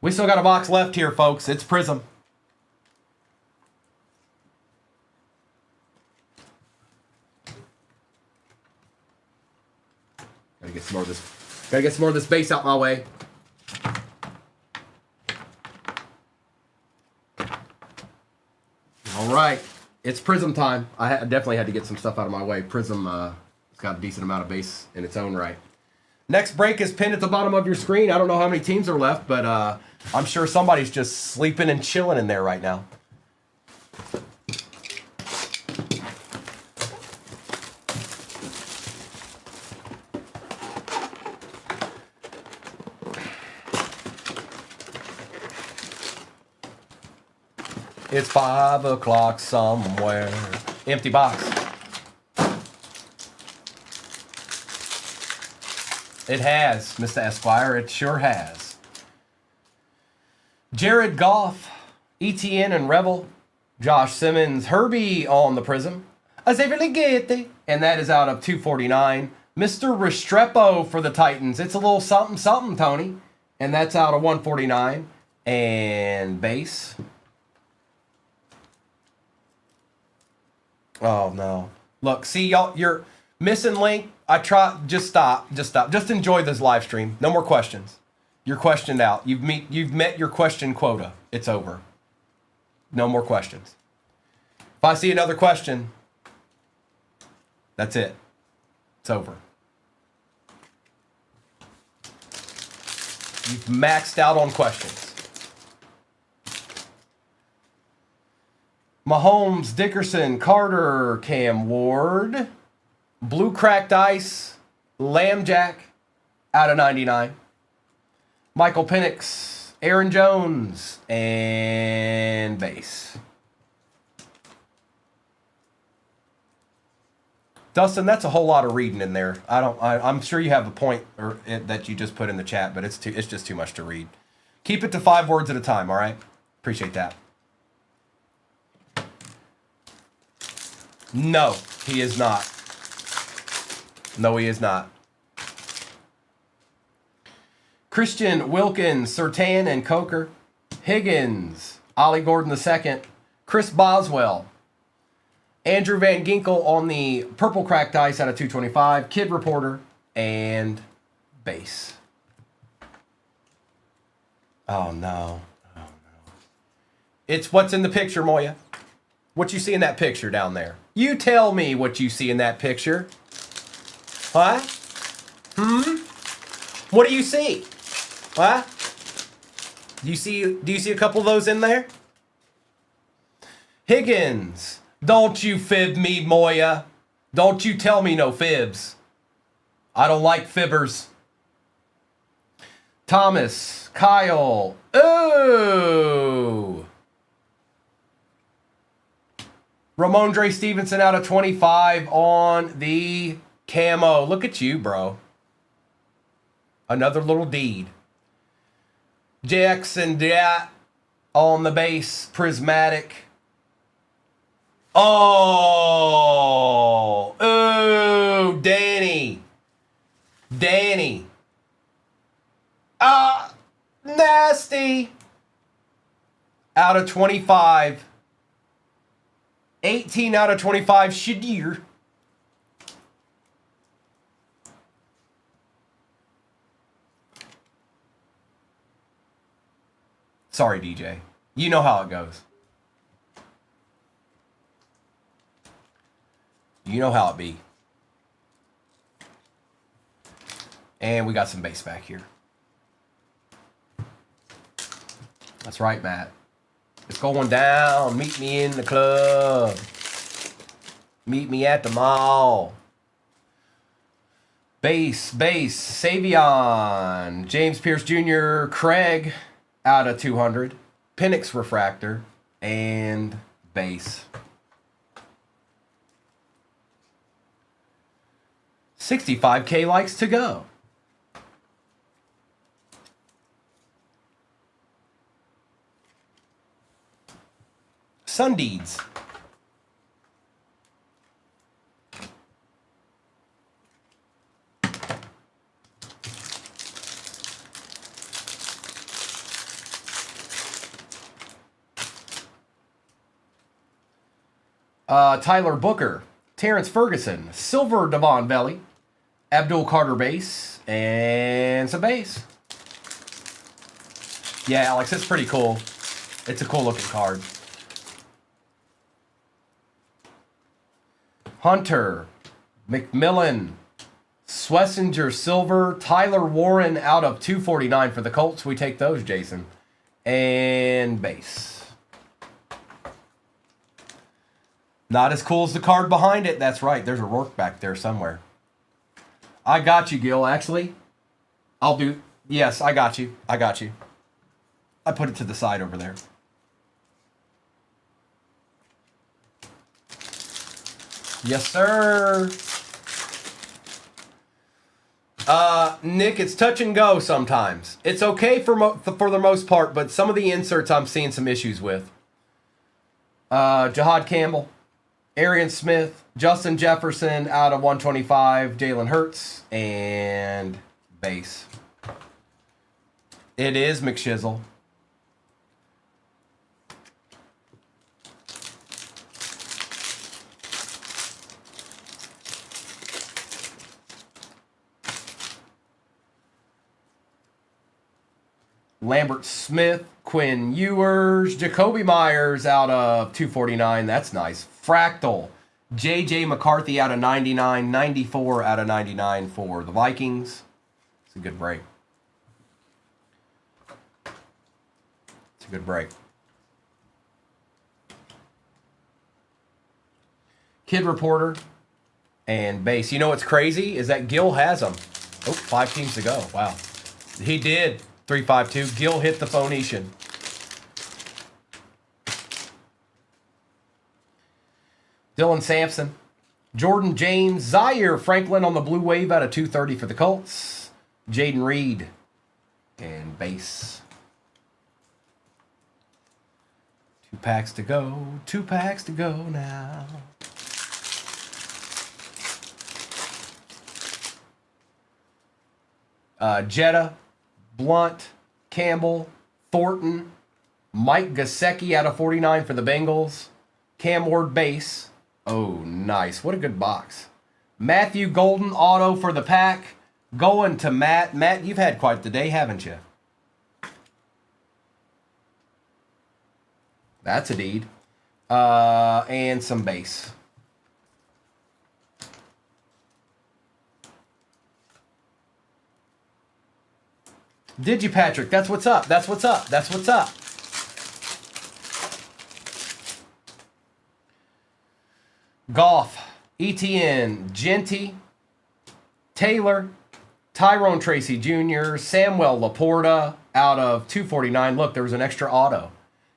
We still got a box left here, folks. It's Prism. Gotta get some more of this base out my way. All right, it's Prism time. I definitely had to get some stuff out of my way. Prism has got a decent amount of base in its own right. Next break is pinned at the bottom of your screen. I don't know how many teams are left, but I'm sure somebody's just sleeping and chilling in there right now. It's 5 o'clock somewhere. Empty box. It has, Mr. Esquire. It sure has. Jared Goff, ETN and Revel, Josh Simmons, Herbie on the Prism, Xavier Legate, and that is out of 249. Mr. Restrepo for the Titans. It's a little something, something, Tony. And that's out of 149. And base. Oh, no. Look, see, y'all, you're missing link. I try, just stop. Just enjoy this live stream. No more questions. You're questioned out. You've met your question quota. It's over. No more questions. If I see another question, that's it. It's over. You've maxed out on questions. Mahomes, Dickerson, Carter, Cam Ward, Blue Cracked Ice, Lambjack, out of 99. Michael Penix, Aaron Jones, and base. Dustin, that's a whole lot of reading in there. I'm sure you have a point that you just put in the chat, but it's just too much to read. Keep it to 5 words at a time, all right? Appreciate that. No, he is not. No, he is not. Christian Wilkins, Surtain and Coker, Higgins, Ollie Gordon II, Chris Boswell, Andrew Van Ginkel on the Purple Cracked Ice out of 225, Kid Reporter, and base. Oh, no. Oh, no. It's what's in the picture, Moya. What you see in that picture down there. You tell me what you see in that picture. What? What do you see? What? Do you see a couple of those in there? Higgins. Don't you fib me, Moya. Don't you tell me no fibs. I don't like fibbers. Thomas, Kyle. Ooh. Ramondre Stevenson out of 25 on the camo. Look at you, bro. Another little deed. Jackson Dat on the base. Prismatic. Oh, ooh, Danny. Nasty. Out of 25. 18 out of 25, Shadir. Sorry, DJ. You know how it goes. You know how it be. And we got some base back here. That's right, Matt. It's going down. Meet me in the club. Meet me at the mall. Base. Savion. James Pierce Jr. Craig out of 200. Penix Refractor. And base. 65K likes to go. Sundeeds. Tyler Booker, Terrence Ferguson, Silver Devon Belly, Abdul Carter base, and some base. Yeah, Alex, it's pretty cool. It's a cool looking card. Hunter, McMillan, Swessinger Silver, Tyler Warren out of 249 for the Colts. We take those, Jason. And base. Not as cool as the card behind it. That's right. There's a Rourke back there somewhere. I got you, Gil, actually. I'll do... Yes, I got you. I put it to the side over there. Yes, sir. Nick, it's touch and go sometimes. It's okay for the most part, but some of the inserts I'm seeing some issues with. Jahad Campbell, Arian Smith, Justin Jefferson out of 125, Jalen Hurts, and base. It is McShizzle. Lambert Smith, Quinn Ewers, Jacoby Myers out of 249. That's nice. Fractal. J.J. McCarthy out of 99. 94 out of 99 for the Vikings. It's a good break. It's a good break. Kid Reporter and base. You know what's crazy is that Gil has them. Oh, 5 teams to go. Wow. He did. 352. Gil hit the Phoenician. Dylan Sampson. Jordan James. Zaire Franklin on the blue wave out of 230 for the Colts. Jaden Reed. And base. 2 packs to go. 2 packs to go now. Jetta. Blunt, Campbell, Thornton, Mike Gesicki out of 49 for the Bengals, Cam Ward base. Oh, nice. What a good box. Matthew Golden auto for the pack. Going to Matt. Matt, you've had quite the day, haven't you? That's a deed. And some base. Did you, Patrick? That's what's up. That's what's up. That's what's up. Goff, ETN, Genty, Taylor, Tyrone Tracy Jr., Samuel Laporta out of 249. Look, there was an extra auto.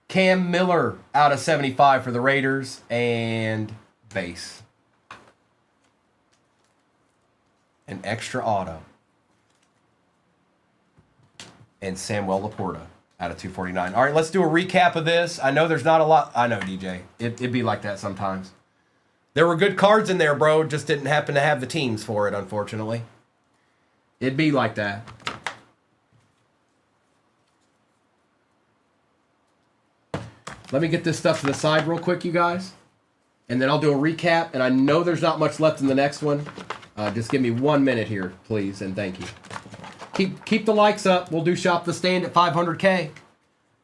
Cam Miller out of 75 for the Raiders and base. An extra auto. And Samuel Laporta out of 249. All right, let's do a recap of this. I know there's not a lot. I know, DJ. It'd be like that sometimes. There were good cards in there, bro. Just didn't happen to have the teams for it, unfortunately. It'd be like that. Let me get this stuff to the side real quick, you guys. And then I'll do a recap. And I know there's not much left in the next one. Just give me 1 minute here, please, and thank you. Keep the likes up. We'll do Shop the Stand at 500K.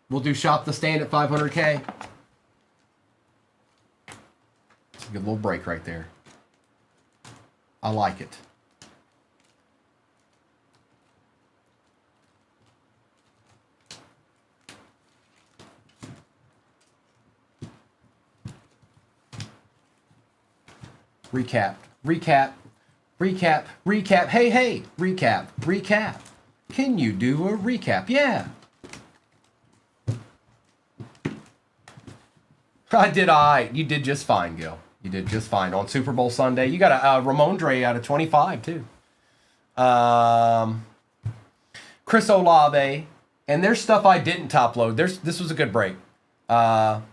We'll do Shop the Stand at 500K. It's a good little break right there. I like it. Recap. Hey, recap. Can you do a recap? Yeah. I did all right. You did just fine, Gil. You did just fine. On Super Bowl Sunday, you got a Ramondre out of 25, too. Chris Olave. And there's stuff I didn't top load. This was a good break. Vlad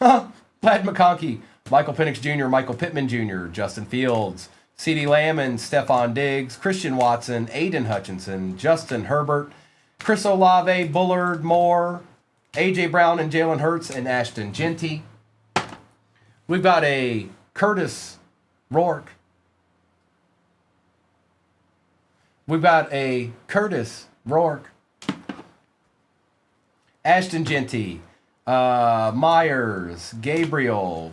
McConkey, Michael Penix Jr., Michael Pittman Jr., Justin Fields, CeeDee Lamb and Stephon Diggs, Christian Watson, Aiden Hutchinson, Justin Herbert, Chris Olave, Bullard, Moore, A.J. Brown and Jalen Hurts, and Ashton Genty. We've got a Curtis Rourke. Ashton Genty, Myers, Gabriel,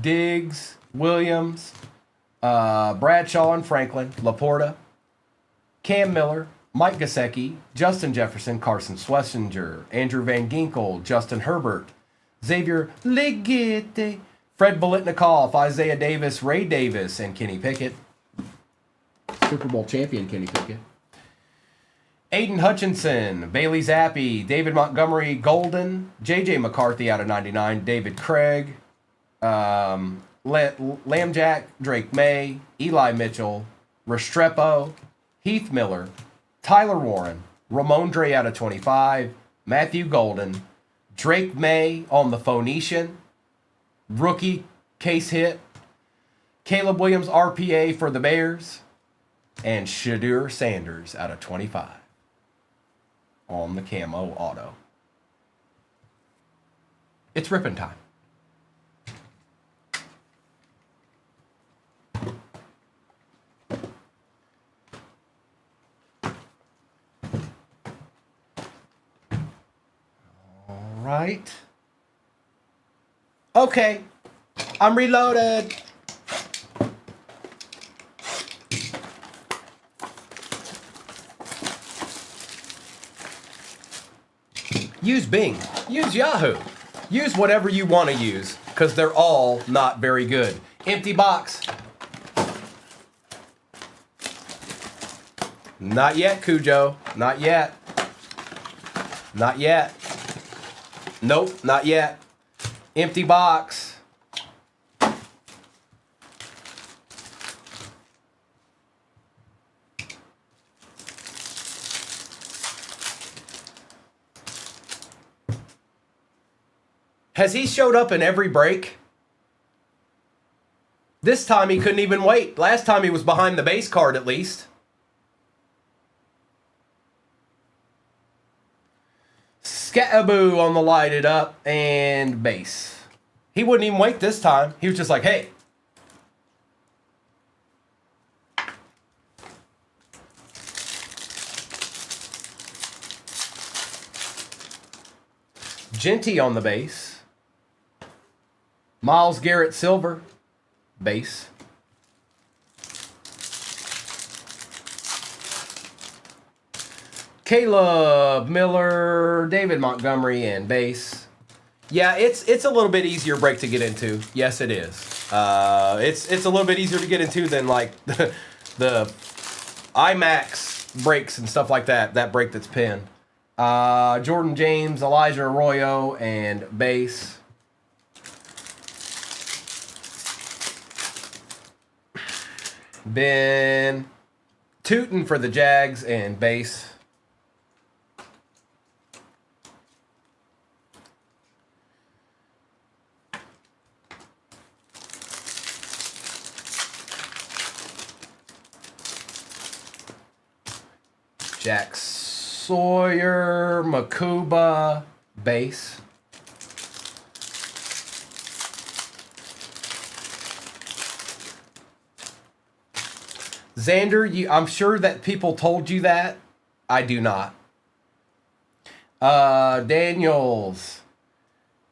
Diggs, Williams, Bradshaw and Franklin, Laporta, Cam Miller, Mike Gesicki, Justin Jefferson, Carson Schlesinger, Andrew Van Ginkel, Justin Herbert, Xavier Legette, Fred Biletnikoff, Isaiah Davis, Ray Davis, and Kenny Pickett. Super Bowl champion Kenny Pickett. Aiden Hutchinson, Bailey Zappi, David Montgomery Golden, J.J. McCarthy out of 99, David Craig, Lamjack, Drake May, Eli Mitchell, Restrepo, Heath Miller, Tyler Warren, Ramondre out of 25, Matthew Golden, Drake May on the Phoenician, rookie case hit, Caleb Williams RPA for the Bears, and Shadur Sanders out of 25 on the camo auto. It's ripping time. All right. Okay. I'm reloaded. Use Bing. Use Yahoo. Use whatever you want to use, because they're all not very good. Empty box. Not yet, Cujo. Not yet. Not yet. Nope, not yet. Empty box. Has he showed up in every break? This time he couldn't even wait. Last time he was behind the base card at least. Scataboo on the lighted up and base. He wouldn't even wait this time. He was just like, hey. Genty on the base. Miles Garrett Silver, base. Caleb Miller, David Montgomery, and base. Yeah, it's a little bit easier break to get into. Yes, it is. It's a little bit easier to get into than like the IMAX breaks and stuff like that. That break that's pinned. Jordan James, Elijah Arroyo, and base. Ben Tootin for the Jags and base. Jack Sawyer, Makuba, base. Xander, I'm sure that people told you that. I do not. Daniels.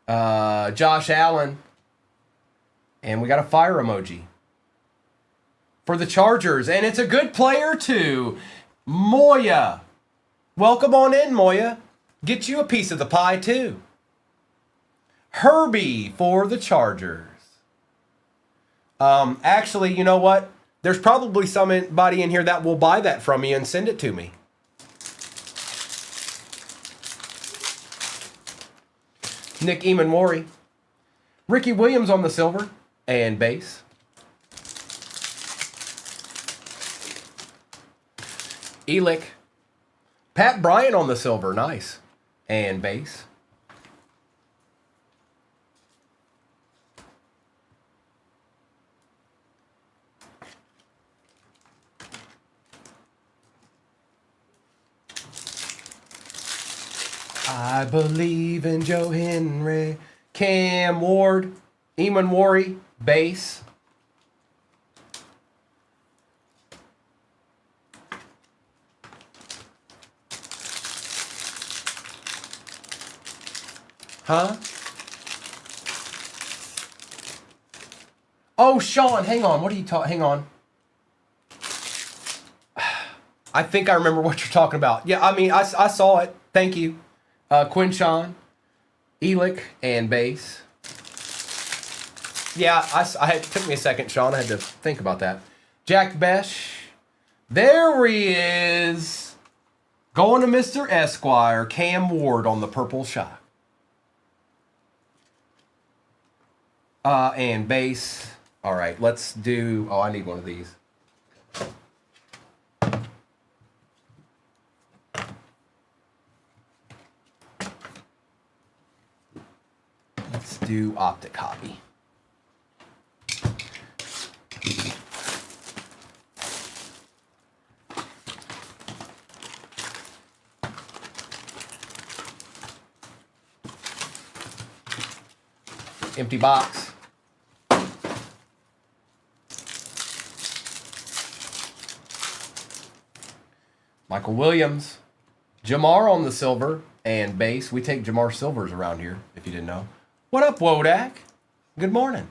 Josh Allen. And we got a fire emoji. For the Chargers. And it's a good player too. Moya. Welcome on in, Moya. Get you a piece of the pie too. Herbie for the Chargers. Actually, you know what? There's probably somebody in here that will buy that from me and send it to me. Nick Eamon-Mori. Ricky Williams on the silver and base. Elick. Pat Bryant on the silver. Nice. And base. I believe in Joe Henry. Cam Ward. Eamon-Mori. Base. Huh? Oh, Sean, hang on. What are you talking? Hang on. I think I remember what you're talking about. Yeah, I mean, I saw it. Thank you. Quinshawn, Elick, and base. Yeah, it took me a second, Sean. I had to think about that. Jack Besh. There he is. Going to Mr. Esquire. Cam Ward on the purple shot. And base. All right, let's do... Oh, I need one of these. Let's do optic copy. Empty box. Michael Williams. Jamar on the silver and base. We take Jamar silvers around here, if you didn't know. What up, Wodak? Good morning.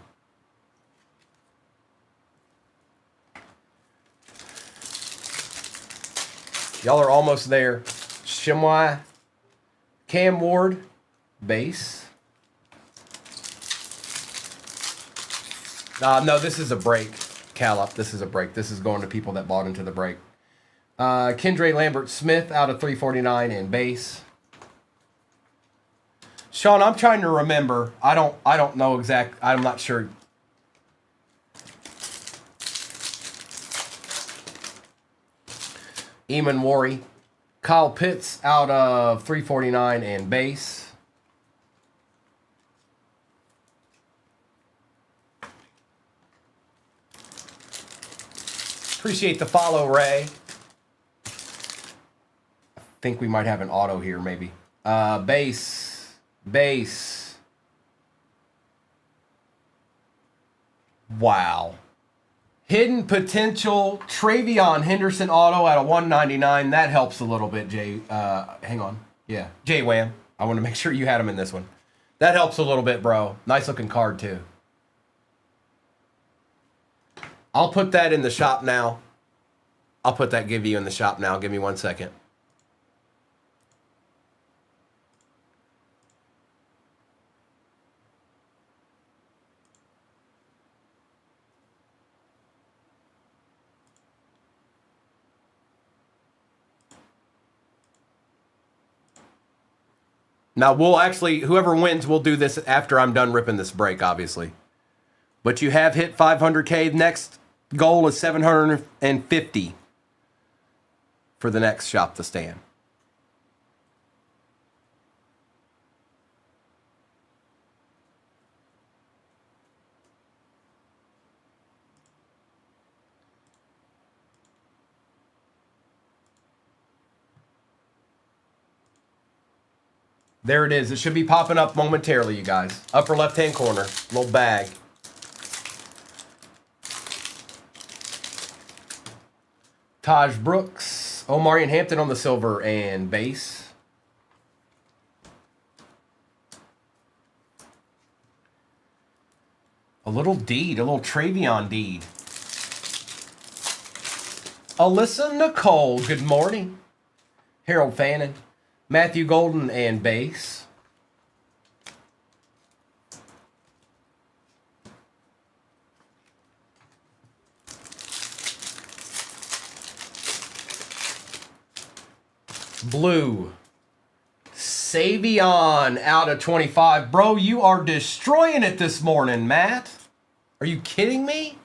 Y'all are almost there. Shimwai. Cam Ward. Base. No, this is a break, Callup. This is a break. This is going to people that bought into the break. Kendra Lambert Smith out of 349 and base. Sean, I'm trying to remember. I don't know exact. I'm not sure. Eamon Worry. Kyle Pitts out of 349 and base. Appreciate the follow, Ray. I think we might have an auto here, maybe. Base. Wow. Hidden potential. Travion Henderson auto at a 199. That helps a little bit, Jay. Hang on. Yeah. Jay Wham. I want to make sure you had him in this one. That helps a little bit, bro. Nice looking card, too. I'll put that in the shop now. Give you in the shop now. Give me 1 second. Now, we'll actually, whoever wins, we'll do this after I'm done ripping this break, obviously. But you have hit 500K. Next goal is 750 for the next Shop the Stand. There it is. It should be popping up momentarily, you guys. Upper left-hand corner. Little bag. Taj Brooks. Omarion Hampton on the silver and base. A little Deed. A little Travion Deed. Alyssa Nicole. Good morning. Harold Fannin. Matthew Golden and base. Blue. Savion out of 25. Bro, you are destroying it this morning, Matt. Are you kidding me?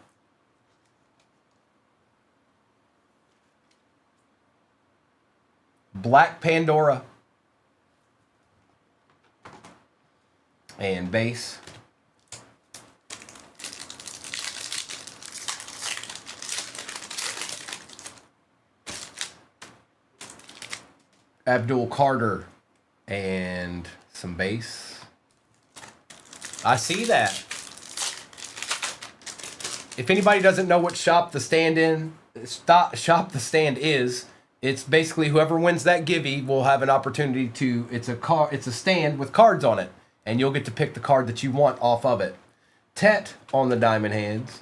Black Pandora. And base. Abdul Carter and some base. I see that. If anybody doesn't know what Shop the Stand is, it's basically whoever wins that givey will have an opportunity to. It's a stand with cards on it, and you'll get to pick the card that you want off of it. Tet on the diamond hands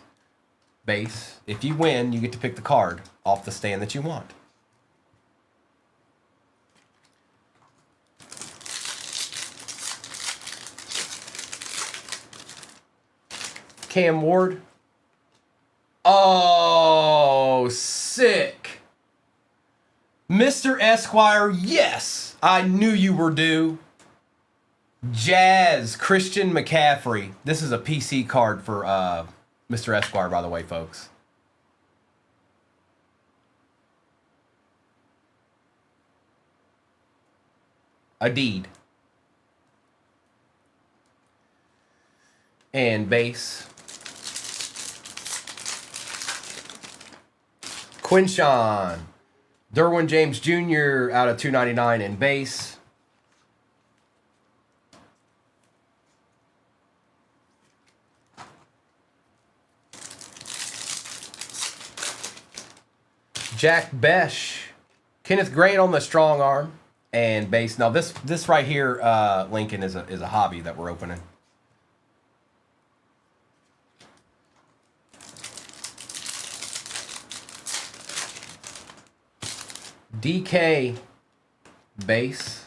base. If you win, you get to pick the card off the stand that you want. Cam Ward. Oh, sick. Mr. Esquire, yes. I knew you were due. Jazz, Christian McCaffrey. This is a PC card for Mr. Esquire, by the way, folks. A deed. and base. Quinshawn, Derwin James Jr. out of 299 and base. Jack Besh, Kenneth Grant on the strong arm and base. Now this right here, Lincoln, is a hobby that we're opening. DK base.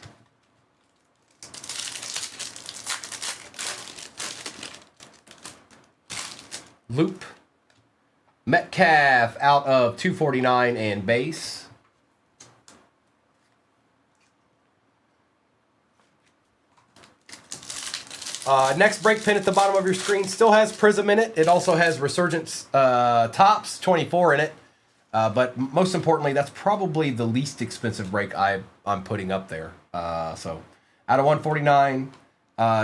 Loop. Metcalf out of 249 and base. Next break pin at the bottom of your screen still has Prism in it. It also has Resurgence Tops 24 in it. But most importantly, that's probably the least expensive break I'm putting up there. So out of 149,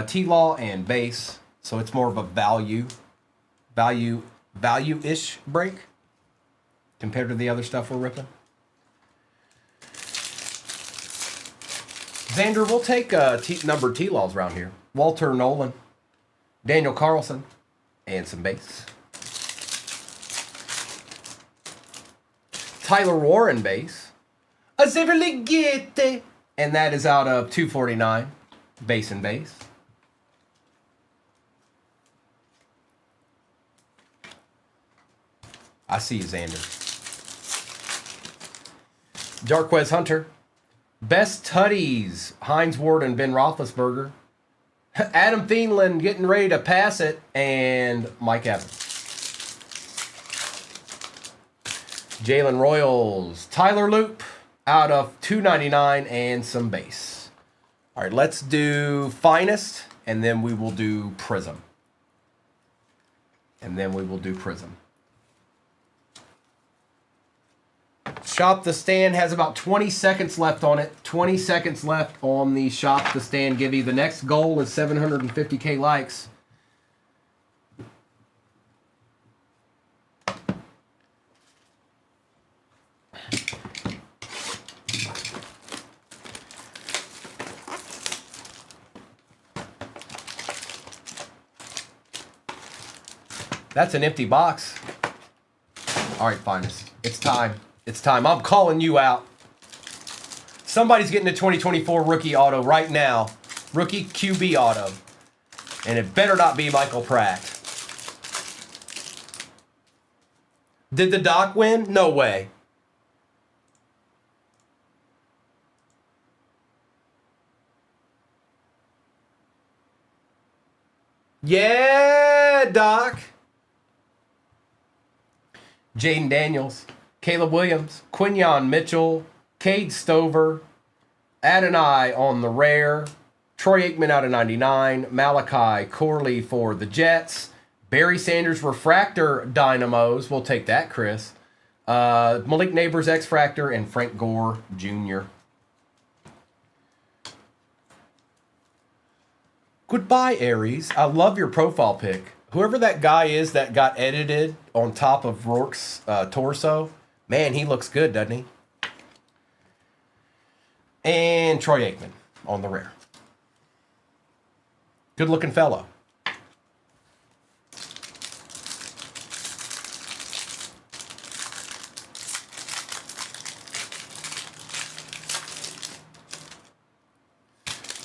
T-Law and base. So it's more of a value-ish break compared to the other stuff we're ripping. Xander, we'll take numbered T-Laws around here. Walter Nolan, Daniel Carlson, and some base. Tyler Warren base. A Zeverligete. And that is out of 249. Base and base. I see you, Xander. Jarquez Hunter. Best Tutties. Heinz Ward and Ben Roethlisberger. Adam Thielen getting ready to pass it. And Mike Evans. Jalen Royals, Tyler Loop out of 299 and some base. All right, let's do Finest, and then we will do Prism. Shop the Stand has about 20 seconds left on it. 20 seconds left on the Shop the Stand Gibby. The next goal is 750K likes. That's an empty box. All right, Finest. It's time. It's time. I'm calling you out. Somebody's getting a 2024 rookie auto right now. Rookie QB auto. And it better not be Michael Pratt. Did the Doc win? No way. Yeah, Doc. Jaden Daniels, Caleb Williams, Quinyon Mitchell, Cade Stover, Adonai on the rare, Troy Aikman out of 99, Malachi Corley for the Jets, Barry Sanders Refractor Dynamos, we'll take that, Chris, Malik Neighbors X-Fractor, and Frank Gore Jr. Goodbye, Aries. I love your profile pic. Whoever that guy is that got edited on top of Rourke's torso, man, he looks good, doesn't he? And Troy Aikman on the rare. Good-looking fellow.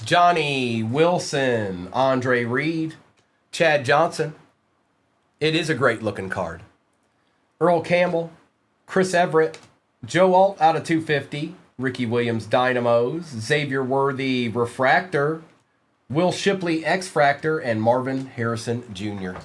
Johnny Wilson, Andre Reed, Chad Johnson. It is a great-looking card. Earl Campbell, Chris Everett, Joe Alt out of 250, Ricky Williams Dynamos, Xavier Worthy Refractor, Will Shipley X-Fractor, and Marvin Harrison Jr.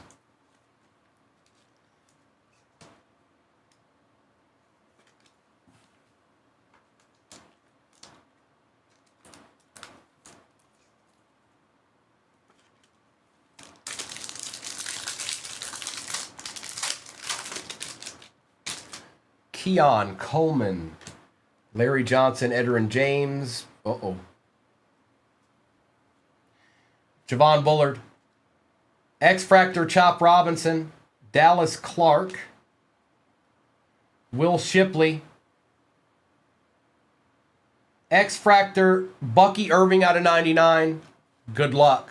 Keon Coleman, Larry Johnson, Edgerrin James. Javon Bullard, X-Fractor Chop Robinson, Dallas Clark, Will Shipley, X-Fractor Bucky Irving out of 99. Good luck.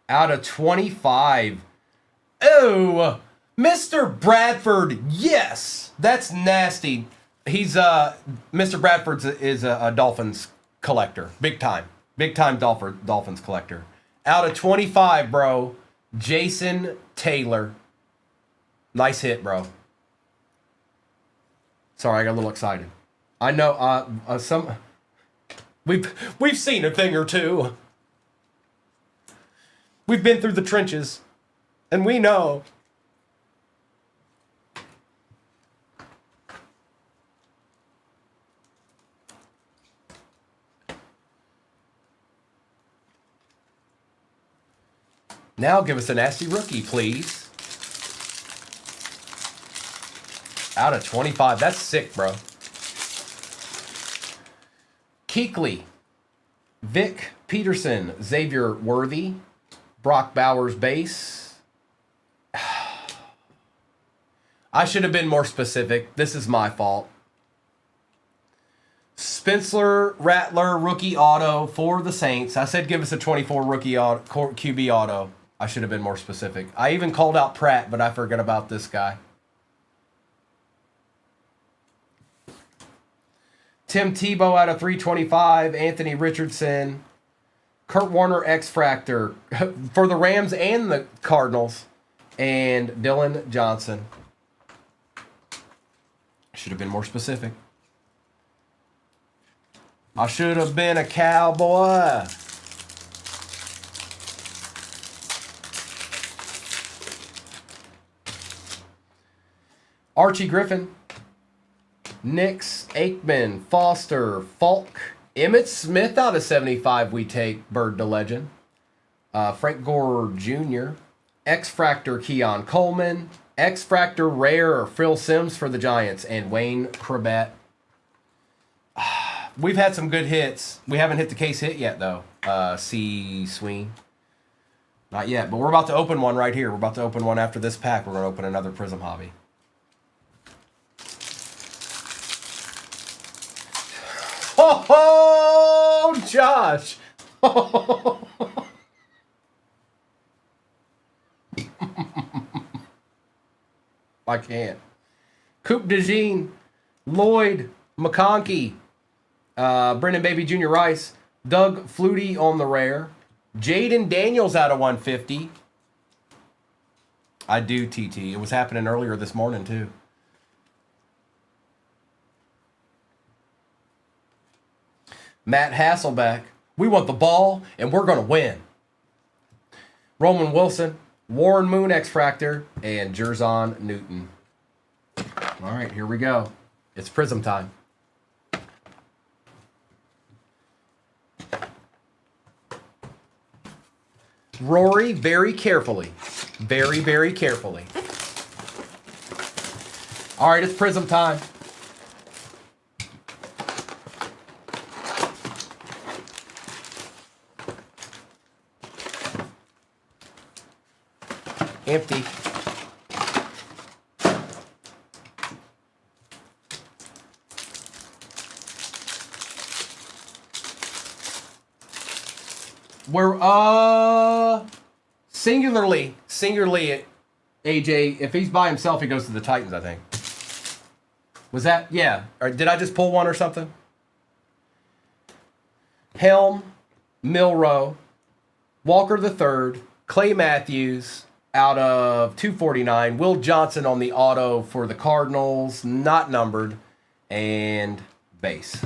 Out of 25. Oh, Mr. Bradford. Yes, that's nasty. He's Mr. Bradford is a Dolphins collector, big time Dolphins collector. Out of 25, bro. Jason Taylor. Nice hit, bro. Sorry, I got a little excited. I know we've seen a thing or two. We've been through the trenches, and we know. Now give us a nasty rookie, please. Out of 25. That's sick, bro. Keekly, Vic Peterson, Xavier Worthy, Brock Bowers base. I should have been more specific. This is my fault. Spencer Rattler, rookie auto for the Saints. I said give us a 24 rookie auto, QB auto. I should have been more specific. I even called out Pratt, but I forgot about this guy. Tim Tebow out of 325. Anthony Richardson. Kurt Warner X-Fractor for the Rams and the Cardinals. And Dylan Johnson. Should have been more specific. I should have been a cowboy. Archie Griffin, Nix, Aikman, Foster, Falk, Emmitt Smith out of 75 we take, Bird to Legend. Frank Gore Jr., X-Fractor Keon Coleman, X-Fractor Rare Phil Simms for the Giants, and Wayne Crabat. We've had some good hits. We haven't hit the case hit yet, though. C. Sween. Not yet, but we're about to open one right here. We're about to open one after this pack. We're going to open another Prism Hobby. Oh, Josh. I can't. Coop DeJean, Lloyd McConkey, Brendan Baby Jr. Rice, Doug Flutie on the rare, Jaden Daniels out of 150. I do, TT. It was happening earlier this morning, too. Matt Hasselbeck. We want the ball, and we're going to win. Roman Wilson, Warren Moon X-Fractor, and Jerzon Newton. All right, here we go. It's Prism time. Rory, very carefully. Very, very carefully. All right, it's Prism time. Empty. We're singularly, AJ, if he's by himself, he goes to the Titans, I think. Was that, yeah. Or did I just pull one or something? Helm, Milrow, Walker III, Clay Matthews out of 249, Will Johnson on the auto for the Cardinals, not numbered, and base.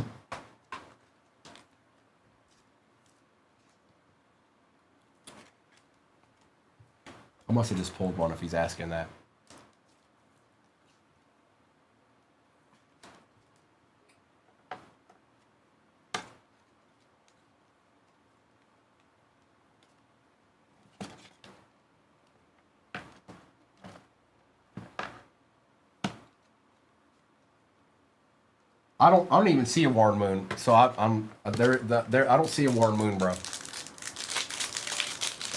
I must have just pulled one if he's asking that. I don't even see a Warren Moon. So I'm there. I don't see a Warren Moon, bro.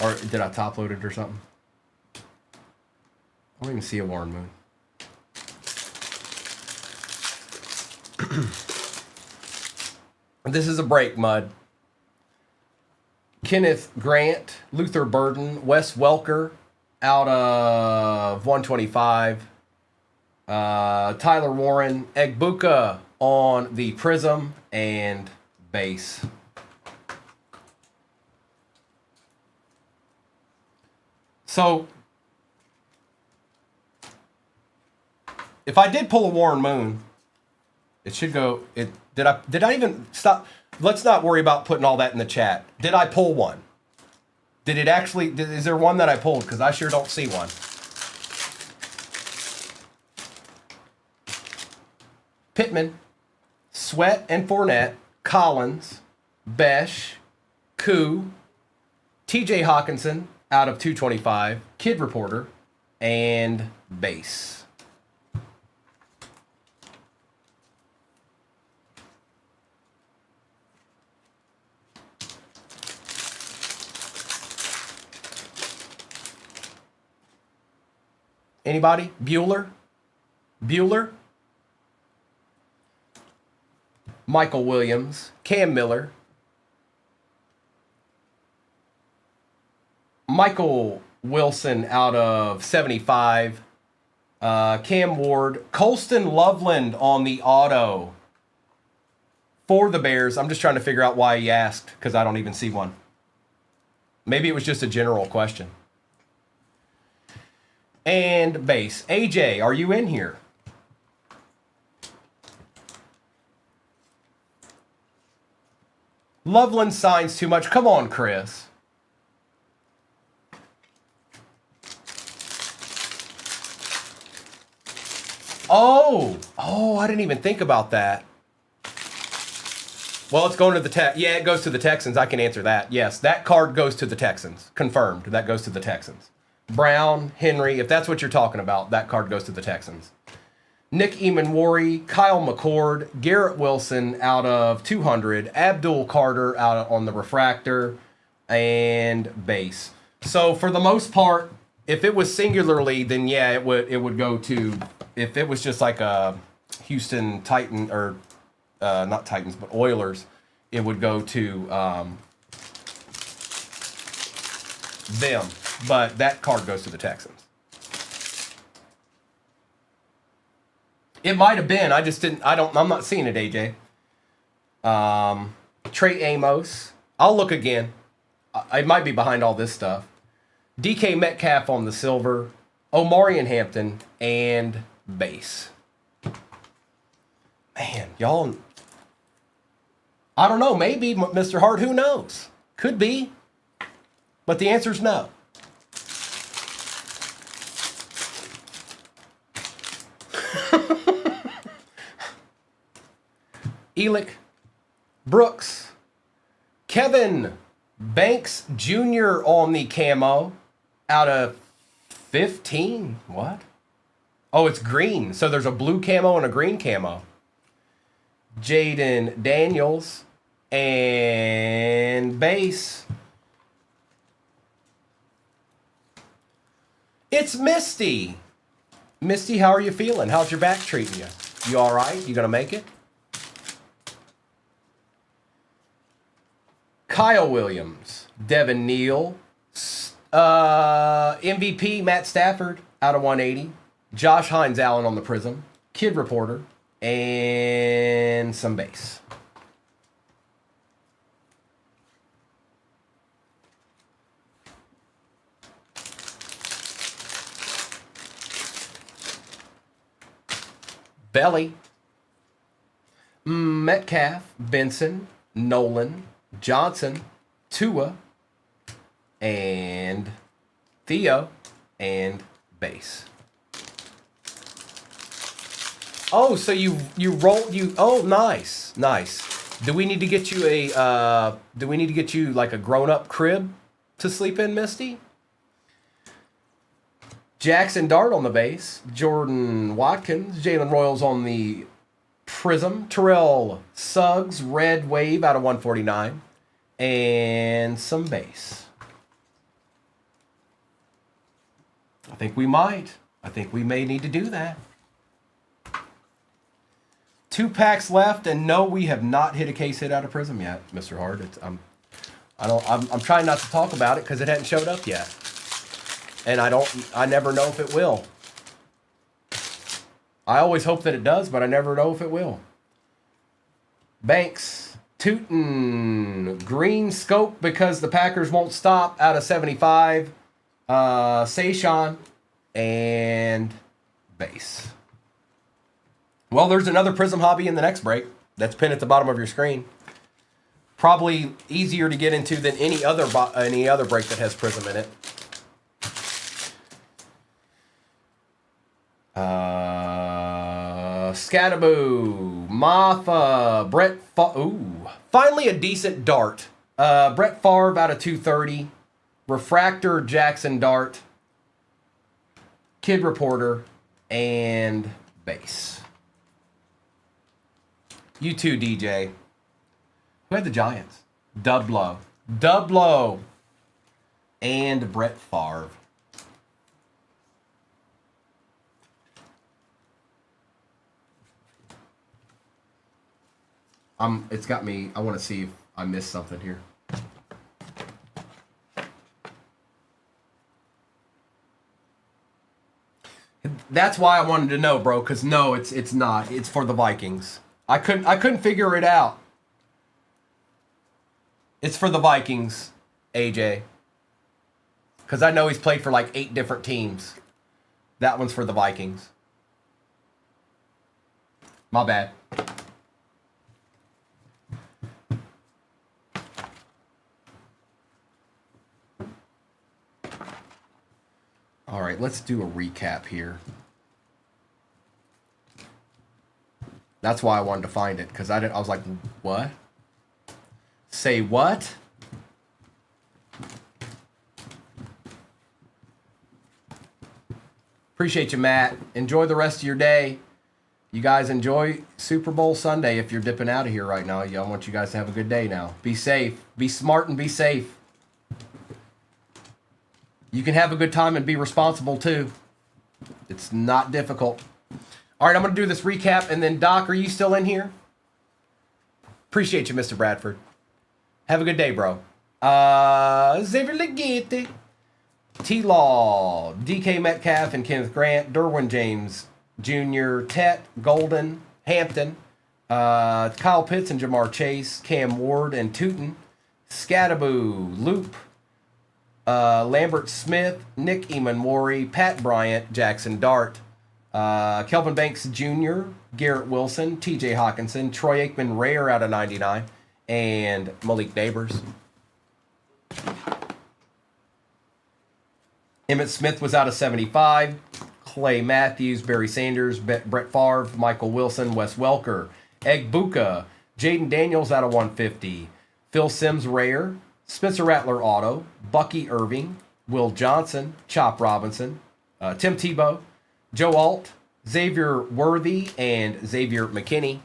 Or did I top load it or something? I don't even see a Warren Moon. This is a break, Mud. Kenneth Grant, Luther Burden, Wes Welker out of 125. Tyler Warren, Egbuka on the Prism and base. So, if I did pull a Warren Moon, it should go. Did I even stop? Let's not worry about putting all that in the chat. Did I pull one? Did it actually? Is there one that I pulled? Because I sure don't see one. Pittman, Sweat and Fournette, Collins, Besh, Koo, TJ Hawkinson out of 225, Kid Reporter, and base. Anybody? Bueller? Michael Williams, Cam Miller, Michael Wilson out of 75, Cam Ward, Colston Loveland on the auto for the Bears. I'm just trying to figure out why he asked, because I don't even see one. Maybe it was just a general question. And base. AJ, are you in here? Loveland signs too much. Come on, Chris. Oh, I didn't even think about that. Well, it's going to the yeah, it goes to the Texans. I can answer that. Yes, that card goes to the Texans. Confirmed. That goes to the Texans. Brown, Henry, if that's what you're talking about, that card goes to the Texans. Nick Emanwari, Kyle McCord, Garrett Wilson out of 200, Abdul Carter out on the refractor, and base. So for the most part, if it was singularly, then yeah, it would go to, if it was just like a Houston Titan, or not Titans, but Oilers, it would go to them. But that card goes to the Texans. It might have been. I just didn't. I'm not seeing it, AJ. Trey Amos. I'll look again. I might be behind all this stuff. DK Metcalf on the silver. Omarion Hampton and base. Man, y'all. I don't know. Maybe, Mr. Hart. Who knows? Could be. But the answer is no. Elick, Brooks, Kevin Banks Jr. on the camo out of 15. What? Oh, it's green. So there's a blue camo and a green camo. Jaden Daniels and base. It's Misty. Misty, how are you feeling? How's your back treating you? You all right? You gonna make it? Kyle Williams, Devin Neal, MVP Matt Stafford out of 180, Josh Hines Allen on the Prism, Kid Reporter, and some base. Belly, Metcalf, Benson, Nolan, Johnson, Tua, and Theo, and base. Oh, so you roll you. Oh, nice. Do we need to get you like a grown-up crib to sleep in, Misty? Jackson Dart on the base, Jordan Watkins, Jalen Royals on the Prism, Terrell Suggs, red wave out of 149. And some base. I think we might. I think we may need to do that. 2 packs left, and no, we have not hit a case hit out of Prism yet, Mr. Hart. I'm trying not to talk about it because it hadn't showed up yet, and I never know if it will. I always hope that it does, but I never know if it will. Banks, Tootin, green scope because the Packers won't stop out of 75. Sayshawn and base. Well, there's another Prism hobby in the next break that's pinned at the bottom of your screen. Probably easier to get into than any other break that has Prism in it. Scattaboo, Maffa, Brett. Finally a decent dart. Brett Favre out of 230. Refractor Jackson Dart. Kid Reporter and base. You too, DJ. Who had the Giants? Dublo. And Brett Favre. It's got me. I want to see if I missed something here. That's why I wanted to know, bro. Because no, it's not. It's for the Vikings. I couldn't figure it out. It's for the Vikings, AJ. Because I know he's played for like 8 different teams. That one's for the Vikings. My bad. All right, let's do a recap here. That's why I wanted to find it, because I was like, what? Say what? Appreciate you, Matt. Enjoy the rest of your day. You guys enjoy Super Bowl Sunday if you're dipping out of here right now. I want you guys to have a good day now. Be safe. Be smart and be safe. You can have a good time and be responsible too. It's not difficult. All right, I'm going to do this recap, and then Doc, are you still in here? Appreciate you, Mr. Bradford. Have a good day, bro. Xavier Legate, T-Law, DK Metcalf and Kenneth Grant, Derwin James Jr., Tet, Golden, Hampton, Kyle Pitts and Jamar Chase, Cam Ward and Tootin, Scattaboo, Loop, Lambert Smith, Nick Eamon-Mori, Pat Bryant, Jackson Dart, Kelvin Banks Jr., Garrett Wilson, TJ Hawkinson, Troy Aikman Rare out of 99, and Malik Neighbors. Emmitt Smith was out of 75. Clay Matthews, Barry Sanders, Brett Favre, Michael Wilson, Wes Welker, Egg Buka, Jaden Daniels out of 150. Phil Simms Rare, Spencer Rattler Auto, Bucky Irving, Will Johnson, Chop Robinson, Tim Tebow, Joe Alt, Xavier Worthy, and Xavier McKinney.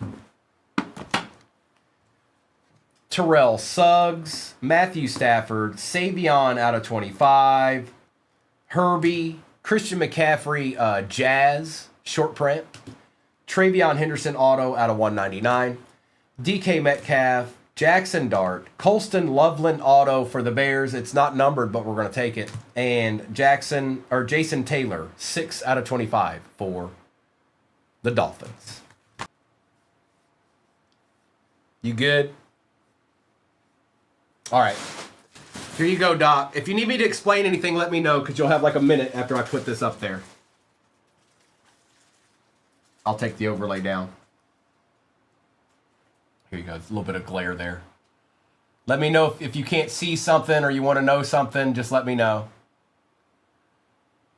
Terrell Suggs, Matthew Stafford, Savion out of 25, Herbie, Christian McCaffrey, Jazz, short print, Travion Henderson Auto out of 199, DK Metcalf, Jackson Dart, Colston Loveland Auto for the Bears. It's not numbered, but we're going to take it. And Jason Taylor, 6 out of 25 for the Dolphins. You good? All right. Here you go, Doc. If you need me to explain anything, let me know, because you'll have like a minute after I put this up there. I'll take the overlay down. Here you go. It's a little bit of glare there. Let me know if you can't see something or you want to know something. Just let me know.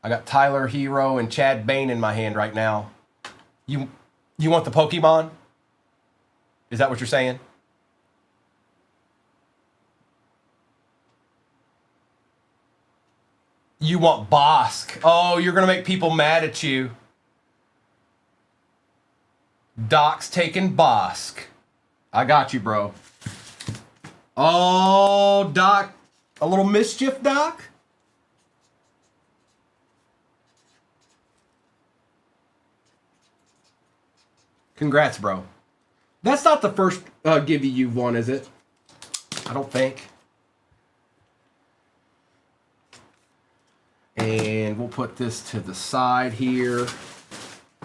I got Tyler Hero and Chad Bain in my hand right now. You want the Pokemon? Is that what you're saying? You want Bosk. Oh, you're going to make people mad at you. Doc's taking Bosk. I got you, bro. Oh, Doc. A little mischief, Doc? Congrats, bro. That's not the first Gibby you've won, is it? I don't think. And we'll put this to the side here.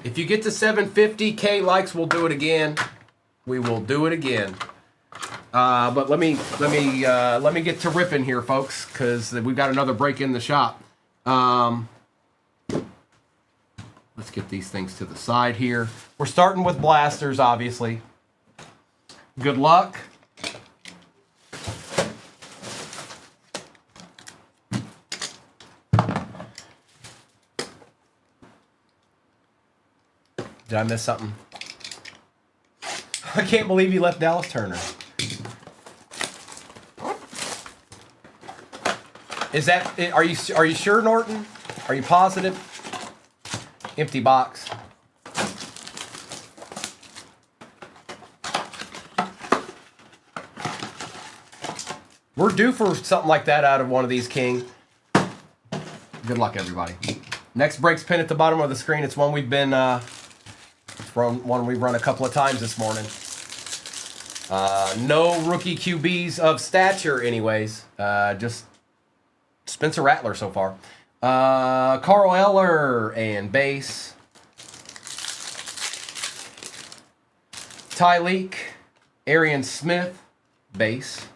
If you get to 750K likes, we'll do it again. We will do it again. But let me get to ripping here, folks, because we've got another break in the shop. Let's get these things to the side here. We're starting with blasters, obviously. Good luck. Did I miss something? I can't believe you left Dallas Turner. Is that? Are you sure, Norton? Are you positive? Empty box. We're due for something like that out of one of these, King. Good luck, everybody. Next break's pin at the bottom of the screen. It's one we've been one we've run a couple of times this morning. No rookie QBs of stature, anyways. Just Spencer Rattler so far. Carl Eller and base. Tyleek, Arian Smith, base.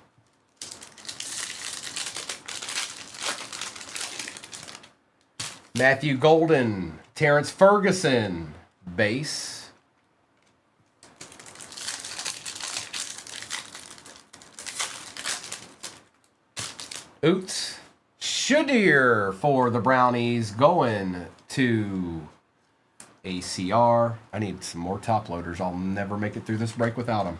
Matthew Golden, Terrence Ferguson, base. Oots Shadir for the Brownies going to ACR. I need some more top loaders. I'll never make it through this break without them.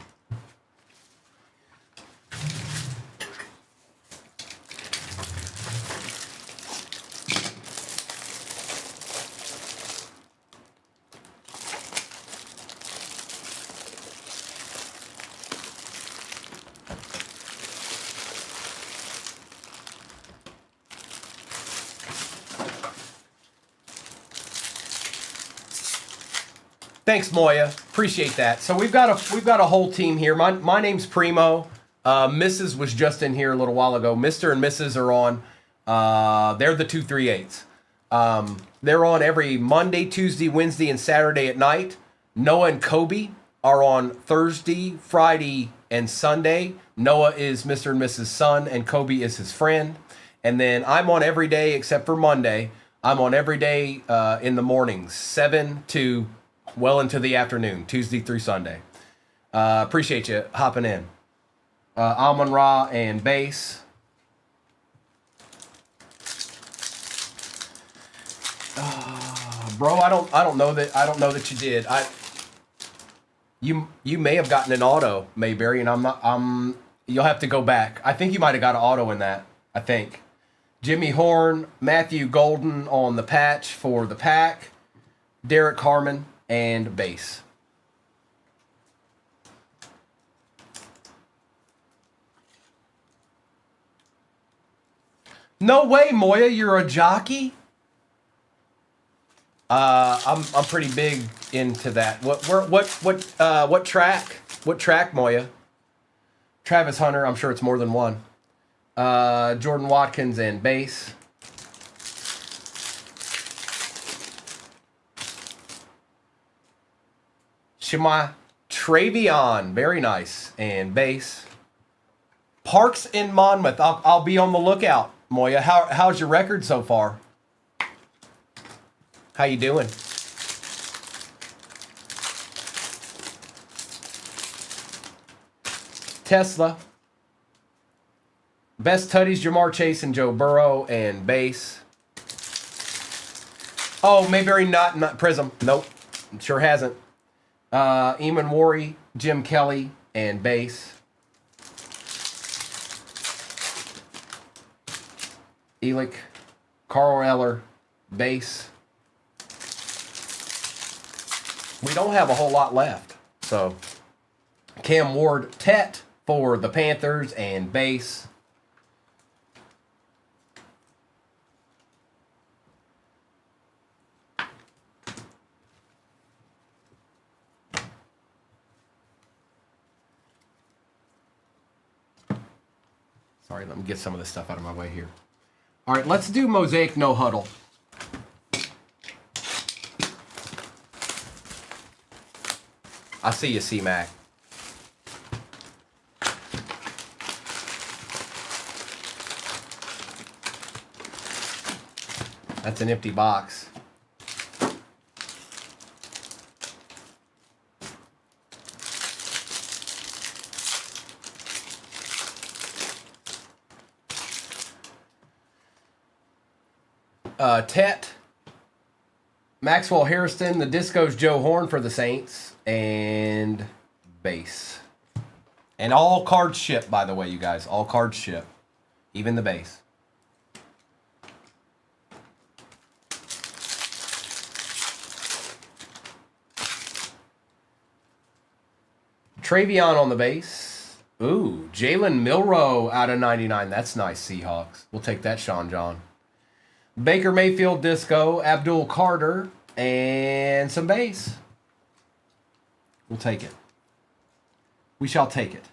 Thanks, Moya. Appreciate that. So we've got a whole team here. My name's Primo. Mrs. was just in here a little while ago. Mr. and Mrs. are on. They're the 238s. They're on every Monday, Tuesday, Wednesday, and Saturday at night. Noah and Kobe are on Thursday, Friday, and Sunday. Noah is Mr. and Mrs. son, and Kobe is his friend. And then I'm on every day except for Monday. I'm on every day in the mornings, 7 to well into the afternoon, Tuesday through Sunday. Appreciate you hopping in. Amon Ra and base. Bro, I don't know that you did. You may have gotten an auto, Mayberry, and you'll have to go back. I think you might have got an auto in that. I think. Jimmy Horn, Matthew Golden on the patch for the pack. Derek Harmon and base. No way, Moya, you're a jockey? I'm pretty big into that. What track? What track, Moya? Travis Hunter, I'm sure it's more than one. Jordan Watkins and base. Shema Travion, very nice, and base. Parks in Monmouth. I'll be on the lookout, Moya. How's your record so far? How you doing? Tesla. Best Tutties, Jamar Chase and Joe Burrow, and base. Oh, Mayberry not Prism. Nope, sure hasn't. Eamon Worry, Jim Kelly, and base. Elick, Carl Eller, base. We don't have a whole lot left. So, Cam Ward, Tet for the Panthers and base. Sorry, let me get some of this stuff out of my way here. All right, let's do Mosaic No Huddle. I see you, C-Mac. That's an empty box. Tet, Maxwell Harrison, the Disco's Joe Horn for the Saints, and base. And all cards ship, by the way, you guys. All cards ship. Even the base. Travion on the base. Ooh, Jalen Milroe out of 99. That's nice, Seahawks. We'll take that, Sean John. Baker Mayfield Disco, Abdul Carter, and some base. We'll take it. We shall take it.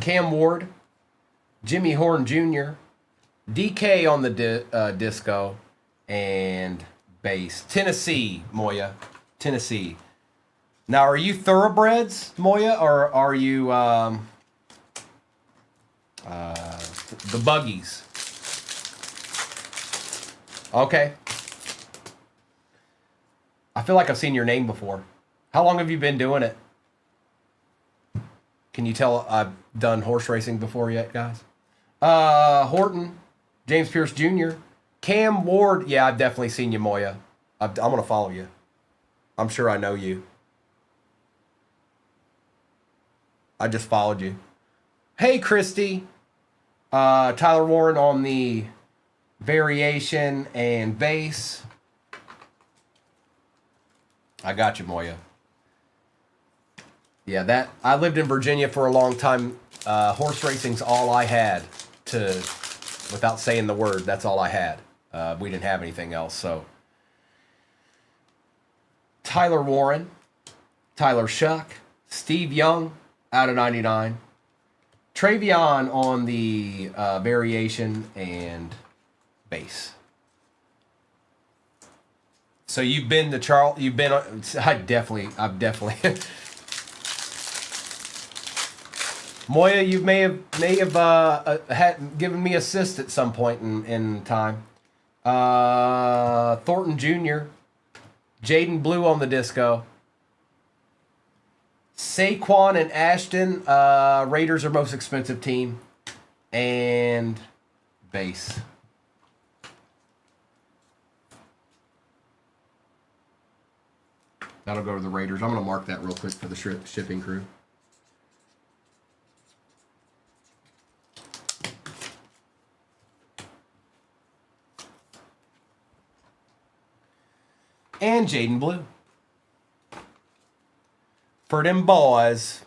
Cam Ward, Jimmy Horn Jr., DK on the disco, and base. Tennessee, Moya. Tennessee. Now, are you thoroughbreds, Moya, or are you the buggies? Okay. I feel like I've seen your name before. How long have you been doing it? Can you tell I've done horse racing before yet, guys? Horton, James Pierce Jr., Cam Ward. Yeah, I've definitely seen you, Moya. I'm going to follow you. I'm sure I know you. I just followed you. Hey, Christy. Tyler Warren on the variation and base. I got you, Moya. Yeah, I lived in Virginia for a long time. Horse racing's all I had to, without saying the word, that's all I had. We didn't have anything else, so. Tyler Warren, Tyler Shuck, Steve Young out of 99. Travion on the variation and base. So you've been to Charles, I've definitely. Moya, you may have had given me assist at some point in time. Thornton Jr., Jaden Blue on the disco. Saquon and Ashton, Raiders are most expensive team. And base. That'll go to the Raiders. I'm going to mark that real quick for the shipping crew. And Jaden Blue. For them boys.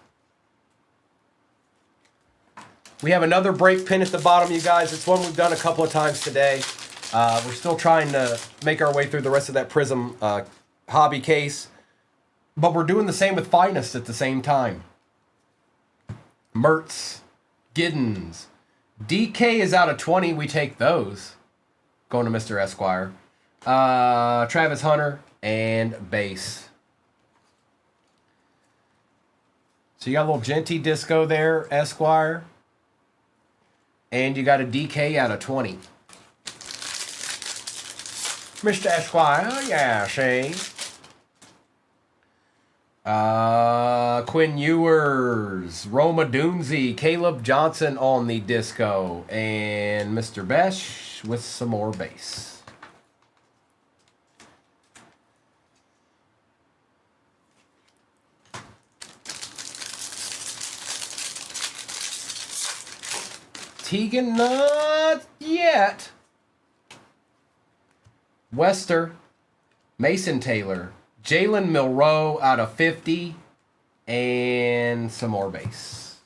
We have another break pin at the bottom, you guys. It's one we've done a couple of times today. We're still trying to make our way through the rest of that Prism hobby case. But we're doing the same with Finest at the same time. Mertz, Giddens. DK is out of 20. We take those. Going to Mr. Esquire. Travis Hunter and base. So you got a little Genty disco there, Esquire. And you got a DK out of 20. Mr. Esquire, yeah, see. Quinn Ewers, Roma Dunze, Caleb Johnson on the disco, and Mr. Besh with some more base. Teagan, not yet. Wester, Mason Taylor, Jalen Milroe out of 50, and some more base.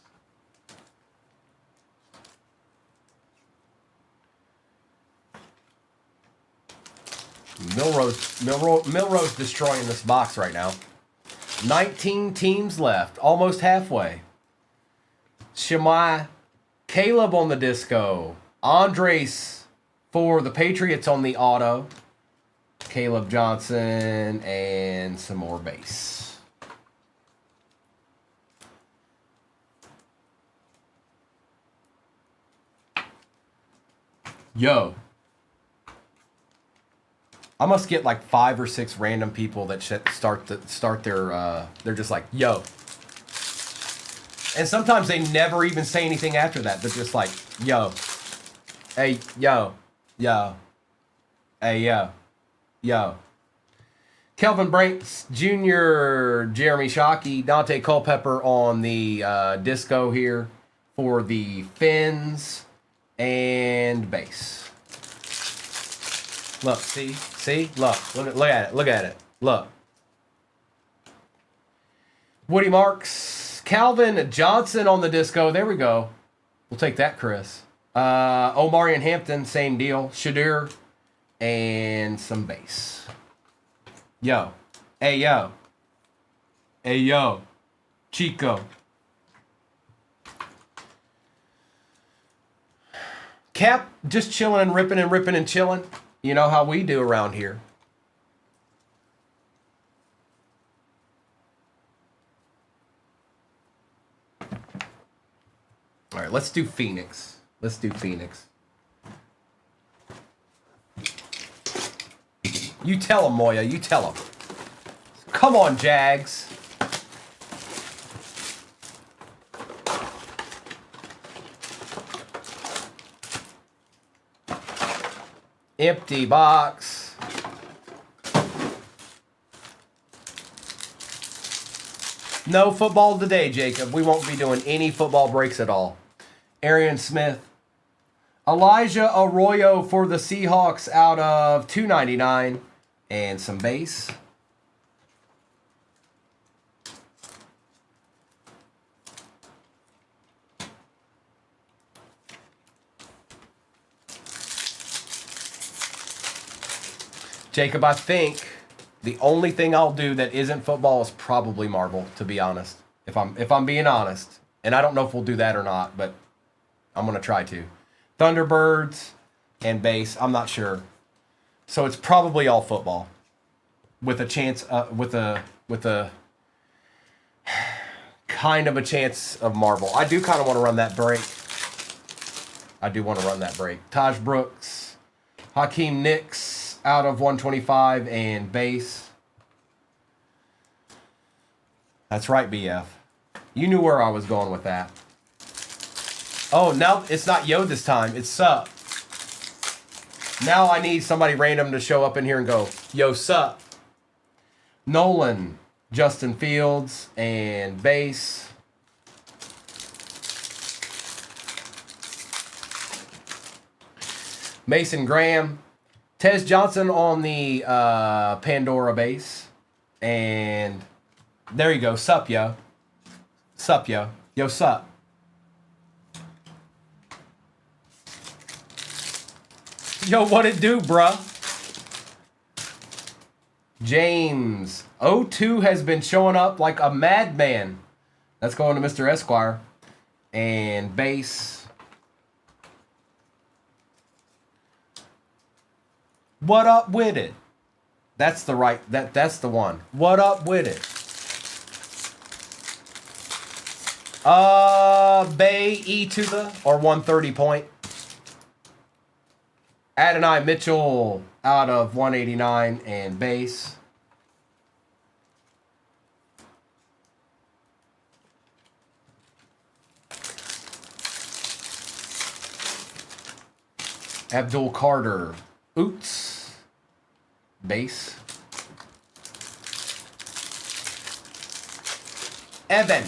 Milroe's destroying this box right now. 19 teams left, almost halfway. Shemai, Caleb on the disco, Andres for the Patriots on the auto, Caleb Johnson, and some more base. Yo. I must get like 5 or 6 random people that start their they're just like, yo. And sometimes they never even say anything after that. They're just like, yo. Hey, yo. Yo. Hey, yo. Yo. Kelvin Branks Jr., Jeremy Shockey, Dante Culpepper on the disco here for the Fins and base. Look, see, look at it, look. Woody Marks, Calvin Johnson on the disco. There we go. We'll take that, Chris. Omarion Hampton, same deal. Shadur and some base. Yo, hey yo, Chico. Cap just chilling and ripping and chilling. You know how we do around here. All right, let's do Phoenix. You tell him, Moya. You tell him. Come on, Jags. Empty box. No football today, Jacob. We won't be doing any football breaks at all. Arian Smith. Elijah Arroyo for the Seahawks out of 299 and some base. Jacob, I think the only thing I'll do that isn't football is probably Marvel, to be honest. If I'm being honest. And I don't know if we'll do that or not, but I'm gonna try to. Thunderbirds and base, I'm not sure. So it's probably all football. With a chance with a kind of a chance of Marvel. I do kind of want to run that break. Taj Brooks, Hakeem Nicks out of 125 and base. That's right, BF. You knew where I was going with that. Oh, now it's not Yo this time. It's Sup. Now I need somebody random to show up in here and go, Yo, Sup. Nolan, Justin Fields, and base. Mason Graham. Tez Johnson on the Pandora base. And there you go. Sup, yo. Sup, yo. Yo, sup. Yo, what it do, bruh? James. 02 has been showing up like a madman. That's going to Mr. Esquire. And base. What up with it? That's the right, that's the one. What up with it? Bay E to the, or 130 point. Adonai Mitchell out of 189 and base. Abdul Carter. Oots. Base. Evan.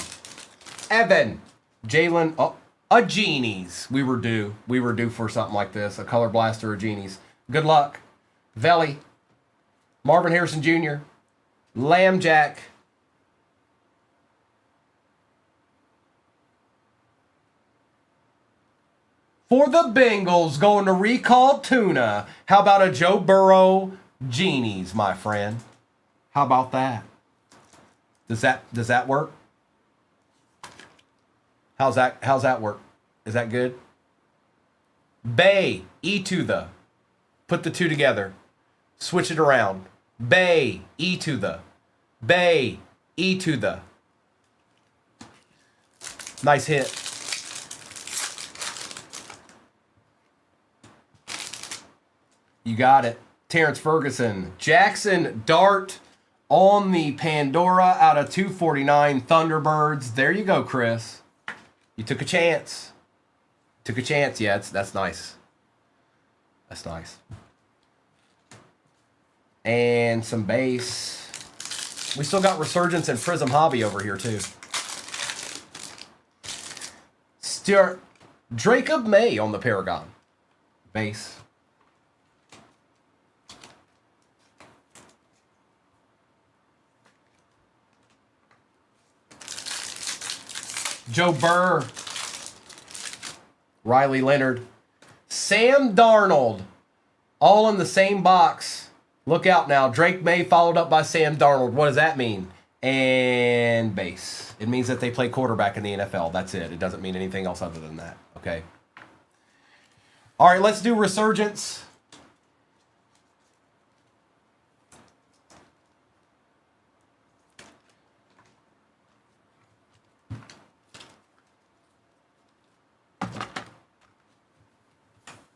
Jalen. Oh, A Genies. We were due. We were due for something like this. A Color Blaster of Genies. Good luck. Velli. Marvin Harrison Jr. Lambjack. For the Bengals, going to recall Tuna. How about a Joe Burrow Genies, my friend? How about that? Does that work? How's that work? Is that good? Bay, E to the. Put the two together. Switch it around. Bay, E to the. Bay, E to the. Nice hit. You got it. Terrence Ferguson. Jackson Dart on the Pandora out of 249 Thunderbirds. There you go, Chris. You took a chance. Took a chance. Yeah, that's nice. That's nice. And some base. We still got Resurgence and Prism Hobby over here, too. Stuart Jacob May on the Paragon. Base. Joe Burr. Riley Leonard. Sam Darnold. All in the same box. Look out now. Drake May followed up by Sam Darnold. What does that mean? And base. It means that they play quarterback in the NFL. That's it. It doesn't mean anything else other than that. Okay. All right, let's do Resurgence.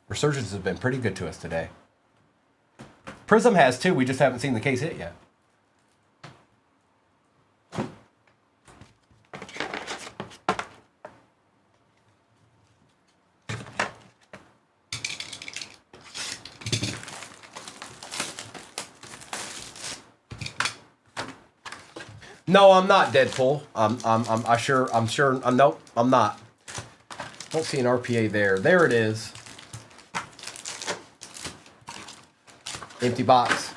Resurgence has been pretty good to us today. Prism has too. We just haven't seen the case hit yet. No, I'm not Deadpool. Nope, I'm not. Don't see an RPA there. There it is. Empty box.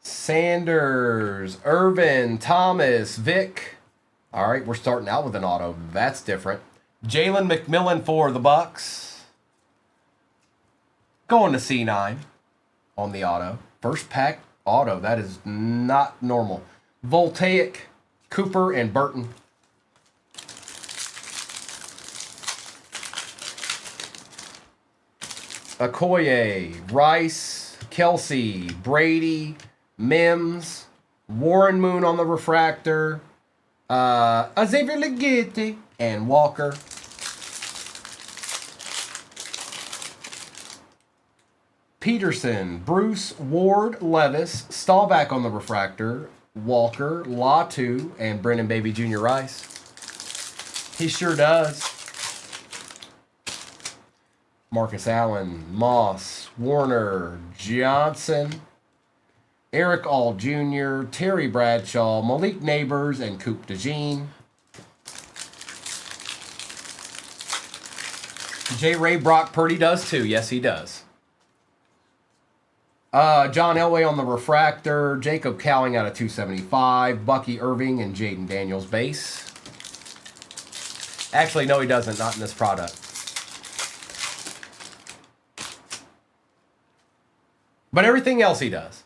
Sanders, Irvin, Thomas, Vic. All right, we're starting out with an auto. That's different. Jalen McMillan for the Bucks. Going to C9 on the auto. First pack auto. That is not normal. Voltaic, Cooper, and Burton. Okoye, Rice, Kelsey, Brady, Mims, Warren Moon on the refractor, Xavier Legette, and Walker. Peterson, Bruce, Ward, Levis, Staubach on the refractor, Walker, Latu, and Brennan Baby Jr. Rice. He sure does. Marcus Allen, Moss, Warner, Johnson, Eric All Jr., Terry Bradshaw, Malik Neighbors, and Coop DeJean. J. Ray Brock Purdy does too. Yes, he does. John Elway on the refractor, Jacob Cowing out of 275, Bucky Irving, and Jaden Daniels base. Actually, no, he doesn't. Not in this product. But everything else he does.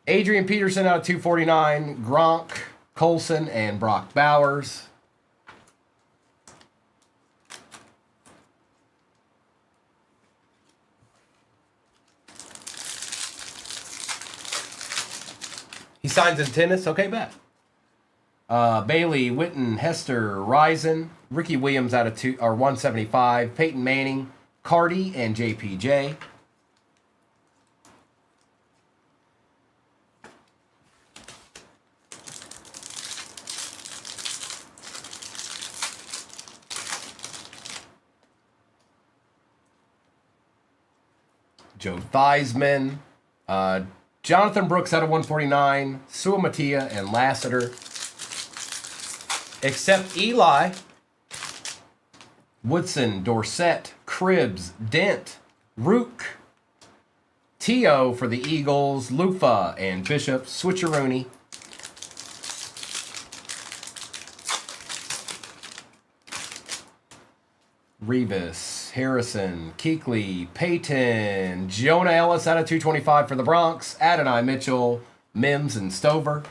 Adrian Peterson out of 249, Gronk, Colson, and Brock Bowers. He signs in tennis? Okay, bet. Bailey, Witten, Hester, Risen, Ricky Williams out of 175, Peyton Manning, Cardi, and JPJ. Joe Theismann, Jonathan Brooks out of 149. Suamatia and Lassiter. Except Eli. Woodson, Dorsett, Cribbs, Dent, Rook, T.O. for the Eagles, Lufa and Bishop, Switcheroony. Revis, Harrison, Keekly, Payton, Jonah Ellis out of 225 for the Bronx, Adonai Mitchell, Mims and Stover.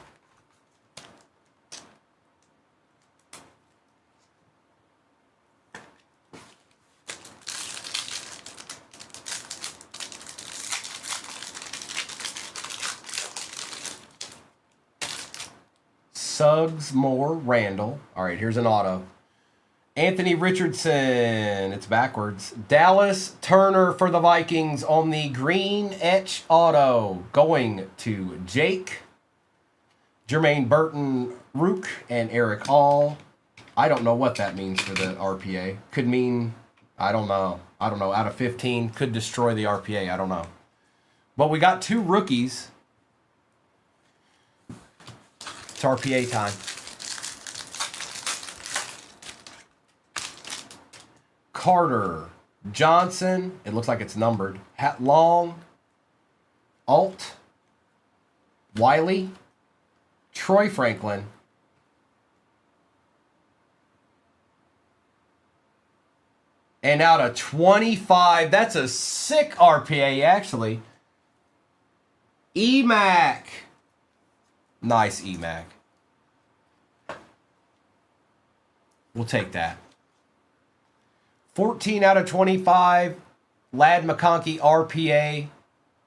Suggs, Moore, Randall. All right, here's an auto. Anthony Richardson. It's backwards. Dallas Turner for the Vikings on the green etch auto. Going to Jake. Jermaine Burton, Rook, and Eric All. I don't know what that means for the RPA. Could mean, I don't know. Out of 15. Could destroy the RPA. I don't know. But we got 2 rookies. It's RPA time. Carter, Johnson. It looks like it's numbered. Long, Alt, Wiley, Troy Franklin, and out of 25, that's a sick RPA actually. EMAC. Nice EMAC. We'll take that. 14 out of 25. Lad McConkey RPA.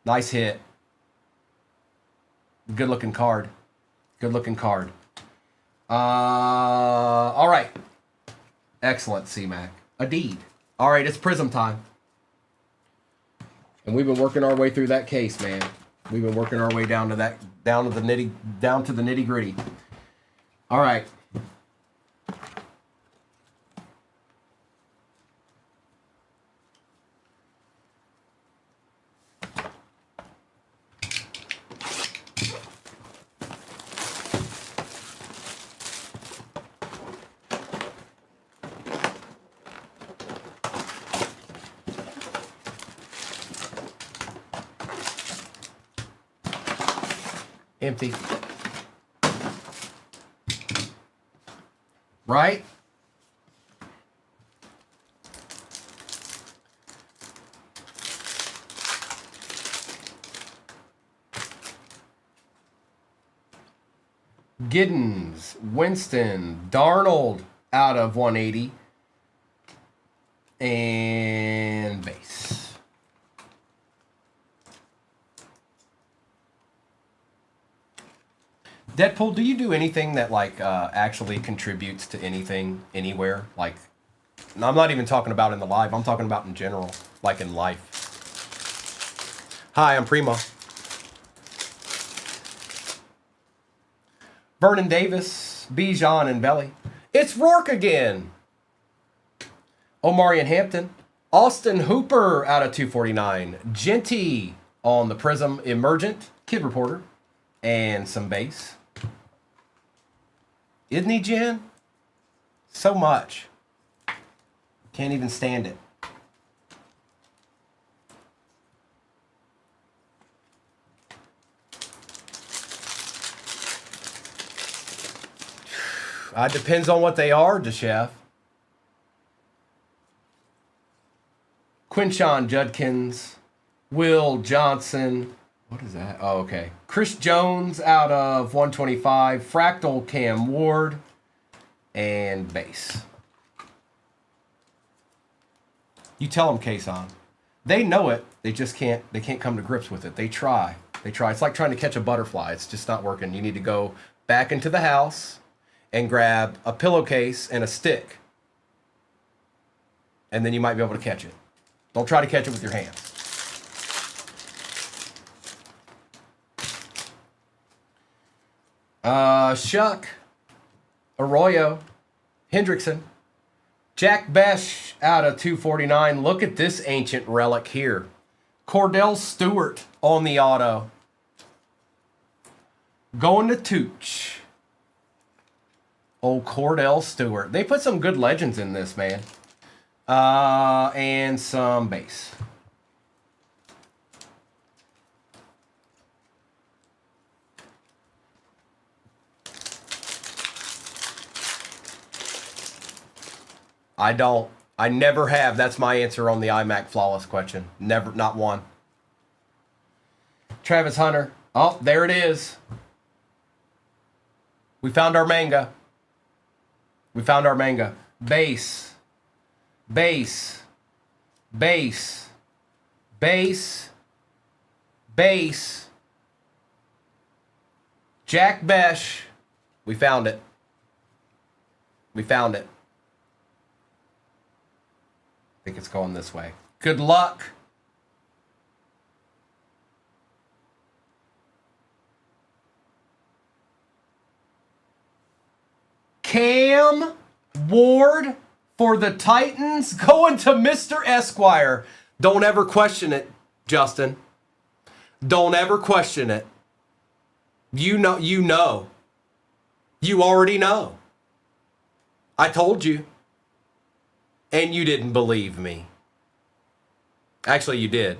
Nice hit. Good looking card. Good looking card. All right. Excellent, C-Mac. A deed. All right, it's Prism time. And we've been working our way through that case, man. We've been working our way down to the nitty gritty. All right. Empty. Right? Giddens, Winston, Darnold out of 180. And base. Deadpool, do you do anything that like actually contributes to anything anywhere? Like, I'm not even talking about in the live. I'm talking about in general, like in life. Hi, I'm Primo. Vernon Davis, Bijan and Belly. It's Rourke again. Omarion Hampton. Austin Hooper out of 249. Genty on the Prism Emergent. Kid Reporter. And some base. Isn't he, Jen? So much. Can't even stand it. Depends on what they are, DeChef. Quinshon Judkins. Will Johnson. What is that? Oh, okay. Chris Jones out of 125. Fractal Cam Ward. And base. You tell them, Kason. They know it. They just can't. They can't come to grips with it. They try. They try. It's like trying to catch a butterfly. It's just not working. You need to go back into the house and grab a pillowcase and a stick. And then you might be able to catch it. Don't try to catch it with your hands. Shuck, Arroyo, Hendrickson, Jack Besh out of 249. Look at this ancient relic here. Cordell Stewart on the auto. Going to Tooch. Old Cordell Stewart. They put some good legends in this, man. And some base. I don't. I never have. That's my answer on the iMac Flawless question. Never, not one. Travis Hunter. Oh, there it is. We found our manga. We found our manga. Base. Base. Base. Base. Base. Jack Besh. We found it. We found it. I think it's going this way. Good luck. Cam Ward for the Titans going to Mr. Esquire. Don't ever question it, Justin. Don't ever question it. You know. You already know. I told you. And you didn't believe me. Actually, you did.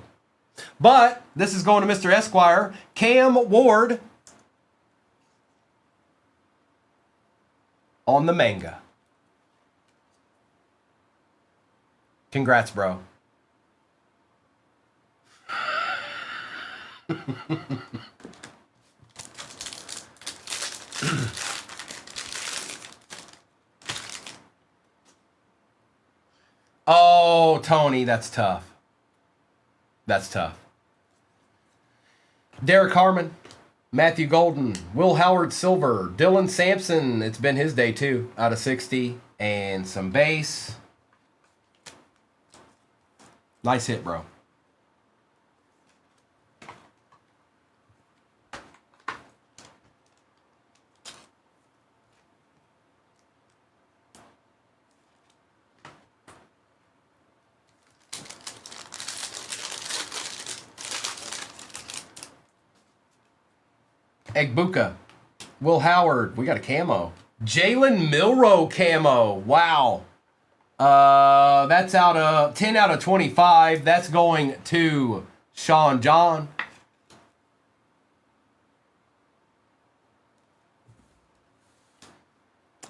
But this is going to Mr. Esquire. Cam Ward on the manga. Congrats, bro. Oh, Tony, that's tough. That's tough. Derek Harmon, Matthew Golden, Will Howard Silver, Dylan Sampson. It's been his day too, out of 60. And some base. Nice hit, bro. Egbuka, Will Howard, we got a camo. Jalen Milroe camo, wow. That's out of 10 out of 25. That's going to Sean John.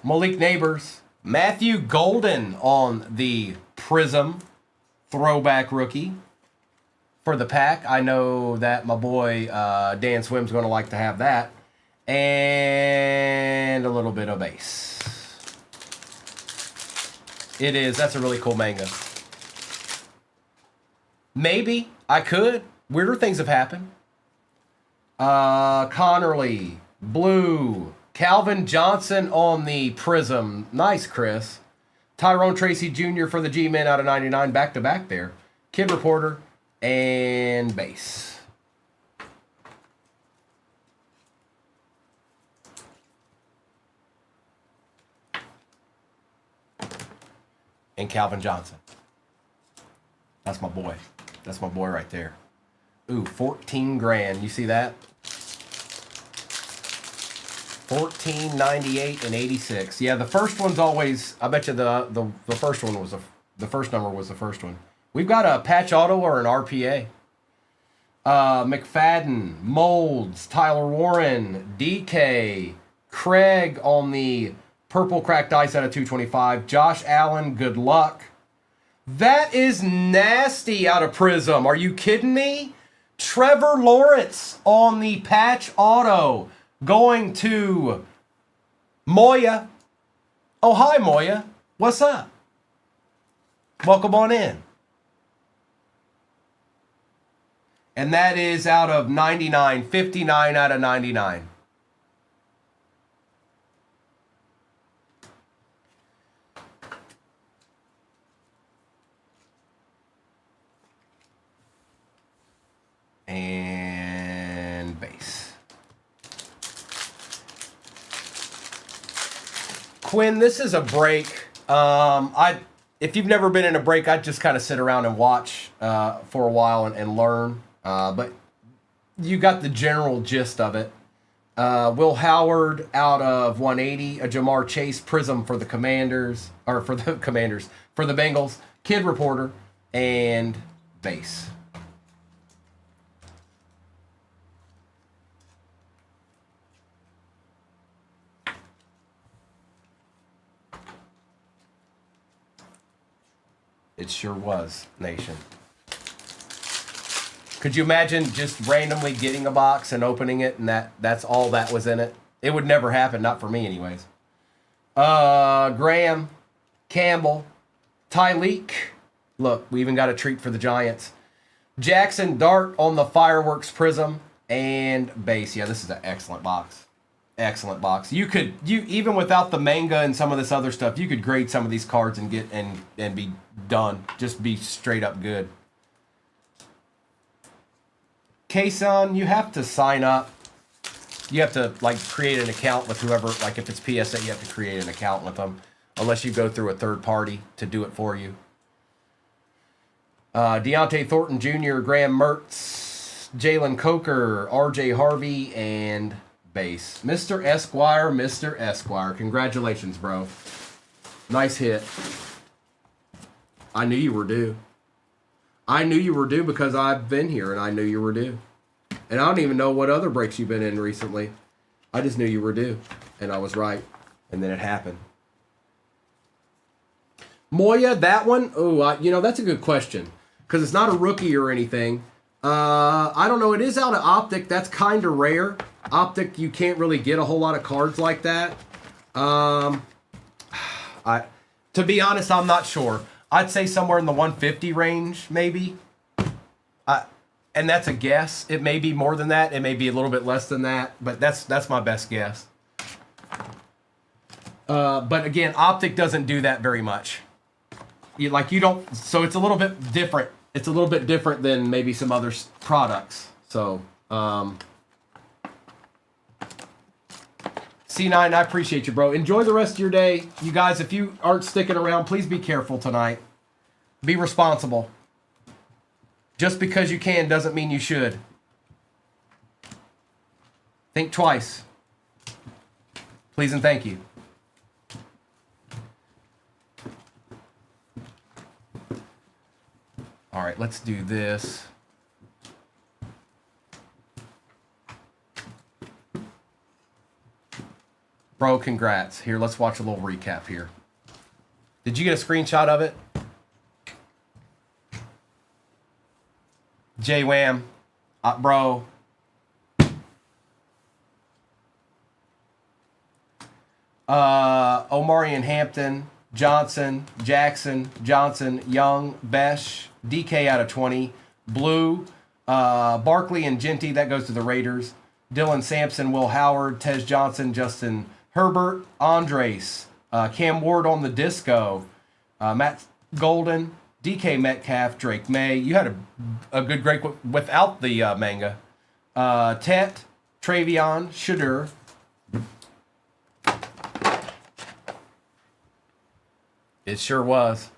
Malik Neighbors, Matthew Golden on the Prism throwback rookie. For the pack, I know that my boy Dan Swim's going to like to have that. And a little bit of base. It is. That's a really cool manga. Maybe I could. Weirder things have happened. Connerly, Blue, Calvin Johnson on the Prism. Nice, Chris. Tyrone Tracy Jr. for the G-Men out of 99. Back-to-back there. Kid Reporter. And base. And Calvin Johnson. That's my boy. That's my boy right there. Ooh, 14 grand. You see that? 14.98 and 86. Yeah, the first one's always. I bet you the first one was the first number was the first one. We've got a patch auto or an RPA. McFadden, Molds, Tyler Warren, DK, Craig on the purple cracked ice out of 225. Josh Allen, good luck. That is nasty out of Prism. Are you kidding me? Trevor Lawrence on the patch auto going to Moya. Oh, hi, Moya. What's up? Welcome on in. And that is out of 99, 59 out of 99. And base. Quinn, this is a break. If you've never been in a break, I'd just kind of sit around and watch for a while and learn. But you got the general gist of it. Will Howard out of 180. A Jamar Chase Prism for the Commanders. Or for the Commanders. For the Bengals. Kid Reporter. And base. It sure was, Nation. Could you imagine just randomly getting a box and opening it and that's all that was in it? It would never happen, not for me anyways. Graham, Campbell, Tyleek. Look, we even got a treat for the Giants. Jackson Dart on the Fireworks Prism and base. Yeah, this is an excellent box. Excellent box. You even without the manga and some of this other stuff, you could grade some of these cards and get and be done. Just be straight up good. Kason, you have to sign up. You have to like create an account with whoever. Like if it's PSA, you have to create an account with them, unless you go through a third party to do it for you. Deontay Thornton Jr., Graham Mertz, Jalen Coker, R.J. Harvey, and base. Mr. Esquire, Mr. Esquire. Congratulations, bro. Nice hit. I knew you were due. I knew you were due because I've been here and I knew you were due. And I don't even know what other breaks you've been in recently. I just knew you were due. And I was right. And then it happened. Moya, that one? Oh, that's a good question. Because it's not a rookie or anything. I don't know. It is out of Optic. That's kind of rare. Optic, you can't really get a whole lot of cards like that. To be honest, I'm not sure. I'd say somewhere in the 150 range, maybe. And that's a guess. It may be more than that. It may be a little bit less than that. But that's my best guess. But again, Optic doesn't do that very much. You don't. So it's a little bit different. It's a little bit different than maybe some other products. So, C9, I appreciate you, bro. Enjoy the rest of your day. You guys, if you aren't sticking around, please be careful tonight. Be responsible. Just because you can doesn't mean you should. Think twice. Please and thank you. All right, let's do this. Bro, congrats. Here, let's watch a little recap here. Did you get a screenshot of it? J-Wham. Bro. Omarion Hampton, Johnson, Jackson, Johnson, Young, Besh, DK out of 20, Blue, Barkley and Genty, that goes to the Raiders, Dylan Sampson, Will Howard, Tej Johnson, Justin Herbert, Andres, Cam Ward on the disco, Matt Golden, DK Metcalf, Drake May. You had a good break without the manga. Tet, Travion, Shadur. It sure was.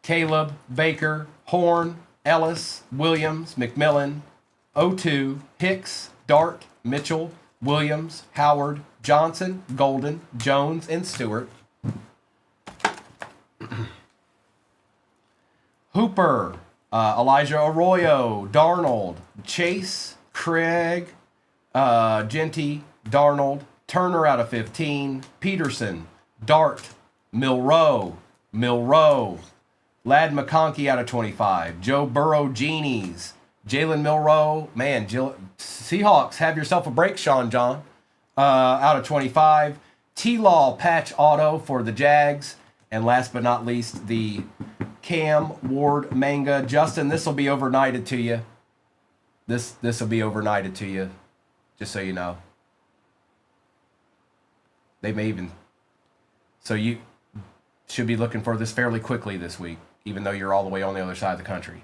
Caleb, Baker, Horn, Ellis, Williams, McMillan, O2, Hicks, Dart, Mitchell, Williams, Howard, Johnson, Golden, Jones, and Stewart. Hooper, Elijah Arroyo, Darnold, Chase, Craig, Genty, Darnold, Turner out of 15, Peterson, Dart, Milroe, Lad McConkey out of 25, Joe Burrow Genies, Jalen Milroe, man, Seahawks, have yourself a break, Sean John, out of 25, T-Law Patch Auto for the Jags, and last but not least, the Cam Ward manga. Justin, this will be overnighted to you. This will be overnighted to you, just so you know. They may even... So you should be looking for this fairly quickly this week, even though you're all the way on the other side of the country.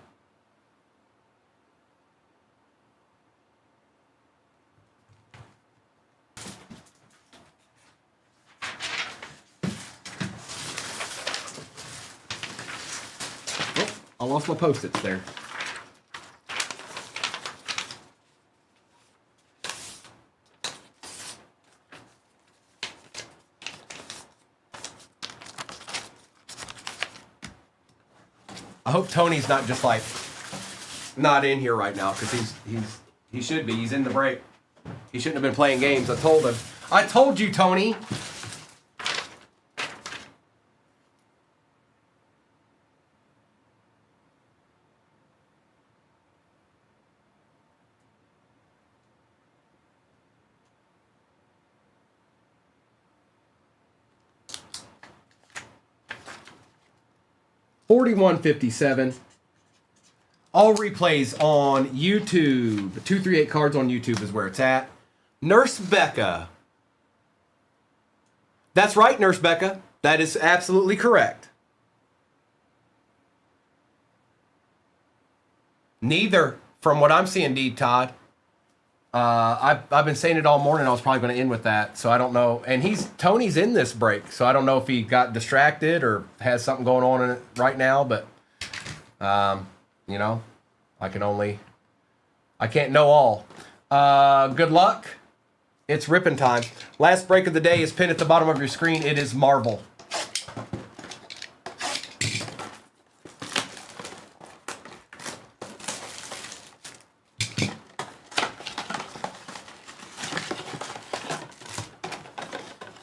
Oh, I lost my Post-its there. I hope Tony's not just like not in here right now because he should be. He's in the break. He shouldn't have been playing games. I told him. I told you, Tony. $41.57. All replays on YouTube. 238 Cards on YouTube is where it's at. Nurse Becca. That's right, Nurse Becca. That is absolutely correct. Neither, from what I'm seeing, D. Todd. I've been saying it all morning. I was probably going to end with that, so I don't know. And Tony's in this break, so I don't know if he got distracted or has something going on in it right now. But you know, I can't know all. Good luck. It's ripping time. Last break of the day is pinned at the bottom of your screen. It is Marvel.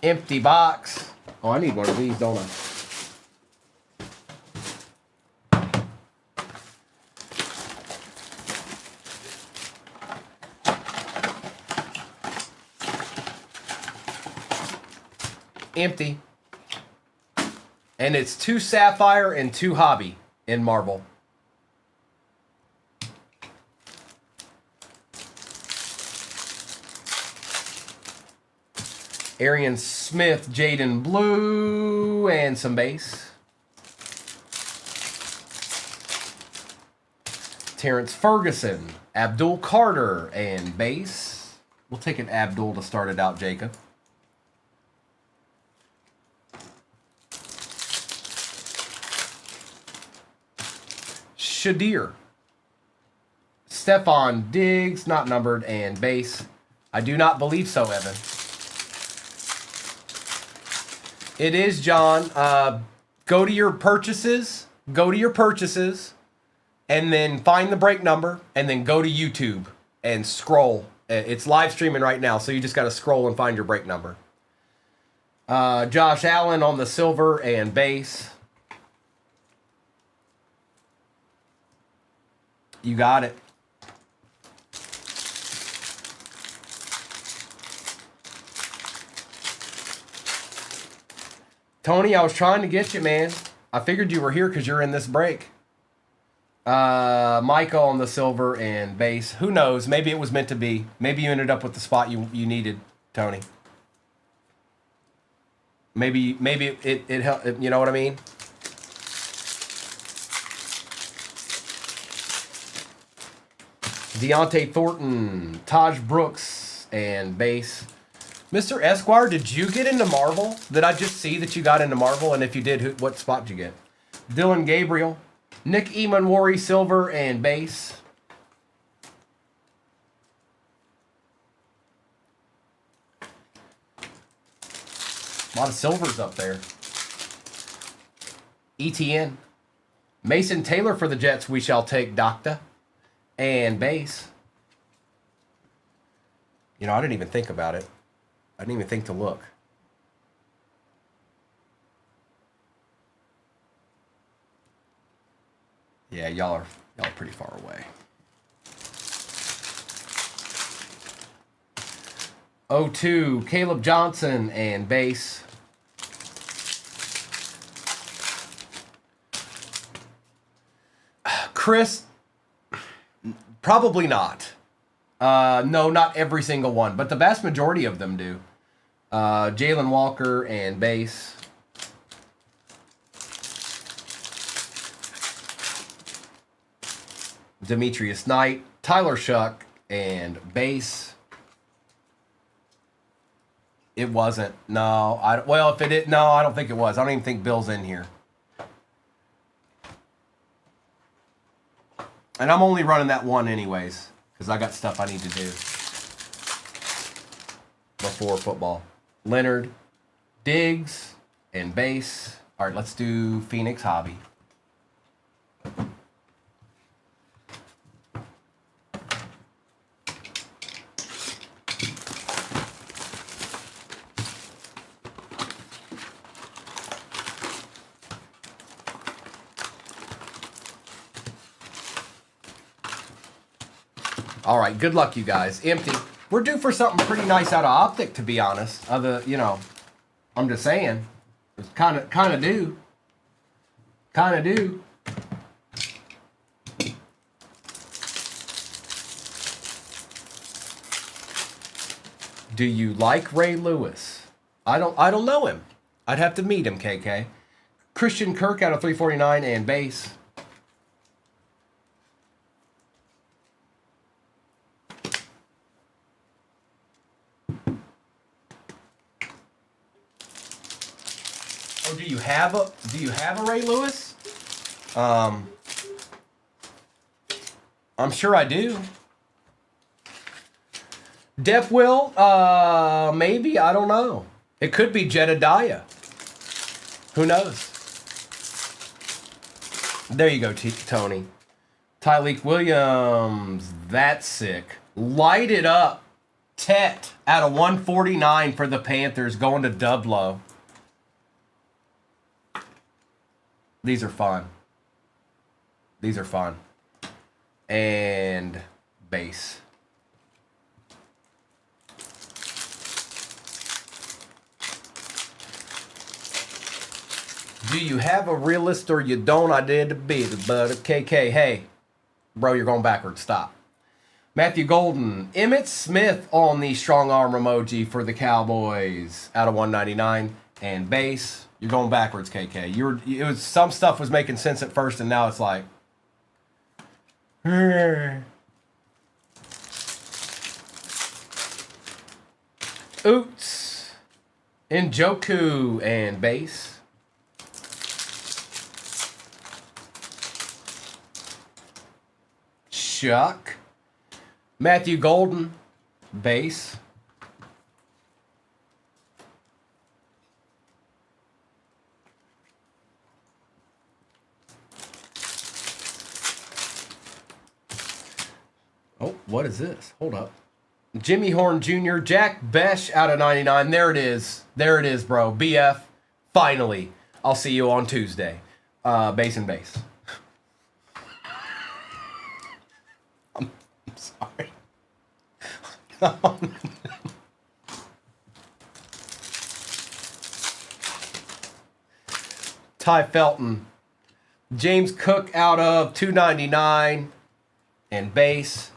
Empty box. Oh, I need one of these, don't I? Empty. And it's 2 Sapphire and 2 Hobby in Marvel. Arian Smith, Jaden Blue, and some base. Terrence Ferguson, Abdul Carter, and base. We'll take an Abdul to start it out, Jacob. Shadir. Stephon Diggs, not numbered, and base. I do not believe so, Evan. It is, John. Go to your purchases. Go to your purchases. And then find the break number. And then go to YouTube and scroll. It's live streaming right now, so you just got to scroll and find your break number. Josh Allen on the silver and base. You got it. Tony, I was trying to get you, man. I figured you were here because you're in this break. Michael on the silver and base. Who knows? Maybe it was meant to be. Maybe you ended up with the spot you needed, Tony. Maybe it helped. You know what I mean? Deontay Thornton, Taj Brooks, and base. Mr. Esquire, did you get into Marvel? Did I just see that you got into Marvel? And if you did, what spot did you get? Dylan Gabriel, Nick Emanwari, silver, and base. A lot of silvers up there. ETN. Mason Taylor for the Jets, we shall take Docta. And base. You know, I didn't even think about it. I didn't even think to look. Yeah, y'all are pretty far away. 02, Caleb Johnson and base. Chris, probably not. No, not every single one, but the vast majority of them do. Jalen Walker and base. Demetrius Knight, Tyler Shuck, and base. It wasn't. No, well, if it did, no, I don't think it was. I don't even think Bill's in here. And I'm only running that one anyways, because I got stuff I need to do before football. Leonard, Diggs, and base. All right, let's do Phoenix Hobby. All right, good luck, you guys. Empty. We're due for something pretty nice out of Optic, to be honest. You know, I'm just saying. It's kind of due. Kind of due. Do you like Ray Lewis? I don't know him. I'd have to meet him, KK. Christian Kirk out of 349 and base. Oh, do you have a Ray Lewis? I'm sure I do. Dep Will, maybe, I don't know. It could be Jedediah. Who knows? There you go, Tony. Tyleek Williams, that's sick. Light it up. Tet out of 149 for the Panthers, going to Dublo. These are fun. These are fun. And base. Do you have a realist or you don't? I did a bit, but KK, hey, bro, you're going backwards. Stop. Matthew Golden, Emmitt Smith on the strong arm emoji for the Cowboys out of 199 and base. You're going backwards, KK. Some stuff was making sense at first, and now it's like. Oots. Njoku and base. Chuck. Matthew Golden, base. Oh, what is this? Hold up. Jimmy Horn Jr., Jack Besh out of 99. There it is. There it is, bro. BF. Finally. I'll see you on Tuesday. Base and base. I'm sorry. Ty Felton. James Cook out of 299 and base.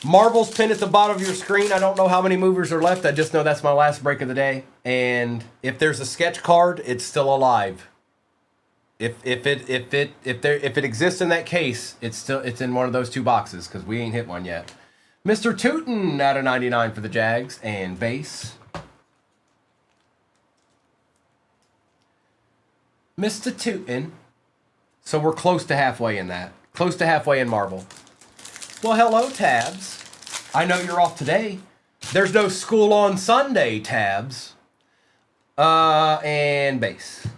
Marvel's pinned at the bottom of your screen. I don't know how many movers are left. I just know that's my last break of the day. And if there's a sketch card, it's still alive. If it exists in that case, it's in one of those two boxes because we ain't hit one yet. Mr. Tootin out of 99 for the Jags and base. Mr. Tootin. So we're close to halfway in that. Close to halfway in Marvel. Well, hello, Tabs. I know you're off today. There's no school on Sunday, Tabs. And base.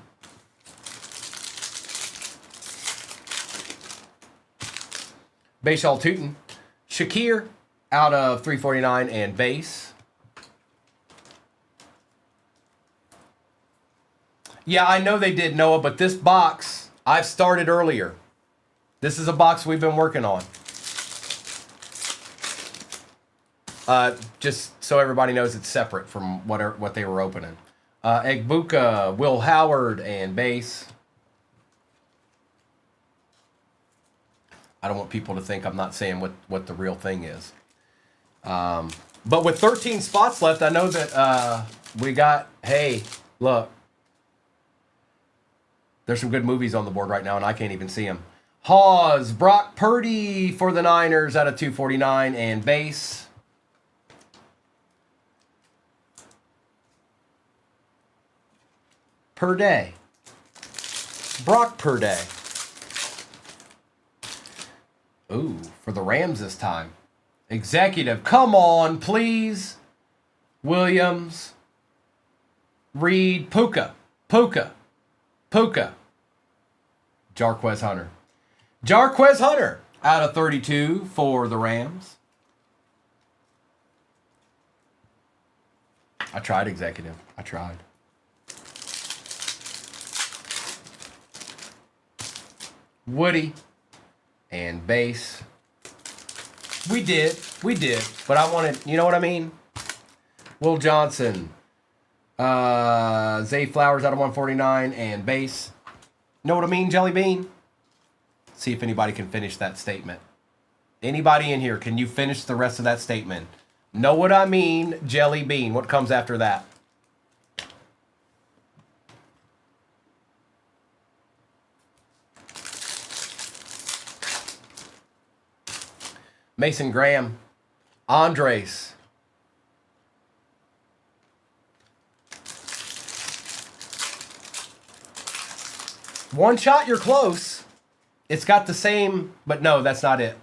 Baseball Tootin. Shakir out of 349 and base. Yeah, I know they did, Noah, but this box, I've started earlier. This is a box we've been working on. Just so everybody knows it's separate from what they were opening. Egbuka, Will Howard, and base. I don't want people to think I'm not saying what the real thing is. But with 13 spots left, I know that we got, hey, look. There's some good movies on the board right now, and I can't even see them. Hawes, Brock Purdy for the Niners out of 249 and base. Per day. Brock per day. Ooh, for the Rams this time. Executive, come on, please. Williams. Reed, Puka. Jarquez Hunter. Jarquez Hunter out of 32 for the Rams. I tried, executive. I tried. Woody and base. We did. But I wanted, you know what I mean? Will Johnson. Zay Flowers out of 149 and base. Know what I mean, Jelly Bean? See if anybody can finish that statement. Anybody in here, can you finish the rest of that statement? Know what I mean, Jelly Bean. What comes after that? Mason Graham. Andres. One shot, you're close. It's got the same, but no, that's not it.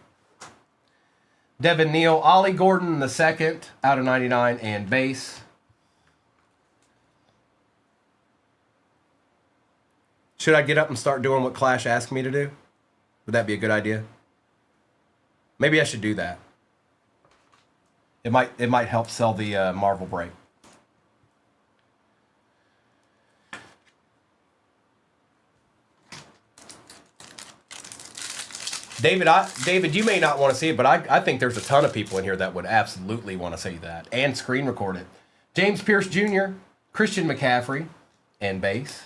Devin Neal, Ollie Gordon the second out of 99 and base. Should I get up and start doing what Clash asked me to do? Would that be a good idea? Maybe I should do that. It might help sell the Marvel break. David, you may not want to see it, but I think there's a ton of people in here that would absolutely want to see that and screen record it. James Pierce Jr., Christian McCaffrey, and base.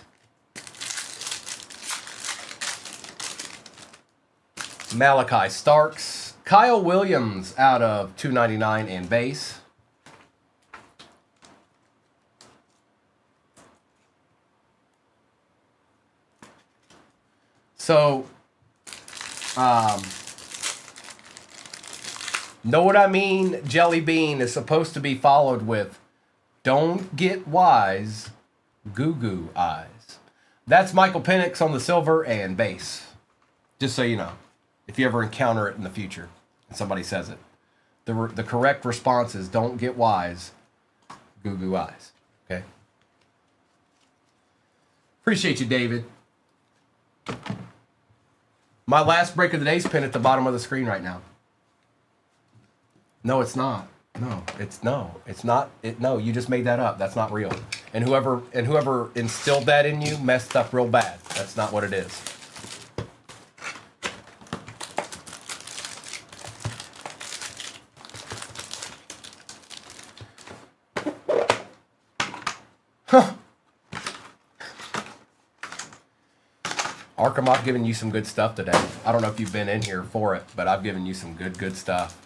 Malachi Starks, Kyle Williams out of 299 and base. So, know what I mean? Jelly Bean is supposed to be followed with don't get wise, goo goo eyes. That's Michael Penix on the silver and base. Just so you know, if you ever encounter it in the future and somebody says it. The correct response is don't get wise, goo goo eyes. Okay? Appreciate you, David. My last break of the day is pinned at the bottom of the screen right now. No, it's not. No, it's not. No, you just made that up. That's not real. And whoever instilled that in you messed up real bad. That's not what it is. Huh. Arkham, I've given you some good stuff today. I don't know if you've been in here for it, but I've given you some good stuff.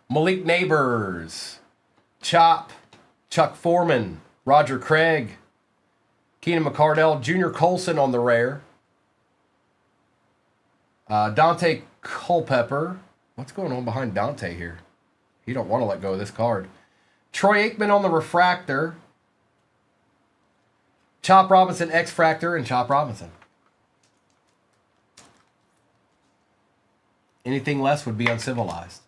Malik Neighbors, Chop, Chuck Foreman, Roger Craig, Keenan McCardell, Junior Colson on the rare. Dante Culpepper. What's going on behind Dante here? He don't want to let go of this card. Troy Aikman on the refractor. Chop Robinson, X-Fractor, and Chop Robinson. Anything less would be uncivilized.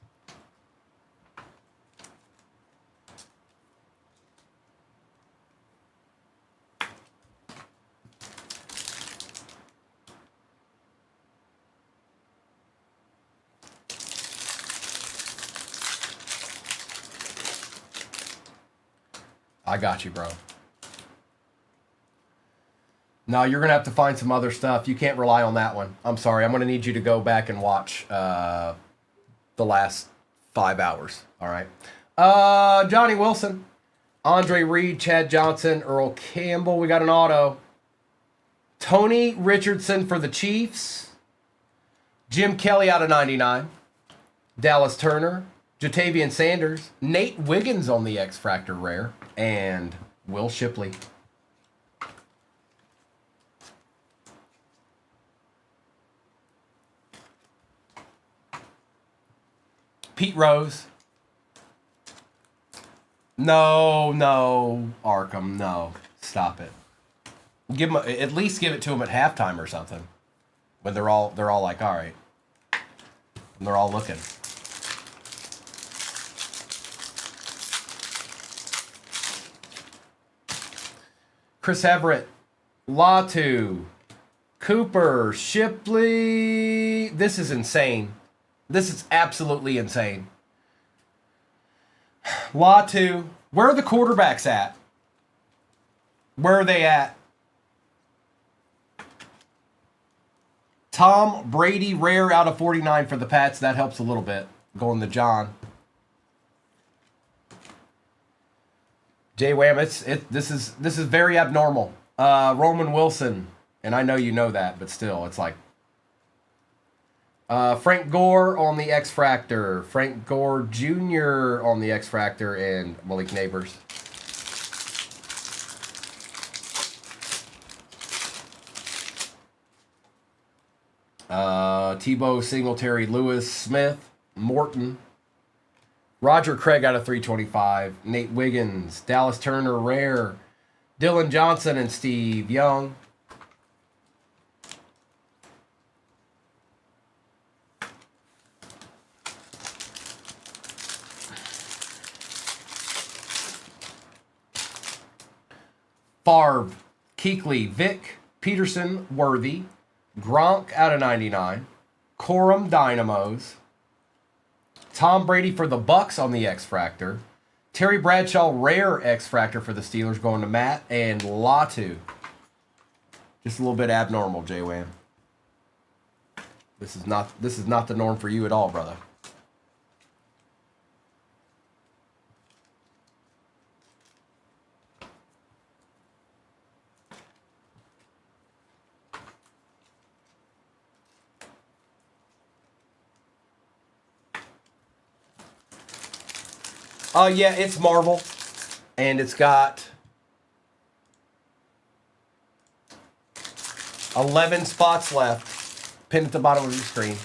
I got you, bro. No, you're going to have to find some other stuff. You can't rely on that one. I'm sorry. I'm going to need you to go back and watch the last 5 hours. All right. Johnny Wilson, Andre Reed, Chad Johnson, Earl Campbell. We got an auto. Tony Richardson for the Chiefs. Jim Kelly out of 99. Dallas Turner. Jatavian Sanders. Nate Wiggins on the X-Fractor rare. And Will Shipley. Pete Rose. No, Arkham, no. Stop it. Give him at least give it to him at halftime or something. When they're all like, all right. And they're all looking. Chris Everett, Latu, Cooper, Shipley. This is insane. This is absolutely insane. Latu. Where are the quarterbacks at? Where are they at? Tom Brady, rare out of 49 for the Pats. That helps a little bit. Going to John. J-Wham, this is very abnormal. Roman Wilson, and I know you know that, but still, it's like Frank Gore on the X-Fractor, Frank Gore Jr. on the X-Fractor, and Malik Neighbors. Tebow, Singletary, Lewis, Smith, Morton, Roger Craig out of 325, Nate Wiggins, Dallas Turner, rare, Dylan Johnson, and Steve Young. Favre, Kuechly, Vick, Peterson, Worthy, Gronk out of 99, Corum Dynamos, Tom Brady for the Bucks on the X-Fractor, Terry Bradshaw rare X-Fractor for the Steelers going to Matt, and Latu. Just a little bit abnormal, J-Wham. This is not the norm for you at all, brother. Yeah, it's Marvel, and it's got 11 spots left, pinned at the bottom of your screen.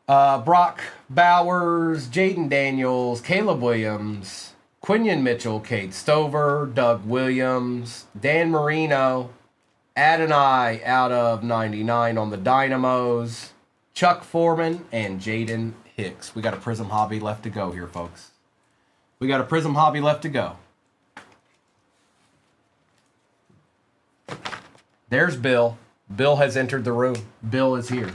Brock Bowers, Jaden Daniels, Caleb Williams, Quinion Mitchell, Cade Stover, Doug Williams, Dan Marino, Adonai out of 99 on the Dynamos, Chuck Foreman, and Jaden Hicks. We got a Prism Hobby left to go here, folks. We got a Prism Hobby left to go. There's Bill. Bill has entered the room. Bill is here.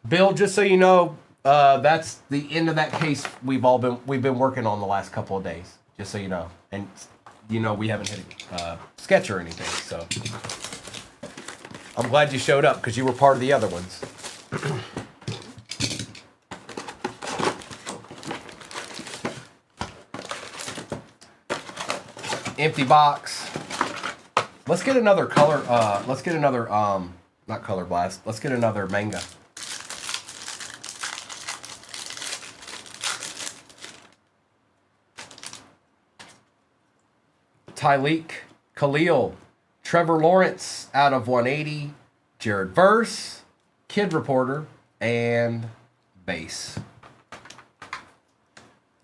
Bill, just so you know, that's the end of that case we've been working on the last couple of days. Just so you know, and you know we haven't hit a sketch or anything. So I'm glad you showed up because you were part of the other ones. Empty box. Let's get another color. Let's get another not color blast. Let's get another manga. Tyleek, Khalil, Trevor Lawrence out of 180, Jared Verse, Kid Reporter, and Base.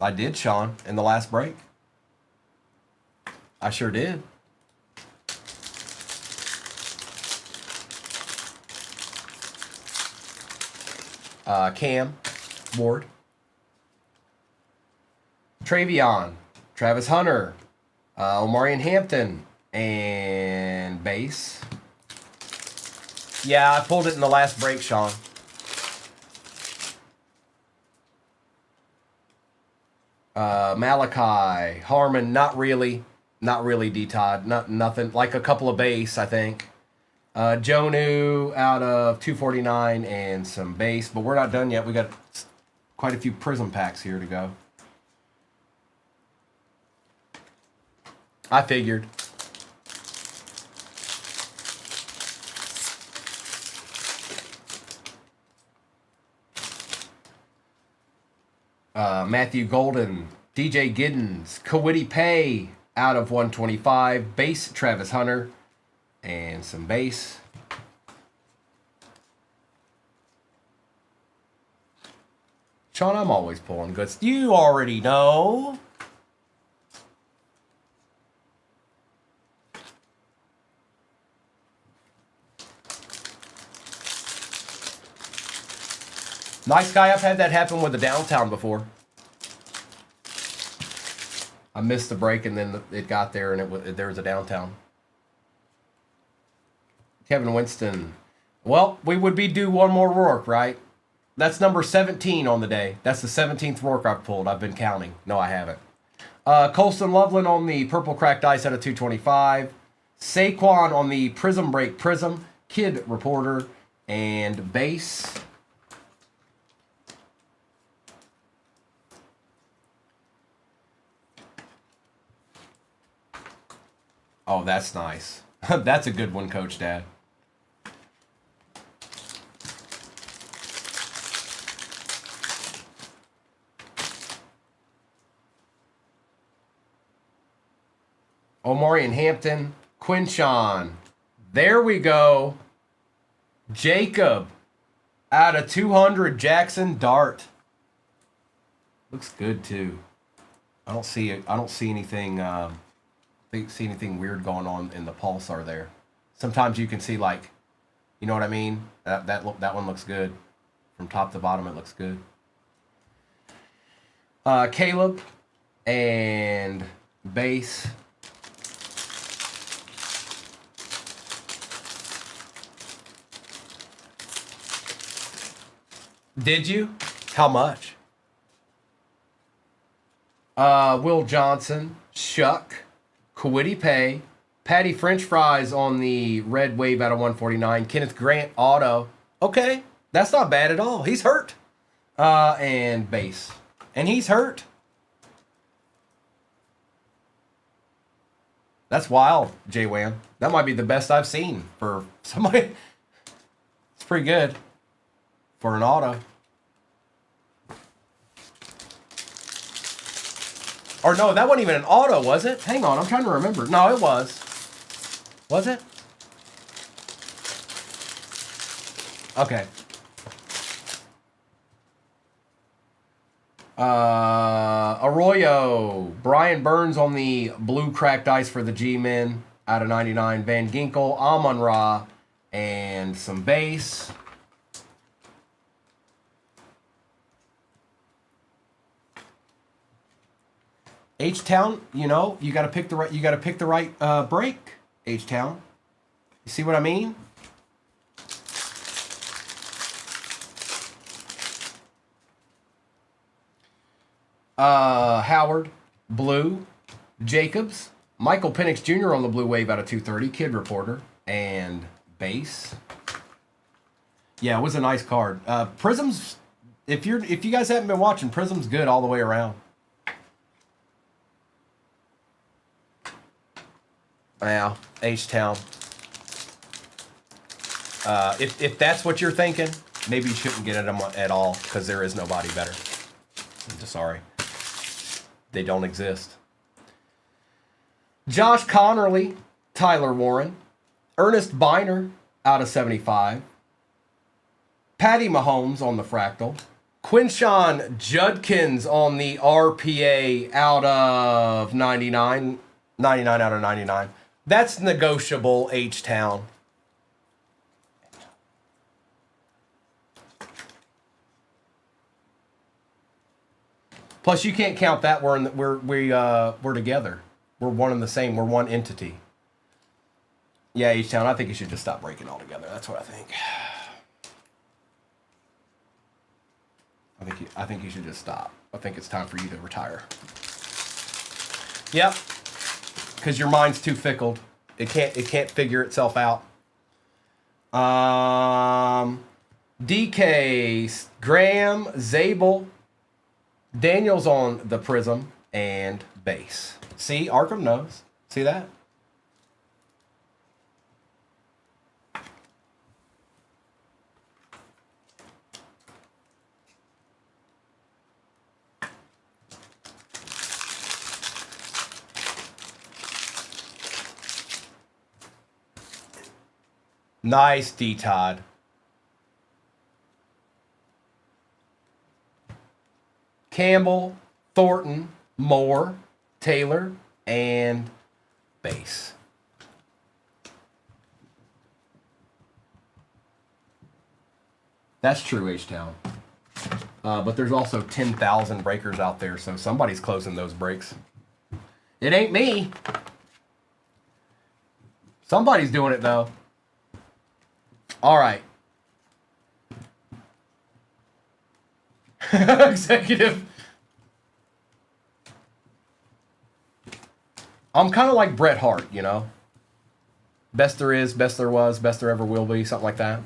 I did, Sean, in the last break. I sure did. Cam, Ward, Travion, Travis Hunter, Omarion Hampton, and Base. Yeah, I pulled it in the last break, Sean. Malachi, Harmon, not really, D-Todd, nothing, like a couple of base, I think. Jonu out of 249 and some base, but we're not done yet. We got quite a few Prism packs here to go. I figured. Matthew Golden, DJ Giddens, Kawiti Pay out of 125, base Travis Hunter, and some base. Sean, I'm always pulling goods. You already know. Nice guy. I've had that happen with the downtown before. I missed the break, and then it got there, and there was a downtown. Kevin Winston. Well, we would be due one more Rourke, right? That's number 17 on the day. That's the 17th Rourke I've pulled. I've been counting. No, I haven't. Colston Loveland on the purple cracked ice out of 225. Saquon on the Prism Break Prism. Kid Reporter. And base. Oh, that's nice. That's a good one, Coach Dad. Omari and Hampton. Quinshawn. There we go. Jacob. Out of 200, Jackson Dart. Looks good too. I don't see anything. See anything weird going on in the pulsar there. Sometimes you can see, like, you know what I mean. That one looks good. From top to bottom, it looks good. Caleb and base. Did you? How much? Will Johnson, Shuck, Kwity Paye, Patty French Fries on the red wave out of 149, Kenneth Grant auto. Okay, that's not bad at all. He's hurt. And base. And he's hurt. That's wild, J-Wham. That might be the best I've seen for somebody. It's pretty good. For an auto. Or no, that wasn't even an auto, was it? Hang on, I'm trying to remember. No, it was. Was it? Okay. Arroyo. Brian Burns on the blue cracked ice for the G-Men out of 99. Van Ginkel, Amon-Ra, and some base. H-Town, you know, you got to pick the right break. H-Town, you see what I mean? Howard, blue, Jacobs, Michael Penix Jr. on the blue wave out of 230, Kid Reporter, and base. Yeah, it was a nice card. Prism's, if you guys haven't been watching, Prism's good all the way around. Yeah, H-Town. If that's what you're thinking, maybe you shouldn't get them at all, because there is nobody better. I'm just sorry. They don't exist. Josh Connerly, Tyler Warren, Ernest Biner out of 75, Patty Mahomes on the fractal, Quinshawn Judkins on the RPA out of 99 out of 99. That's negotiable, H-Town. Plus, you can't count that we're together. We're one and the same. We're one entity. Yeah, H-Town. I think you should just stop breaking altogether. That's what I think. I think you should just stop. I think it's time for you to retire. Yep. Because your mind's too fickle. It can't figure itself out. DK, Graham, Zabel, Daniels on the Prism, and base. See, Arkham knows. See that? Nice, D-Todd. Campbell, Thornton, Moore, Taylor, and base. That's true, H-Town. But there's also 10,000 breakers out there, so somebody's closing those breaks. It ain't me. Somebody's doing it, though. All right. Executive. I'm kind of like Bret Hart, you know? Best there is, best there was, best there ever will be, something like that.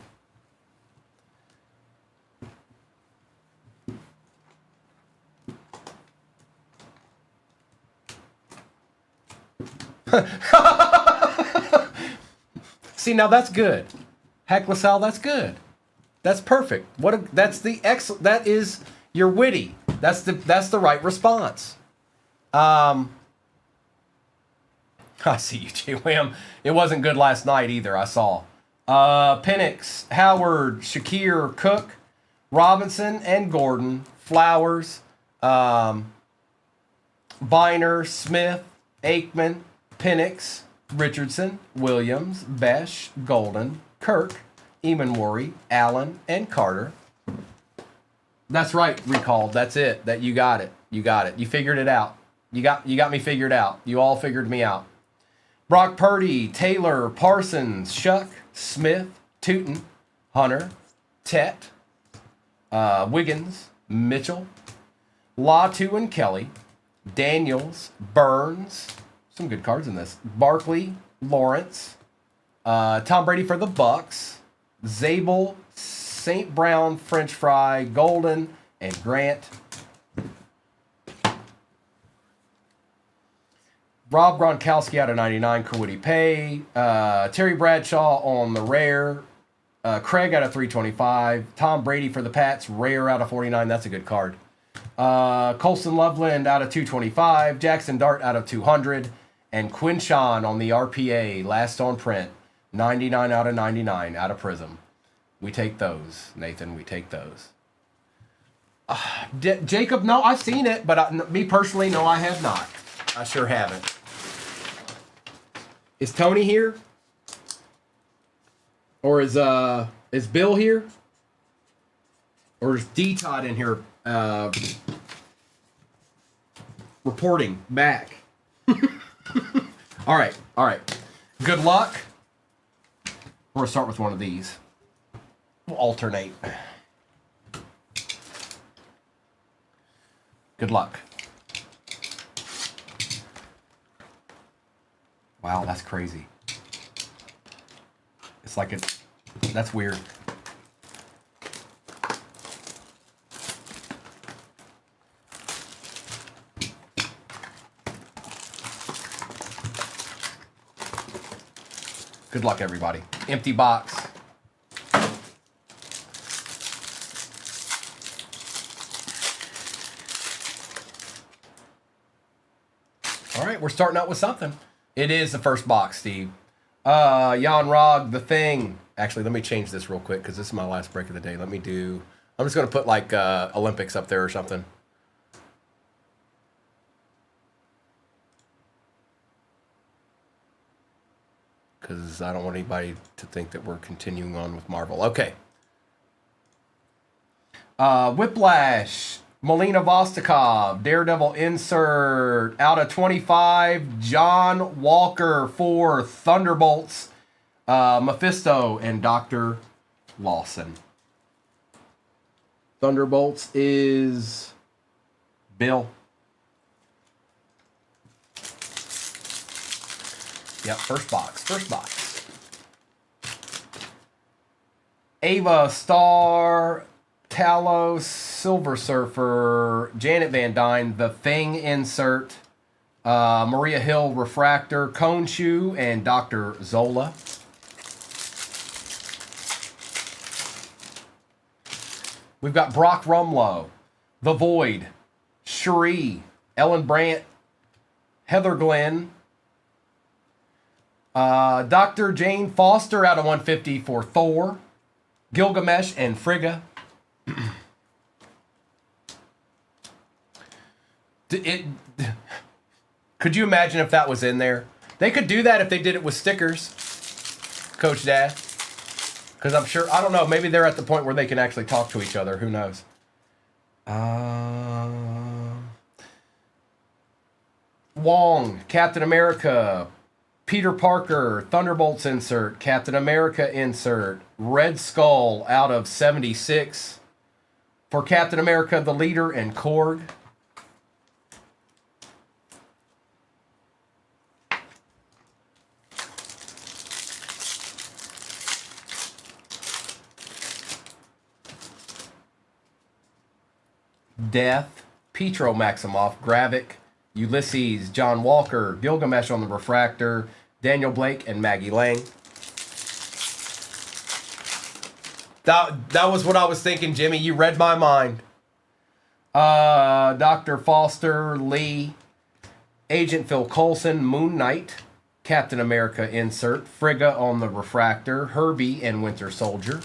See, now that's good. Heck, LaSalle, that's good. That's perfect. That is, you're witty. That's the right response. I see you, J. William. It wasn't good last night either, I saw. Penix, Howard, Shakir, Cook, Robinson, and Gordon, Flowers, Biner, Smith, Aikman, Penix, Richardson, Williams, Besh, Golden, Kirk, Emanwari, Allen, and Carter. That's right, recalled. That's it. That you got it. You got it. You figured it out. You got me figured out. You all figured me out. Brock Purdy, Taylor, Parsons, Shuck, Smith, Tootin, Hunter, Tet, Wiggins, Mitchell, Latu and Kelly, Daniels, Burns, some good cards in this, Barkley, Lawrence, Tom Brady for the Bucks, Zabel, St. Brown, French Fry, Golden, and Grant. Rob Gronkowski out of 99, Kawhi Pay, Terry Bradshaw on the rare, Craig out of 325, Tom Brady for the Pats, rare out of 49, that's a good card. Colson Loveland out of 225, Jackson Dart out of 200, and Quinshawn on the RPA, last on print, 99 out of 99 out of Prism. We take those, Nathan, we take those. Jacob, no, I've seen it, but me personally, no, I have not. I sure haven't. Is Tony here? Or is Bill here? Or is D-Todd in here reporting back? All right. Good luck. We're going to start with one of these. We'll alternate. Good luck. Wow, that's crazy. It's like that's weird. Good luck, everybody. Empty box. All right, we're starting out with something. It is the first box, Steve. Jan Rog, The Thing. Actually, let me change this real quick because this is my last break of the day. I'm just going to put like Olympics up there or something. Because I don't want anybody to think that we're continuing on with Marvel. Okay. Whiplash. Melina Vostokov, Daredevil insert, out of 25, John Walker for Thunderbolts, Mephisto, and Dr. Lawson. Thunderbolts is Bill. Yep, first box. Ava Star, Talos, Silver Surfer, Janet Van Dyne, The Thing insert, Maria Hill Refractor, Cone Shoe, and Dr. Zola. We've got Brock Rumlow, The Void, Cherie, Ellen Brandt, Heather Glenn, Dr. Jane Foster out of 150 for Thor, Gilgamesh, and Frigga. Could you imagine if that was in there? They could do that if they did it with stickers, Coach Dad. Because I'm sure, I don't know, maybe they're at the point where they can actually talk to each other. Who knows? Wong, Captain America. Peter Parker, Thunderbolts insert. Captain America insert. Red Skull out of 76 for Captain America, the Leader, and Korg. Death, Petro Maximoff, Gravik, Ulysses, John Walker, Gilgamesh on the Refractor, Daniel Blake, and Maggie Lang. That was what I was thinking, Jimmy. You read my mind. Dr. Foster, Lee, Agent Phil Coulson, Moon Knight, Captain America insert, Frigga on the Refractor, Herbie, and Winter Soldier.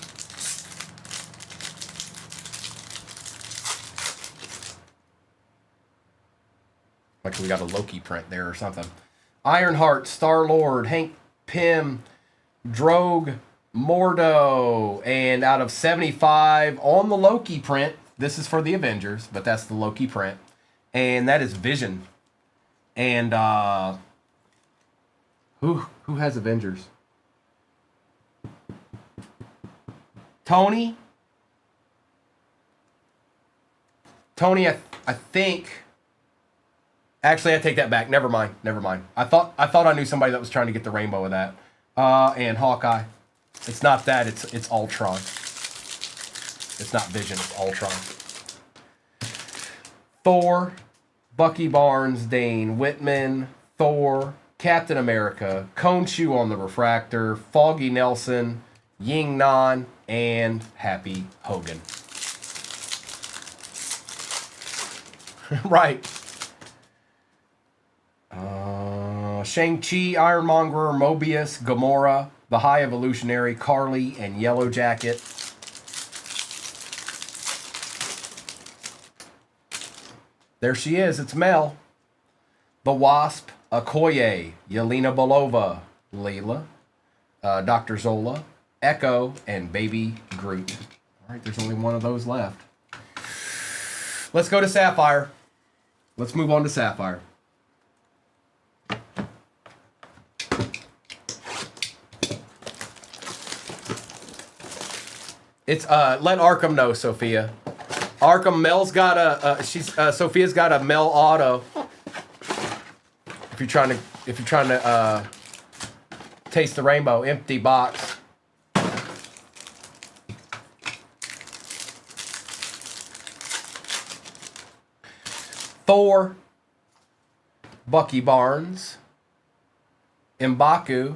Like we got a Loki print there or something. Ironheart, Star-Lord, Hank Pym, Drogue, Mordo, and out of 75 on the Loki print. This is for the Avengers, but that's the Loki print. And that is Vision. And who has Avengers? Tony, I think. Actually, I take that back. Never mind. I thought I knew somebody that was trying to get the rainbow of that. And Hawkeye. It's not that. It's Ultron. It's not Vision. It's Ultron. Thor, Bucky Barnes, Dane Whitman, Thor, Captain America, Khonshu on the Refractor, Foggy Nelson, Ying Nan, and Happy Hogan. Right. Shang-Chi, Ironmonger, Mobius, Gamora, the High Evolutionary, Carly, and Yellow Jacket. There she is. It's Mel. The Wasp, Okoye, Yelena Belova, Layla, Dr. Zola, Echo, and Baby Groot. All right, there's only one of those left. Let's go to Sapphire. Let's move on to Sapphire. It's let Arkham know, Sophia. Arkham, Mel's got a Sophia's got a Mel auto. If you're trying to taste the rainbow, empty box. Thor, Bucky Barnes, M'Baku.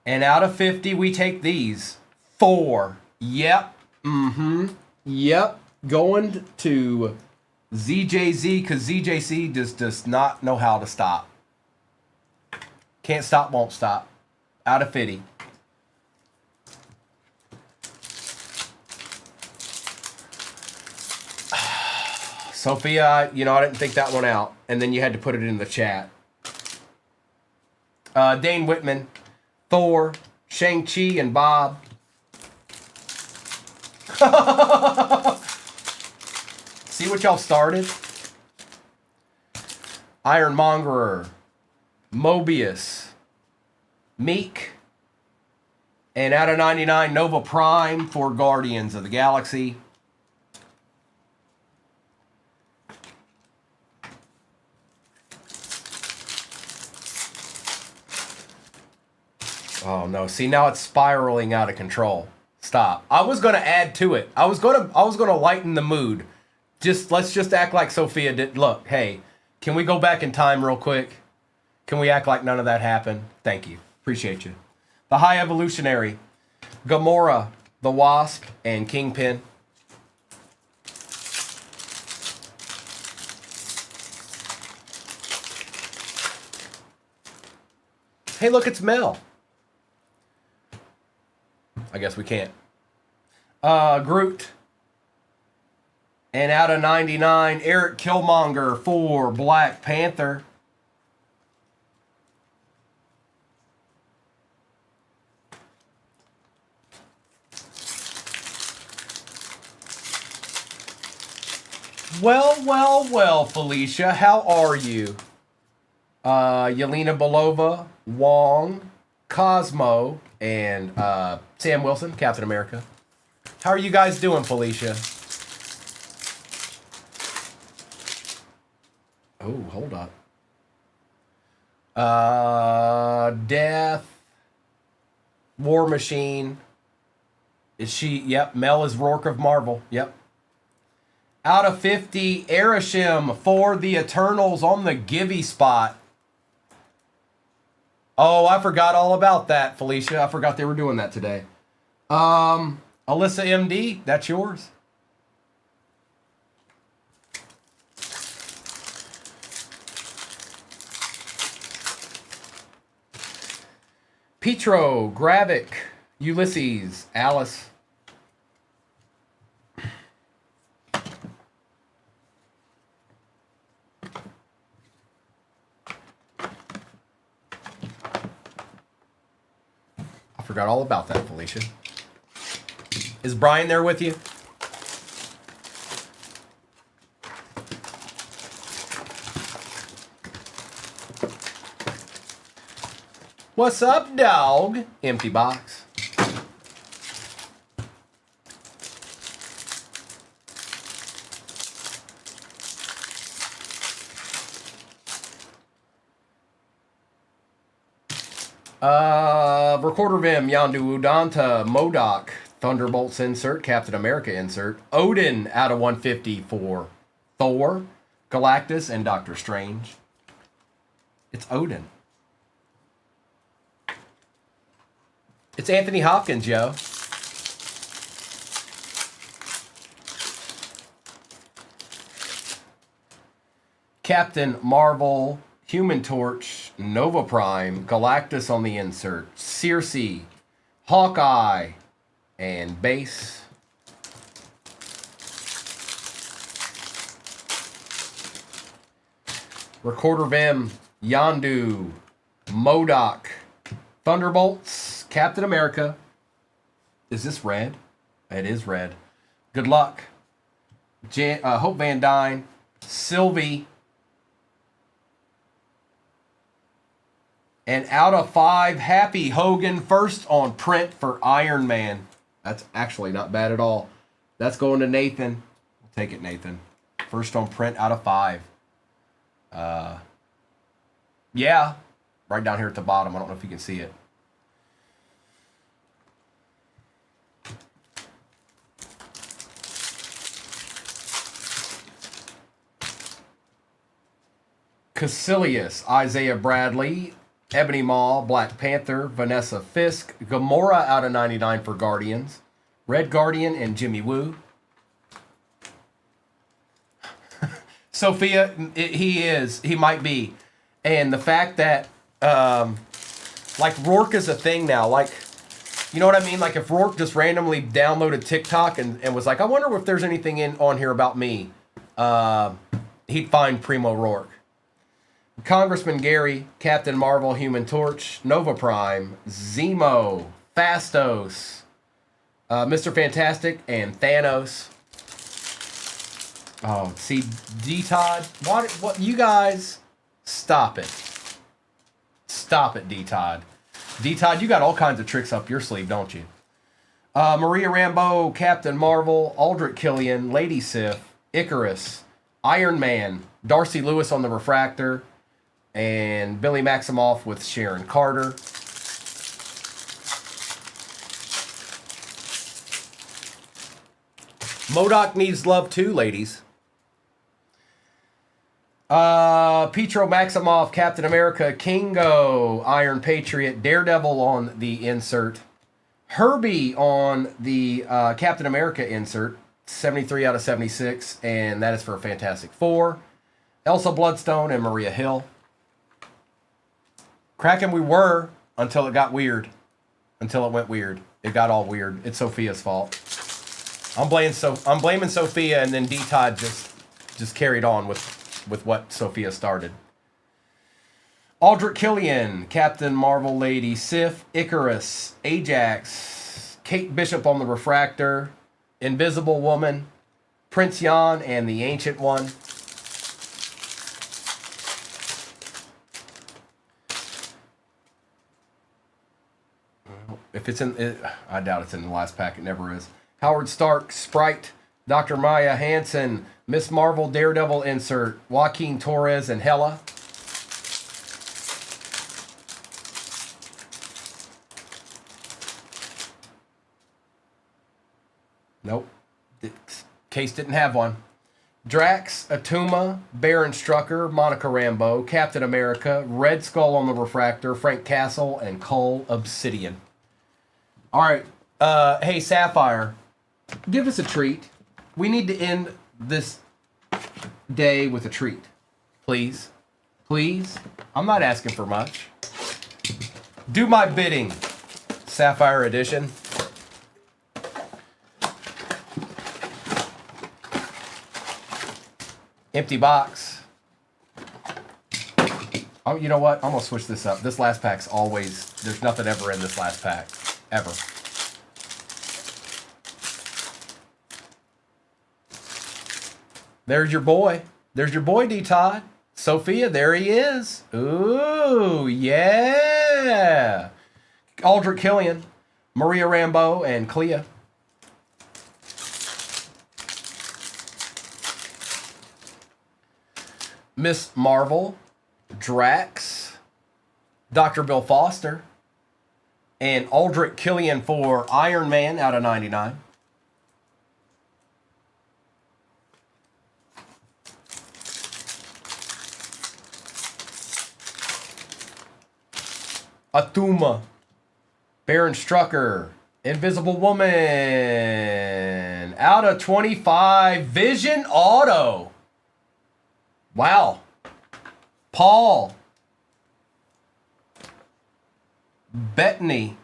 And out of 50, we take these. 4. Yep. Yep. Going to ZJZ, because ZJC does not know how to stop. Can't stop, won't stop. Out of 50. Sophia, I didn't think that one out. And then you had to put it in the chat. Dane Whitman, Thor, Shang-Chi, and Bob. See what y'all started? Ironmonger, Mobius, Meek, and out of 99, Nova Prime for Guardians of the Galaxy. Oh no, see now it's spiraling out of control. Stop. I was gonna add to it. I was gonna lighten the mood. Let's just act like Sophia did. Look, hey, can we go back in time real quick? Can we act like none of that happened? Thank you. Appreciate you. The High Evolutionary, Gamora, the Wasp, and Kingpin. Hey, look, it's Mel. I guess we can't. Groot. And out of 99, Eric Killmonger for Black Panther. Well, Felicia. How are you? Yelena Belova, Wong, Cosmo, and Sam Wilson, Captain America. How are you guys doing, Felicia? Oh, hold up. Death, War Machine. Is she? Yep. Mel is Rourke of Marvel. Yep. Out of 50, Erishim for the Eternals on the Givey spot. Oh, I forgot all about that, Felicia. I forgot they were doing that today. Alyssa MD, that's yours. Petro, Gravik, Ulysses, Alice. I forgot all about that, Felicia. Is Brian there with you? What's up, dog? Empty box. Recorder Vim, Yandu Udanta, Modok, Thunderbolts insert, Captain America insert, Odin out of 150 for Thor, Galactus, and Doctor Strange. It's Odin. It's Anthony Hopkins, yo. Captain Marvel, Human Torch, Nova Prime, Galactus on the insert, Circe, Hawkeye, and Base. Recorder Vim, Yondu, Modok, Thunderbolts, Captain America. Is this red? It is red. Good luck. Hope Van Dyne, Sylvie. And out of 5, Happy Hogan, first on print for Iron Man. That's actually not bad at all. That's going to Nathan. We'll take it, Nathan. First on print out of 5. Yeah, right down here at the bottom. I don't know if you can see it. Caecilius, Isaiah Bradley, Ebony Maw, Black Panther, Vanessa Fisk, Gamora out of 99 for Guardians, Red Guardian, and Jimmy Woo. Sophia, he might be. And the fact that, like, Rourke is a thing now. Like, you know what I mean? Like, if Rourke just randomly downloaded TikTok and was like, I wonder if there's anything on here about me, he'd find Primo Rourke. Congressman Gary, Captain Marvel, Human Torch, Nova Prime, Zemo, Fastos, Mr. Fantastic, and Thanos. Oh, see, D-Todd, what, you guys, stop it. Stop it, D-Todd. D-Todd, you got all kinds of tricks up your sleeve, don't you? Maria Rambeau, Captain Marvel, Aldrich Killian, Lady Sif, Icarus, Iron Man, Darcy Lewis on the Refractor, and Billy Maximoff with Sharon Carter. MODOK needs love too, ladies. Petro Maximoff, Captain America, Kingo, Iron Patriot, Daredevil on the insert. Herbie on the Captain America insert, 73 out of 76, and that is for Fantastic Four. Elsa Bloodstone and Maria Hill. Kraken we were until it got weird. Until it went weird. It got all weird. It's Sophia's fault. I'm blaming Sophia, and then D-Todd just carried on with what Sophia started. Aldrich Killian, Captain Marvel, Lady Sif, Icarus, Ajax, Kate Bishop on the Refractor, Invisible Woman, Prince Yan and the Ancient One. If it's in it, I doubt it's in the last pack. It never is. Howard Stark, Sprite, Dr. Maya Hansen, Miss Marvel, Daredevil insert, Joaquin Torres, and Hela. Nope. Case didn't have one. Drax, Atuma, Baron Strucker, Monica Rambeau, Captain America, Red Skull on the Refractor, Frank Castle, and Cole Obsidian. All right. Hey, Sapphire, give us a treat. We need to end this day with a treat. Please. Please. I'm not asking for much. Do my bidding, Sapphire Edition. Empty box. Oh, you know what? I'm going to switch this up. This last pack's always... There's nothing ever in this last pack. Ever. There's your boy. There's your boy, D-Todd. Sophia, there he is. Ooh, yeah. Aldrich Killian, Maria Rambeau, and Clea. Miss Marvel, Drax, Dr. Bill Foster, and Aldrich Killian for Iron Man out of 99. Atuma, Baron Strucker, Invisible Woman, out of 25, Vision Auto. Wow. Paul Bettany,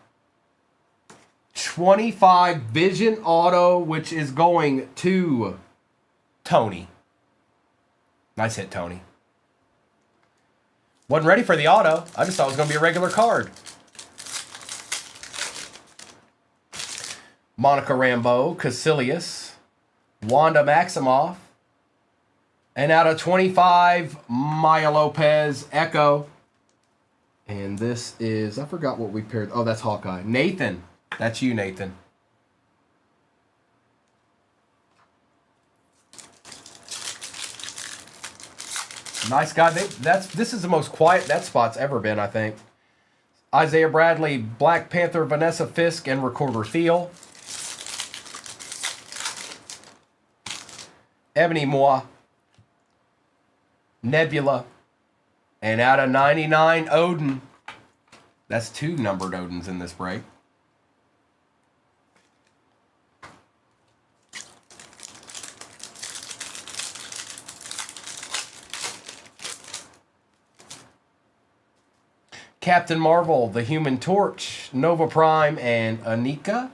25 Vision Auto, which is going to Tony. Nice hit, Tony. Wasn't ready for the auto. I just thought it was going to be a regular card. Monica Rambeau, Caecilius, Wanda Maximoff, and out of 25, Maya Lopez, Echo. And this is, I forgot what we paired. Oh, that's Hawkeye. Nathan. That's you, Nathan. Nice guy. This is the most quiet that spot's ever been, I think. Isaiah Bradley, Black Panther, Vanessa Fisk, and Recorder Thiel. Ebony Moore, Nebula, and out of 99, Odin. That's 2 numbered Odins in this break. Captain Marvel, the Human Torch, Nova Prime, and Anika.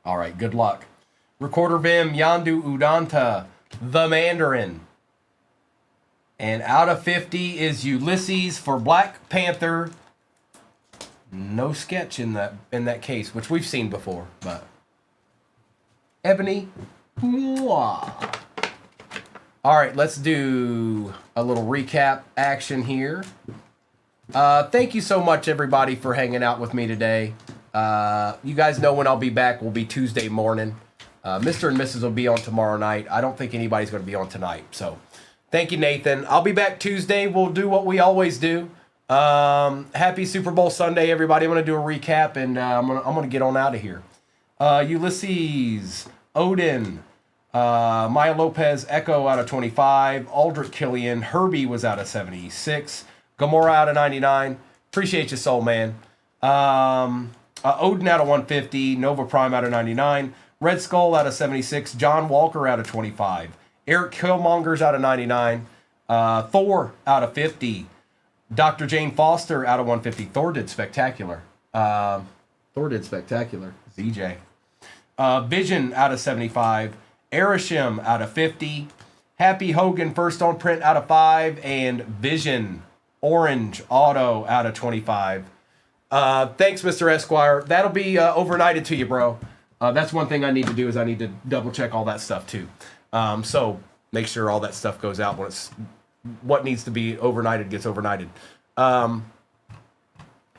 All right, good luck. Recorder Vim, Yandu Udanta, the Mandarin. And out of 50 is Ulysses for Black Panther. No sketch in that case, which we've seen before, but Ebony. Mwah. All right, let's do a little recap action here. Thank you so much, everybody, for hanging out with me today. You guys know when I'll be back will be Tuesday morning. Mr. and Mrs. will be on tomorrow night. I don't think anybody's going to be on tonight. So thank you, Nathan. I'll be back Tuesday. We'll do what we always do. Happy Super Bowl Sunday, everybody. I'm going to do a recap, and I'm going to get on out of here. Ulysses, Odin, Maya Lopez, Echo out of 25, Aldrich Killian, Herbie was out of 76, Gamora out of 99. Appreciate you, soul man. Odin out of 150, Nova Prime out of 99, Red Skull out of 76, John Walker out of 25, Eric Killmonger's out of 99, Thor out of 50, Dr. Jane Foster out of 150. Thor did spectacular. ZJ. Vision out of 75, Erishim out of 50, Happy Hogan first on print out of 5, and Vision Orange Auto out of 25. Thanks, Mr. Esquire. That'll be overnighted to you, bro. That's one thing I need to do is I need to double check all that stuff too. So make sure all that stuff goes out when it's what needs to be overnighted gets overnighted.